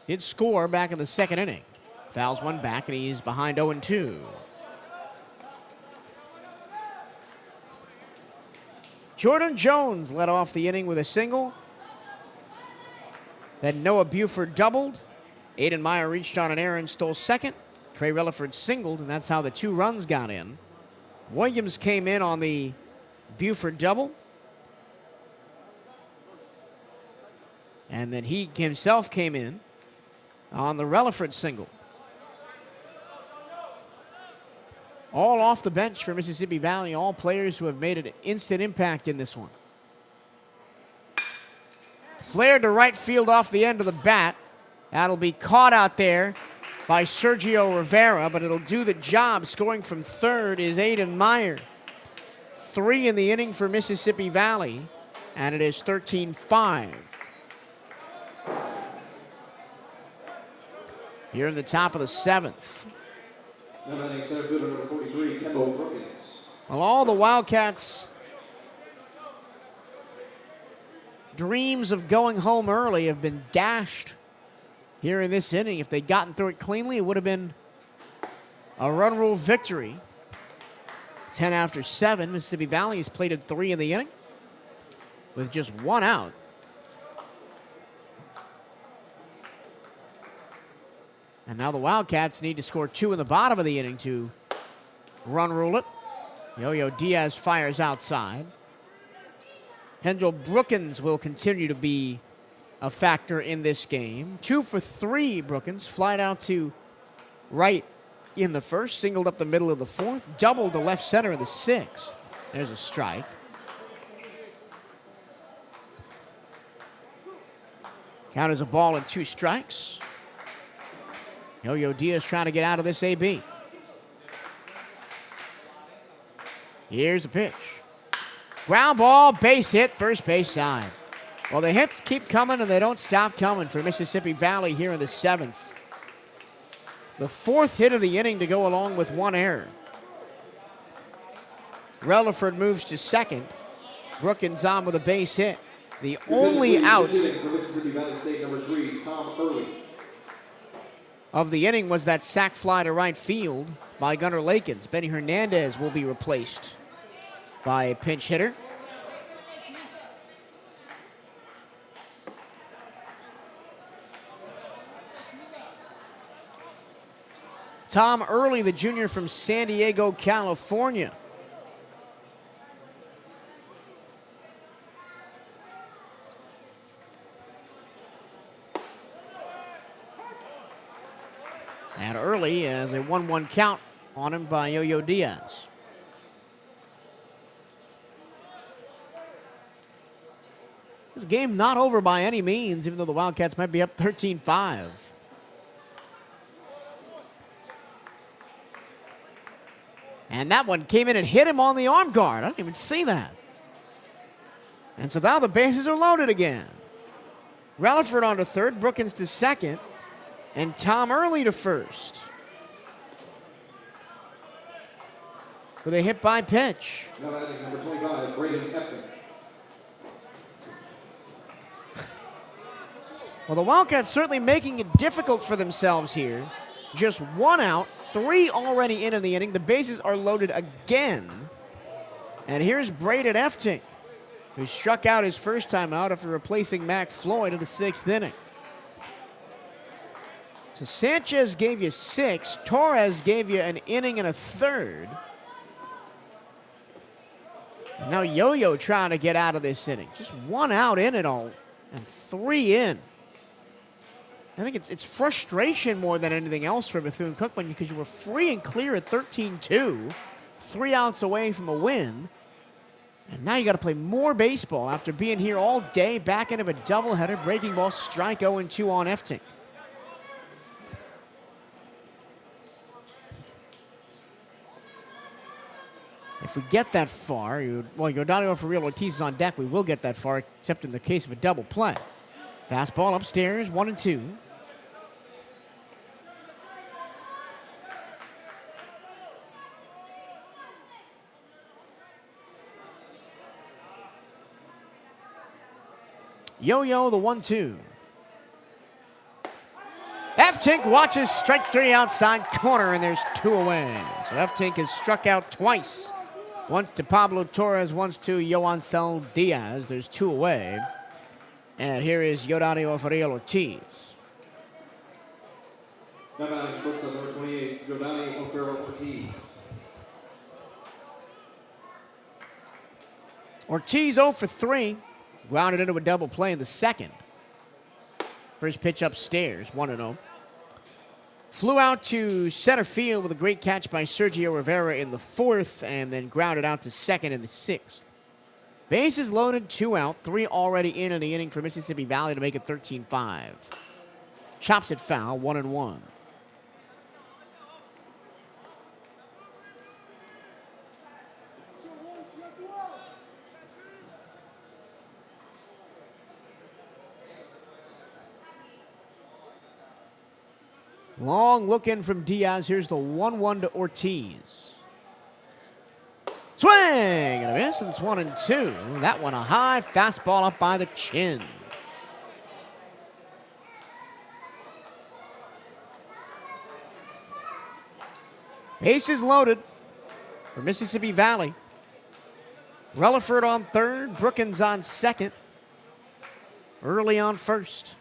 Did score back in the second inning. Fouls 1 back, and he's behind 0-2. Jordan Jones led off the inning with a single. Then Noah Buford doubled. Aiden Meyer reached on an error and stole second. Trey Relaford singled, and that's how the 2 runs got in. Williams came in on the Buford double. And then he himself came in on the Relaford single. All off the bench for Mississippi Valley, all players who have made an instant impact in this one. Flared to right field off the end of the bat. That'll be caught out there by Sergio Rivera, but it'll do the job. Scoring from third is Aiden Meyer. 3 in the inning for Mississippi Valley, and it is 13-5. Here in the top of the 7th. Number 43, Kendall Brookins. Well, all the Wildcats' dreams of going home early have been dashed here in this inning. If they'd gotten through it cleanly, it would have been a run rule victory. 10 after 7. Mississippi Valley has plated 3 in the inning with just 1 out. And now the Wildcats need to score 2 in the bottom of the inning to run rule it. Yo-Yo Diaz fires outside. Kendall Brookins will continue to be a factor in this game. 2 for 3, Brookins. Flied out to right in the first, singled up the middle of the fourth, doubled to left center in the sixth. There's a strike. Count as a ball and 2 strikes. Yo-Yo Diaz trying to get out of this AB. Here's the pitch. Ground ball, base hit, first base side. Well, the hits keep coming, and they don't stop coming for Mississippi Valley here in the 7th. The 4th hit of the inning to go along with 1 error. Rutherford moves to second. Brookins on with a base hit. The only out for Mississippi Valley State, number 3, Tom Early. Of the inning was that sac fly to right field by Gunnar Lakins. Benny Hernandez will be replaced by a pinch hitter. Tom Early, the junior from San Diego, California. And Early has a 1-1 count on him by Yo-Yo Diaz. This game not over by any means, even though the Wildcats might be up 13-5. And that one came in and hit him on the arm guard. I didn't even see that. And so now the bases are loaded again. Rutherford on to third, Brookins to second, and Tom Early to first. With a hit by pitch. Now batting number 25, Braden Efton. Well, the Wildcats certainly making it difficult for themselves here. Just 1 out, 3 already in the inning. The bases are loaded again. And here's Braden Efting, who struck out his first time out after replacing Mac Floyd in the 6th inning. So Sanchez gave you 6. Torres gave you an inning and a third. And now Yo-Yo trying to get out of this inning. Just 1 out in it all and 3 in. I think it's frustration more than anything else for Bethune-Cookman because you were free and clear at 13-2, 3 outs away from a win. And now you got to play more baseball after being here all day, back end of a doubleheader, breaking ball, strike 0-2 on Efting. If we get that far, Yordano for real Ortiz is on deck. We will get that far, except in the case of a double play. Fastball upstairs, 1-2. Yo-Yo, the 1-2. F-Tink watches strike 3 outside corner, and there's 2 away. So F-Tink has struck out twice. Once to Pablo Torres, once to Yoancel Diaz. There's 2 away. And here is Yordano Fariel Ortiz. Now batting shortstop number 28, Yordano Ortiz. Ortiz 0 for 3. Grounded into a double play in the 2nd. First pitch upstairs, 1-0. Flew out to center field with a great catch by Sergio Rivera in the 4th, and then grounded out to second in the 6th. Bases loaded, 2 out, 3 already in the inning for Mississippi Valley to make it 13-5. Chops it foul, 1-1. Long look in from Diaz. Here's the 1-1 to Ortiz. Swing and a miss, and it's 1-2. That one a high fastball up by the chin. Bases loaded for Mississippi Valley. Rutherford on third, Brookins on second. Early on first.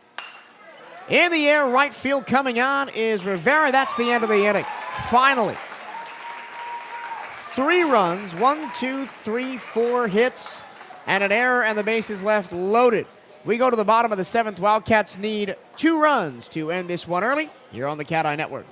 In the air, right field coming on is Rivera. That's the end of the inning. Finally. 3 runs, 1, 2, 3, 4 hits, and an error, and the bases left loaded. We go to the bottom of the 7th. Wildcats need 2 runs to end this one early here on the CatEye Network.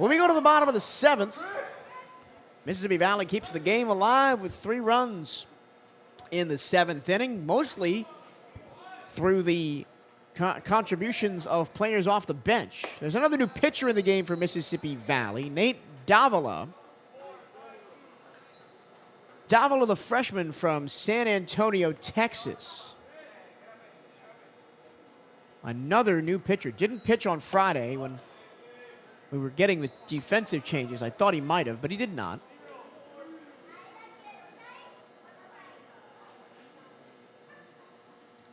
When we go to the bottom of the 7th, Mississippi Valley keeps the game alive with 3 runs in the 7th inning, mostly through the contributions of players off the bench. There's another new pitcher in the game for Mississippi Valley, Nate Davila. Davila, the freshman from San Antonio, Texas. Another new pitcher. Didn't pitch on Friday when we were getting the defensive changes. I thought he might have, but he did not.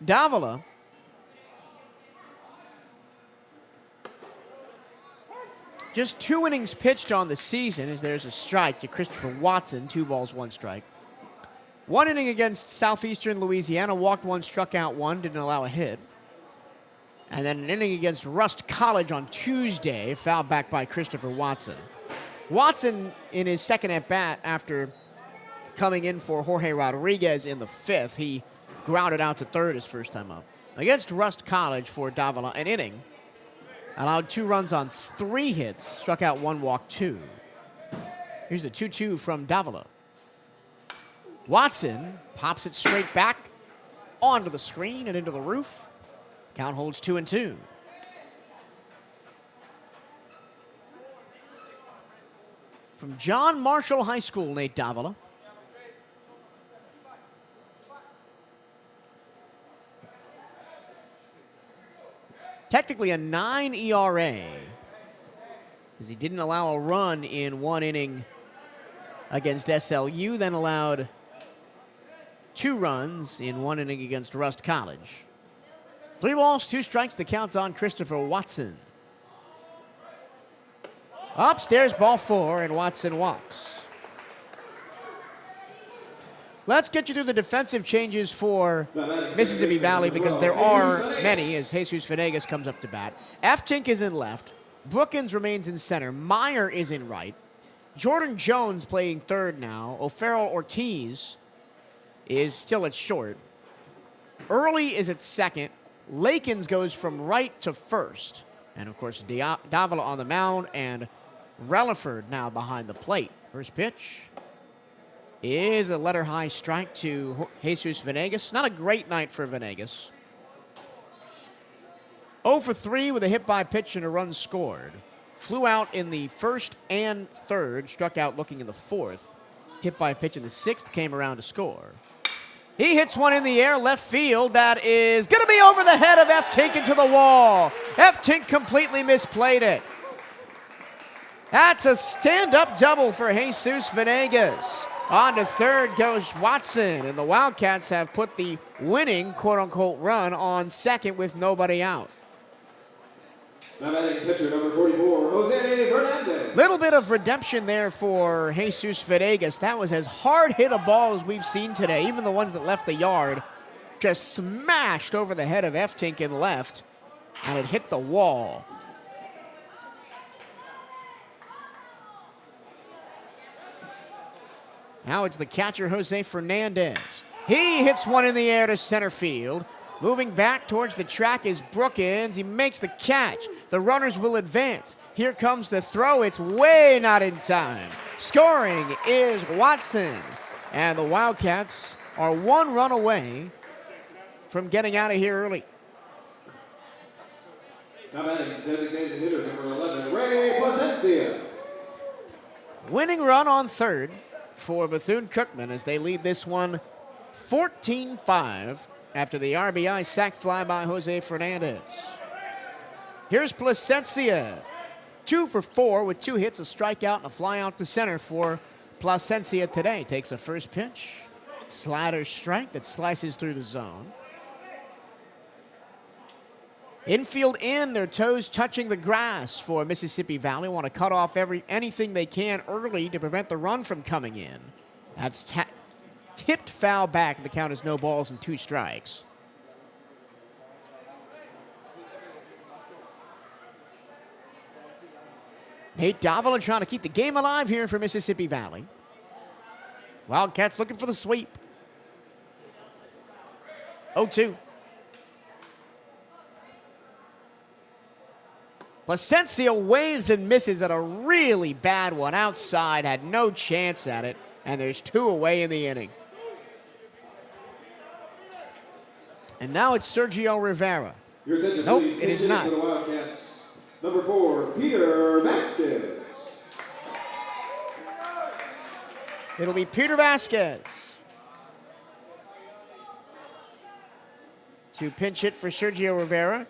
Davila just 2 innings pitched on the season as there's a strike to Christopher Watson, 2 balls, 1 strike. 1 inning against Southeastern Louisiana, walked 1, struck out 1, didn't allow a hit. And then an inning against Rust College on Tuesday, fouled back by Christopher Watson. Watson, in his second at-bat after coming in for Jorge Rodriguez in the 5th, he grounded out to third his first time up. Against Rust College for Davila, an inning, allowed 2 runs on 3 hits, struck out 1, walked 2. Here's the 2-2 from Davila. Watson pops it straight back onto the screen and into the roof. Count holds 2-2. From John Marshall High School, Nate Davila. Technically a 9 ERA, as he didn't allow a run in 1 inning against SLU, then allowed 2 runs in 1 inning against Rust College. 3 balls, 2 strikes. The count's on Christopher Watson. Upstairs, ball 4, and Watson walks. Let's get you through the defensive changes for Mississippi Valley because there are many as Jesus Venegas comes up to bat. F. Tink is in left. Brookins remains in center. Meyer is in right. Jordan Jones playing third now. O'Farrell Ortiz is still at short. Early is at second. Lakins goes from right to first. And, of course, Davila on the mound and Relaford now behind the plate. First pitch is a letter high strike to Jesus Venegas. Not a great night for Venegas. 0 for 3 with a hit by pitch and a run scored. Flew out in the 1st and 3rd, struck out looking in the 4th. Hit by pitch in the 6th, came around to score. He hits one in the air, left field. That is going to be over the head of F. Tink into the wall. F. Tink completely misplayed it. That's a stand-up double for Jesus Venegas. On to third goes Watson, and the Wildcats have put the winning, quote-unquote, run on second with nobody out. Now batting pitcher number 44, Jose Fernandez. Little bit of redemption there for Jesus Venegas. That was as hard hit a ball as we've seen today. Even the ones that left the yard just smashed over the head of F. Tink in left, and it hit the wall. Now it's the catcher, Jose Fernandez. He hits one in the air to center field. Moving back towards the track is Brookins. He makes the catch. The runners will advance. Here comes the throw. It's way not in time. Scoring is Watson. And the Wildcats are 1 run away from getting out of here early. Now batting designated hitter number 11, Ray Plasencia. Winning run on third for Bethune-Cookman as they lead this one 14-5 after the RBI sac fly by Jose Fernandez. Here's Plasencia. 2 for 4 with 2 hits, a strikeout, and a fly out to center for Plasencia today. Takes a first pitch. Slider strike that slices through the zone. Infield in, their toes touching the grass for Mississippi Valley. Want to cut off anything they can early to prevent the run from coming in. That's tipped foul back. The count is no balls and 2 strikes. Nate Davila trying to keep the game alive here for Mississippi Valley. Wildcats looking for the sweep. 0-2. Placencia waves and misses at a really bad one outside, had no chance at it, and there's 2 away in the inning. And now it's Sergio Rivera. Your attention, Nope, please. it is not. For the Wildcats, number 4, Peter Vasquez. It'll be Peter Vasquez to pinch hit for Sergio Rivera.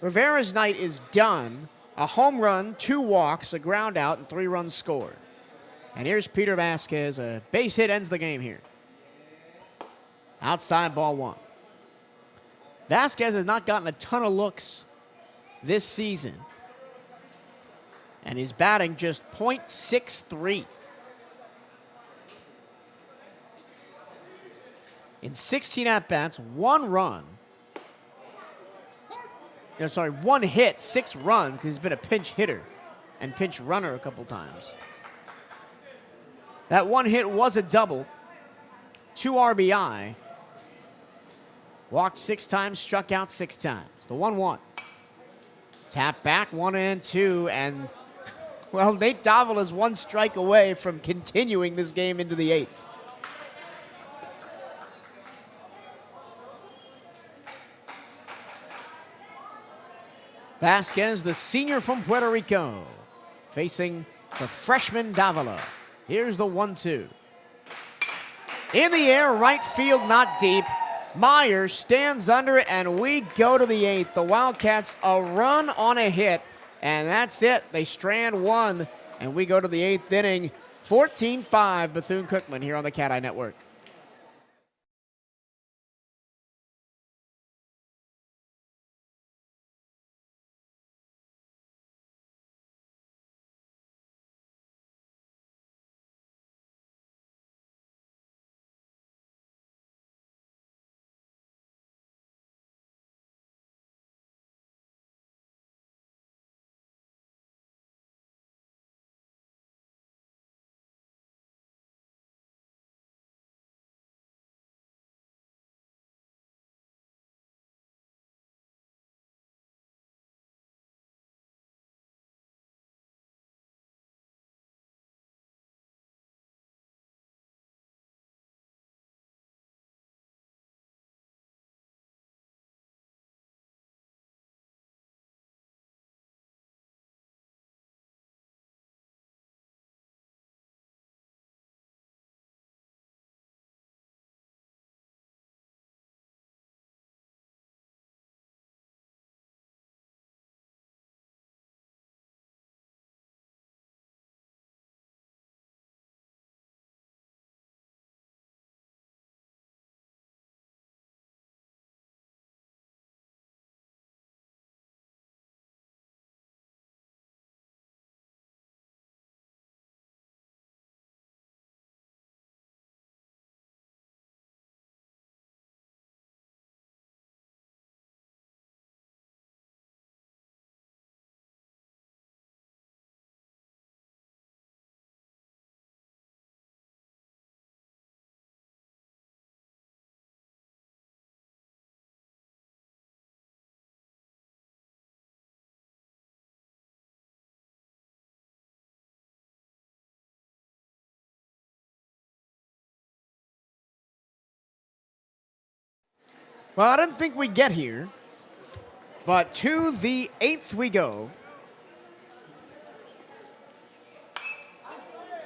Rivera's night is done. A home run, 2 walks, a ground out, and 3 runs scored. And here's Peter Vasquez. A base hit ends the game here. Outside, ball 1. Vasquez has not gotten a ton of looks this season. And he's batting just .63. In 16 at-bats, 1 run. No, sorry, 1 hit, 6 runs, because he's been a pinch hitter and pinch runner a couple times. That 1 hit was a double, 2 RBI. Walked 6 times, struck out 6 times. The 1-1. Tap back, 1-2, and, well, Nate Davila is 1 strike away from continuing this game into the 8th. Vasquez, the senior from Puerto Rico, facing the freshman Davila. Here's the 1-2. In the air, right field, not deep. Meyer stands under it, and we go to the 8th. The Wildcats a run on a hit, and that's it. They strand 1, and we go to the 8th inning. 14-5 Bethune-Cookman here on the CatEye Network. Well, I didn't think we'd get here, but to the 8th we go.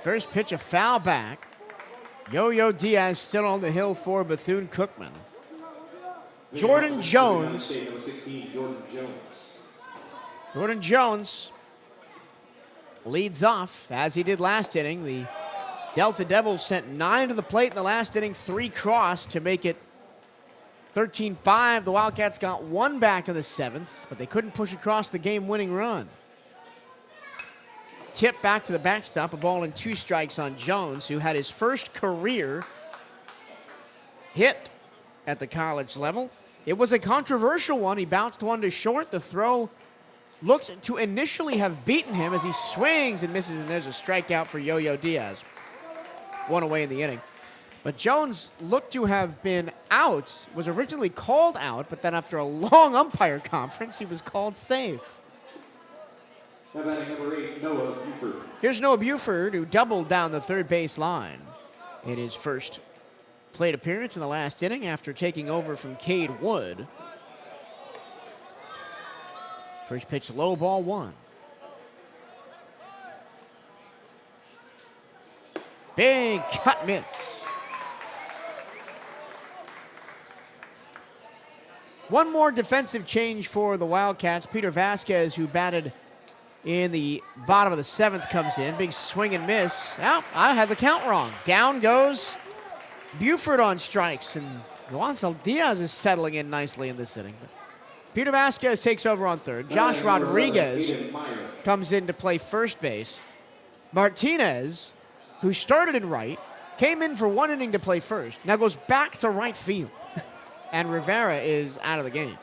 First pitch, a foul back. Yo-Yo Diaz still on the hill for Bethune-Cookman. Jordan Jones. Jordan Jones leads off, as he did last inning. The Delta Devils sent 9 to the plate in the last inning, 3 crossed to make it 13-5. The Wildcats got 1 back in the 7th, but they couldn't push across the game-winning run. Tip back to the backstop, a ball and 2 strikes on Jones, who had his first career hit at the college level. It was a controversial one. He bounced one to short. The throw looks to initially have beaten him as he swings and misses, and there's a strikeout for Yo-Yo Diaz. 1 away in the inning. But Jones looked to have been out, was originally called out, but then after a long umpire conference, he was called safe. Now batting number 8, Noah Buford. Here's Noah Buford, who doubled down the third base line in his first plate appearance in the last inning after taking over from Cade Wood. First pitch low, ball 1. Big cut miss. One more defensive change for the Wildcats. Peter Vasquez, who batted in the bottom of the 7th, comes in. Big swing and miss. Oh, I had the count wrong. Down goes Buford on strikes, and Juan Diaz is settling in nicely in this inning. Peter Vasquez takes over on third. Josh Rodriguez comes in to play first base. Martinez, who started in right, came in for one inning to play first, now goes back to right field. And Rivera is out of the game.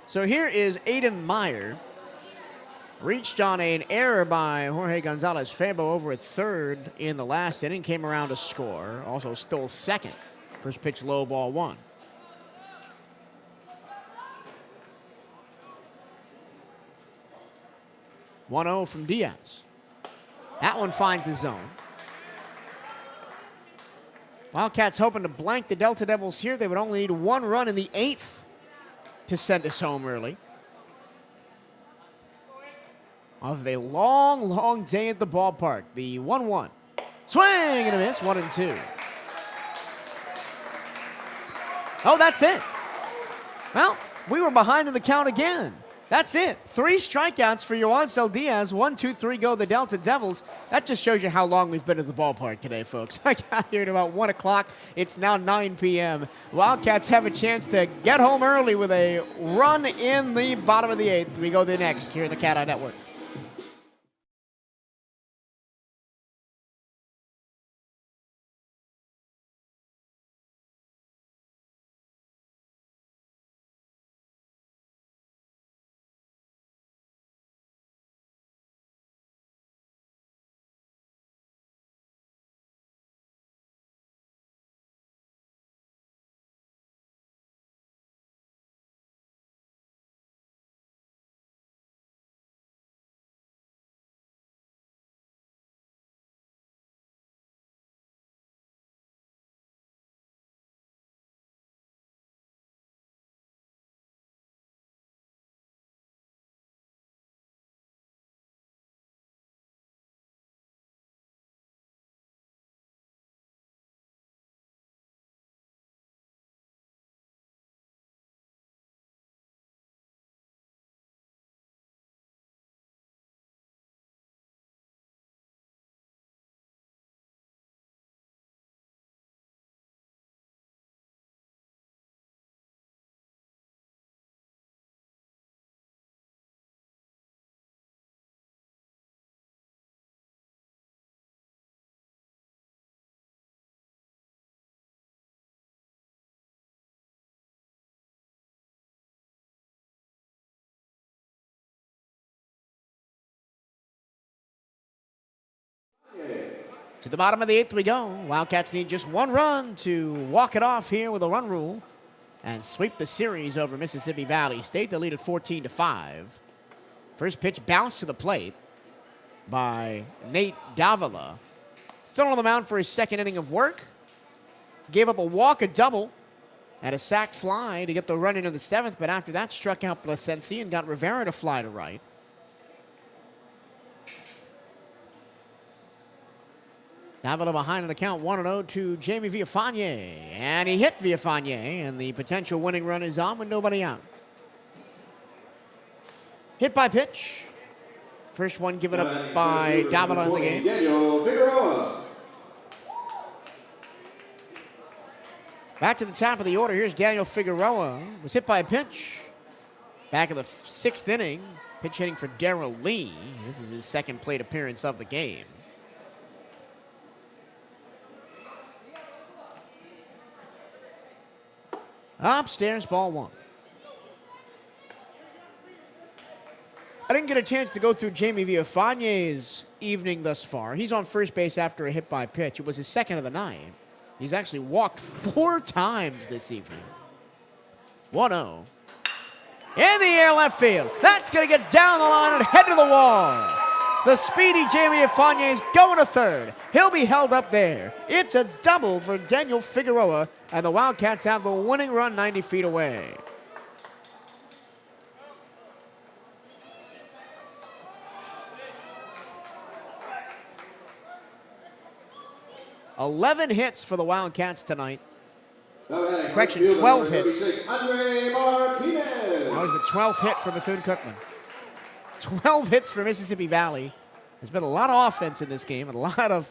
So here is Aiden Meyer. Reached on an error by Jorge Gonzalez Febo over at third in the last inning. Came around to score. Also stole second. First pitch low, ball 1. (1-0) from Diaz. That one finds the zone. Wildcats hoping to blank the Delta Devils here. They would only need 1 run in the 8th to send us home early. Off of a long, long day at the ballpark. The 1-1. Swing and a miss, 1-2. Oh, that's it. Well, we were behind in the count again. That's it. 3 strikeouts for Yoancel Diaz. 1, 2, 3 go the Delta Devils. That just shows you how long we've been at the ballpark today, folks. I got here at about 1 o'clock. It's now 9 p.m. Wildcats have a chance to get home early with a run in the bottom of the 8th. We go the next here in the CatEye Network. To the bottom of the 8th we go. Wildcats need just 1 run to walk it off here with a run rule and sweep the series over Mississippi Valley State. They lead at 14-5. First pitch bounced to the plate by Nate Davila. Still on the mound for his 2nd inning of work. Gave up a walk, a double, and a sac fly to get the run into the 7th, but after that struck out Plasencia and got Rivera to fly to right. Davila behind in the count, 1-0 to Jamie Villafane. And he hit Villafane, and the potential winning run is on with nobody out. Hit by pitch. First one given up by Davila in the game. Daniel Figueroa. Back to the top of the order. Here's Daniel Figueroa. Was hit by a pitch. Back in the 6th inning. Pitch hitting for Darrell Lee. This is his 2nd plate appearance of the game. Upstairs, ball 1. I didn't get a chance to go through Jamie Villafane's evening thus far. He's on first base after a hit by pitch. It was his 2nd of the night. He's actually walked 4 times this evening. 1-0. In the air left field. That's going to get down the line and head to the wall. The speedy Jamie Afanya is going to third. He'll be held up there. It's a double for Daniel Figueroa, and the Wildcats have the winning run 90 feet away. "11 hits for the Wildcats tonight. Correction, 12 hits. Andre Martinez. That was the 12th hit for Bethune-Cookman. 12 hits for Mississippi Valley. There's been a lot of offense in this game, and a lot of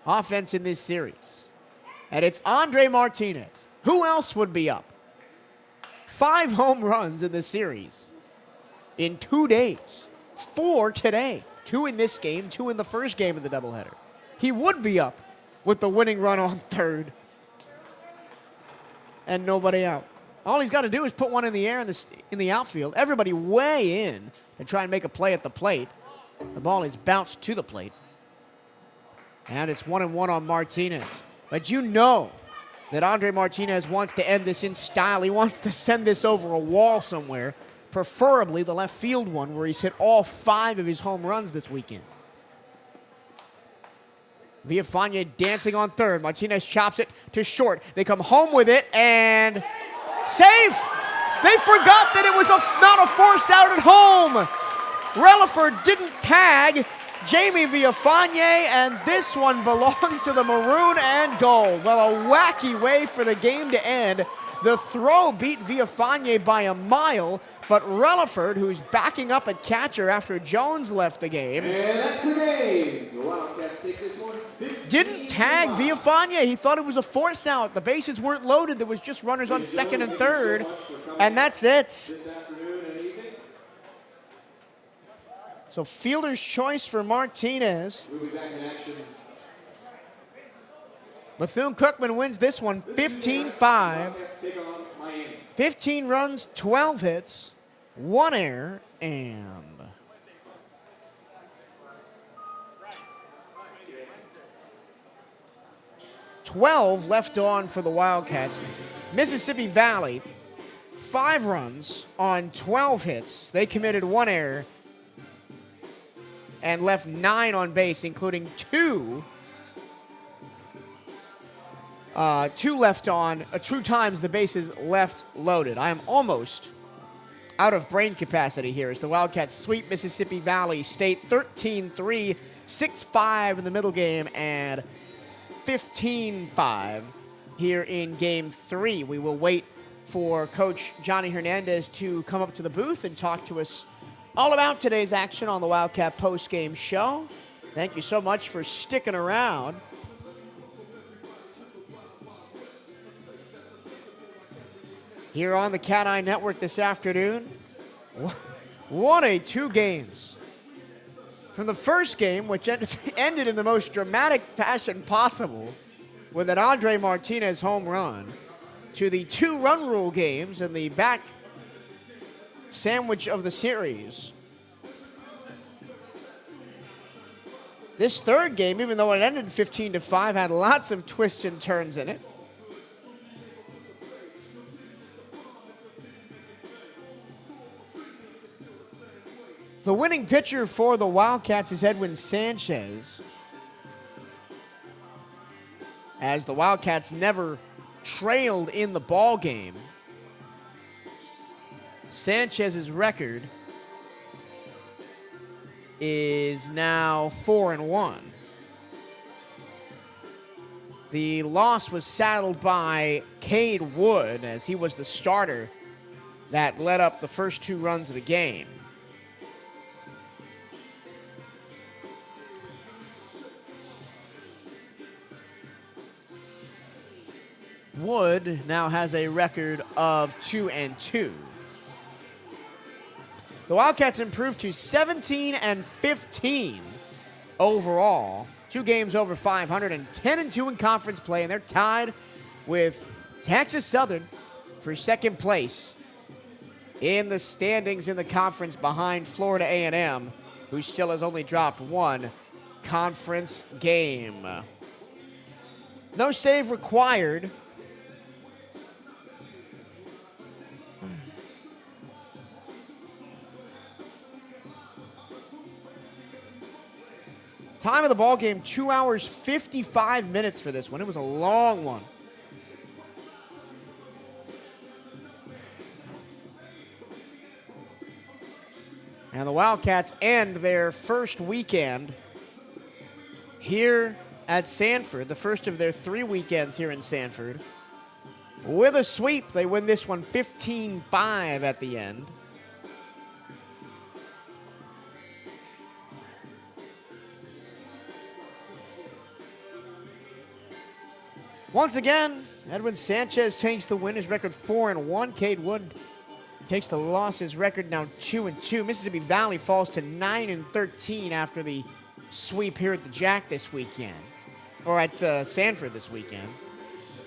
offense in this series. And it's Andre Martinez. Who else would be up? 5 home runs in this series in 2 days. 4 today. 2 in this game, 2 in the first game of the doubleheader. He would be up with the winning run on third and nobody out. All he's got to do is put one in the air in the outfield. Everybody way in and try and make a play at the plate. The ball is bounced to the plate. And it's 1-1 on Martinez. But you know that Andre Martinez wants to end this in style. He wants to send this over a wall somewhere, preferably the left field one where he's hit all 5 of his home runs this weekend. Villafana dancing on third. Martinez chops it to short. They come home with it and safe. They forgot that it was not a force out at home. Relaford didn't tag Jamie Villafana, and this one belongs to the maroon and gold. Well, a wacky way for the game to end. The throw beat Villafana by a mile, but Relaford, who's backing up at catcher after Jones left the game, and that's the game. The Wildcats take this one. Didn't tag Villafana. He thought it was a force out. The bases weren't loaded. There was just runners on second and third, and that's it. This afternoon and evening. So fielder's choice for Martinez. We'll be back in action. Bethune-Cookman wins this one 15-5. Wildcats take on Miami. 15 runs, 12 hits, 1 error, and 12 left on for the Wildcats. Mississippi Valley, 5 runs on 12 hits. They committed 1 error and left 9 on base, including 2 left on, 2 times the bases left loaded. I am almost out of brain capacity here as the Wildcats sweep Mississippi Valley State 13-3, 6-5 in the middle game, and 15-5 here in Game 3. We will wait for Coach Johnny Hernandez to come up to the booth and talk to us all about today's action on the Wildcat Postgame Show. Thank you so much for sticking around. Here on the CatEye Network this afternoon, what a 2 games. From the first game, which ended in the most dramatic fashion possible with an Andre Martinez home run, to the 2-run rule games and the back sandwich of the series. This third game, even though it ended 15-5, had lots of twists and turns in it. The winning pitcher for the Wildcats is Edwin Sanchez, as the Wildcats never trailed in the ball game. Sanchez's record is now 4-1. The loss was saddled by Cade Wood, as he was the starter that led up the first 2 runs of the game. Wood now has a record of 2-2. The Wildcats improved to 17-15 overall. 2 games over 500 and 10-2 in conference play, and they're tied with Texas Southern for second place in the standings in the conference behind Florida A&M, who still has only dropped 1 conference game. No save required Time of the ball game, 2 hours, 55 minutes for this one. It was a long one. And the Wildcats end their first weekend here at Sanford, the first of their 3 weekends here in Sanford, with a sweep. They win this one 15-5 at the end. Once again, Edwin Sanchez takes the win, his record 4-1. Cade Wood takes the loss, his record now 2-2. Mississippi Valley falls to 9-13 after the sweep here at the Jack this weekend, or at Sanford this weekend.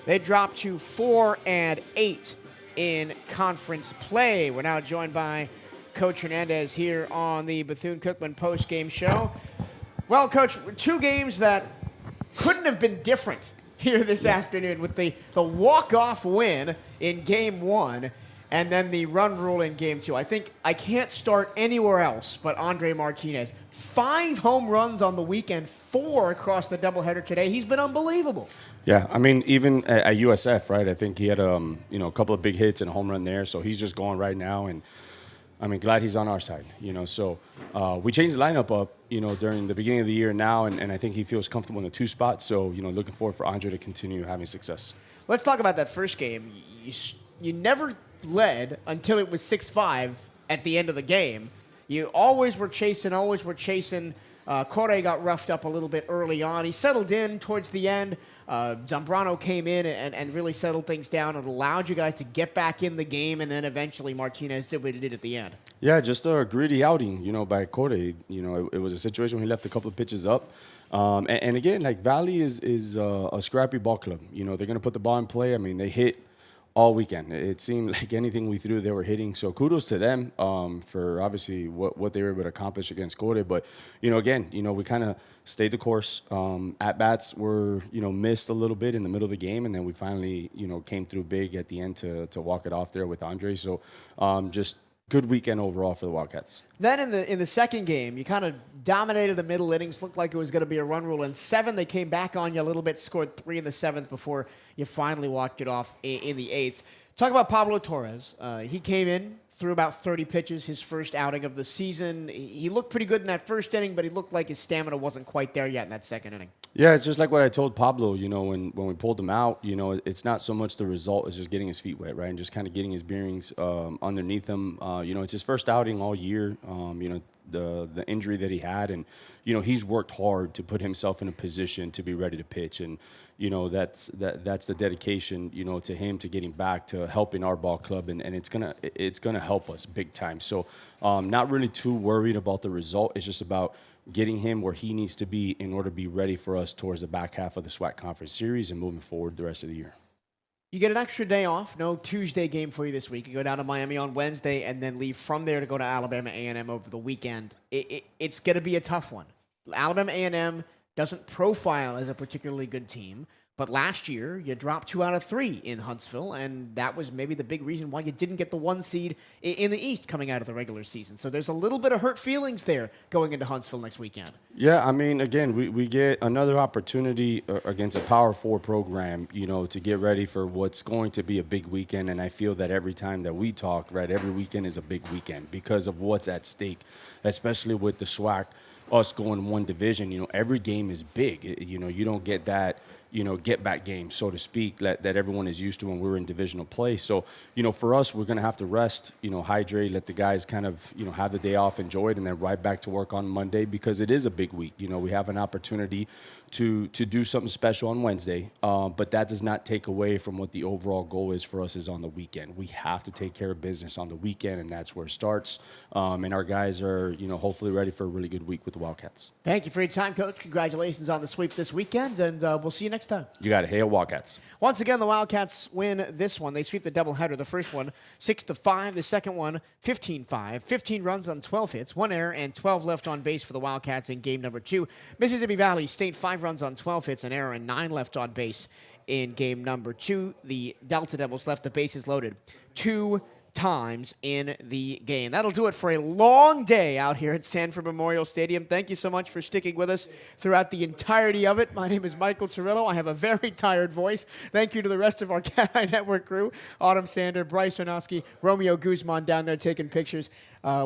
They drop to 4-8 in conference play. We're now joined by Coach Hernandez here on the Bethune-Cookman postgame show. Well, Coach, 2 games that couldn't have been different here this afternoon, with the walk-off win in Game 1 and then the run rule in Game 2. I think I can't start anywhere else but Andre Martinez. 5 home runs on the weekend, 4 across the doubleheader today. He's been unbelievable. Yeah, I mean, even at USF, right, I think he had a couple of big hits and a home run there, so he's just going right now, and I mean, glad he's on our side, So we changed the lineup up, during the beginning of the year now, and I think he feels comfortable in the 2 spot. So, looking forward for Andre to continue having success. Let's talk about that first game. You never led until it was 6-5 at the end of the game. You always were chasing. Corey got roughed up a little bit early on. He settled in towards the end. Zambrano came in and really settled things down. It allowed you guys to get back in the game, and then eventually Martinez did what he did at the end. Yeah, just a gritty outing, by Corey. It was a situation where he left a couple of pitches up. And again, like, Valley is a scrappy ball club. They're going to put the ball in play. I mean, they hit all weekend. It seemed like anything we threw, they were hitting. So kudos to them for obviously what they were able to accomplish against Corey. But, again, we kind of stayed the course. At-bats were, missed a little bit in the middle of the game, and then we finally, came through big at the end to walk it off there with Andre. So just good weekend overall for the Wildcats. Then in the second game, you kind of dominated the middle innings, looked like it was going to be a run rule. In 7, they came back on you a little bit, scored 3 in the 7th before you finally walked it off in the 8th. Talk about Pablo Torres. He came in, threw about 30 pitches, his first outing of the season. He looked pretty good in that first inning, but he looked like his stamina wasn't quite there yet in that second inning. Yeah, it's just like what I told Pablo, when we pulled him out, it's not so much the result, it's just getting his feet wet, right? And just kind of getting his bearings underneath him. It's his first outing all year, the injury that he had. And, he's worked hard to put himself in a position to be ready to pitch. And, that's the dedication, to him, to getting back, to helping our ball club. And it's gonna help us big time. So not really too worried about the result. It's just about getting him where he needs to be in order to be ready for us towards the back half of the SWAC Conference Series and moving forward the rest of the year. You get an extra day off, no Tuesday game for you this week. You go down to Miami on Wednesday and then leave from there to go to Alabama A&M over the weekend. It's going to be a tough one. Alabama A&M doesn't profile as a particularly good team, but last year you dropped 2 out of 3 in Huntsville, and that was maybe the big reason why you didn't get the 1 seed in the East coming out of the regular season. So there's a little bit of hurt feelings there going into Huntsville next weekend. Yeah, I mean, again, we get another opportunity against a Power 4 program, to get ready for what's going to be a big weekend. And I feel that every time that we talk, right, every weekend is a big weekend because of what's at stake, especially with the SWAC, us going 1 division. Every game is big. You don't get that get back game, so to speak, that everyone is used to when we're in divisional play. So, for us, we're going to have to rest, hydrate, let the guys kind of, have the day off, enjoy it, and then right back to work on Monday because it is a big week. We have an opportunity to do something special on Wednesday, but that does not take away from what the overall goal is for us is on the weekend. We have to take care of business on the weekend, and that's where it starts. And our guys are, hopefully ready for a really good week with the Wildcats. Thank you for your time, Coach. Congratulations on the sweep this weekend, and we'll see you next time. You got it. Hail Wildcats. Once again, the Wildcats win this one. They sweep the doubleheader. The first one, 6-5. The second one, 15-5. 15 runs on 12 hits, 1 error, and 12 left on base for the Wildcats in game number 2. Mississippi Valley State, 5 runs on 12 hits, an error, and 9 left on base in game number 2. The Delta Devils left the bases loaded 2 times in the game. That'll do it for a long day out here at Sanford Memorial Stadium. Thank you so much for sticking with us throughout the entirety of it. My name is Michael Cirillo. I have a very tired voice. Thank you to the rest of our CatEye Network crew, Autumn Sander, Bryce Arnowski, Romeo Guzman down there taking pictures.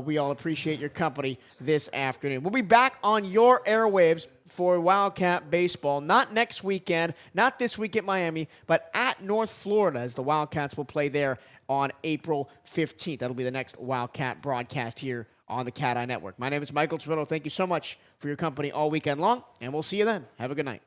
We all appreciate your company this afternoon. We'll be back on your airwaves for Wildcat baseball, not next weekend, not this week at Miami, but at North Florida, as the Wildcats will play there on April 15th. That'll be the next Wildcat broadcast here on the CatEye Network. My name is Michael Cirillo. Thank you so much for your company all weekend long, and we'll see you then. Have a good night.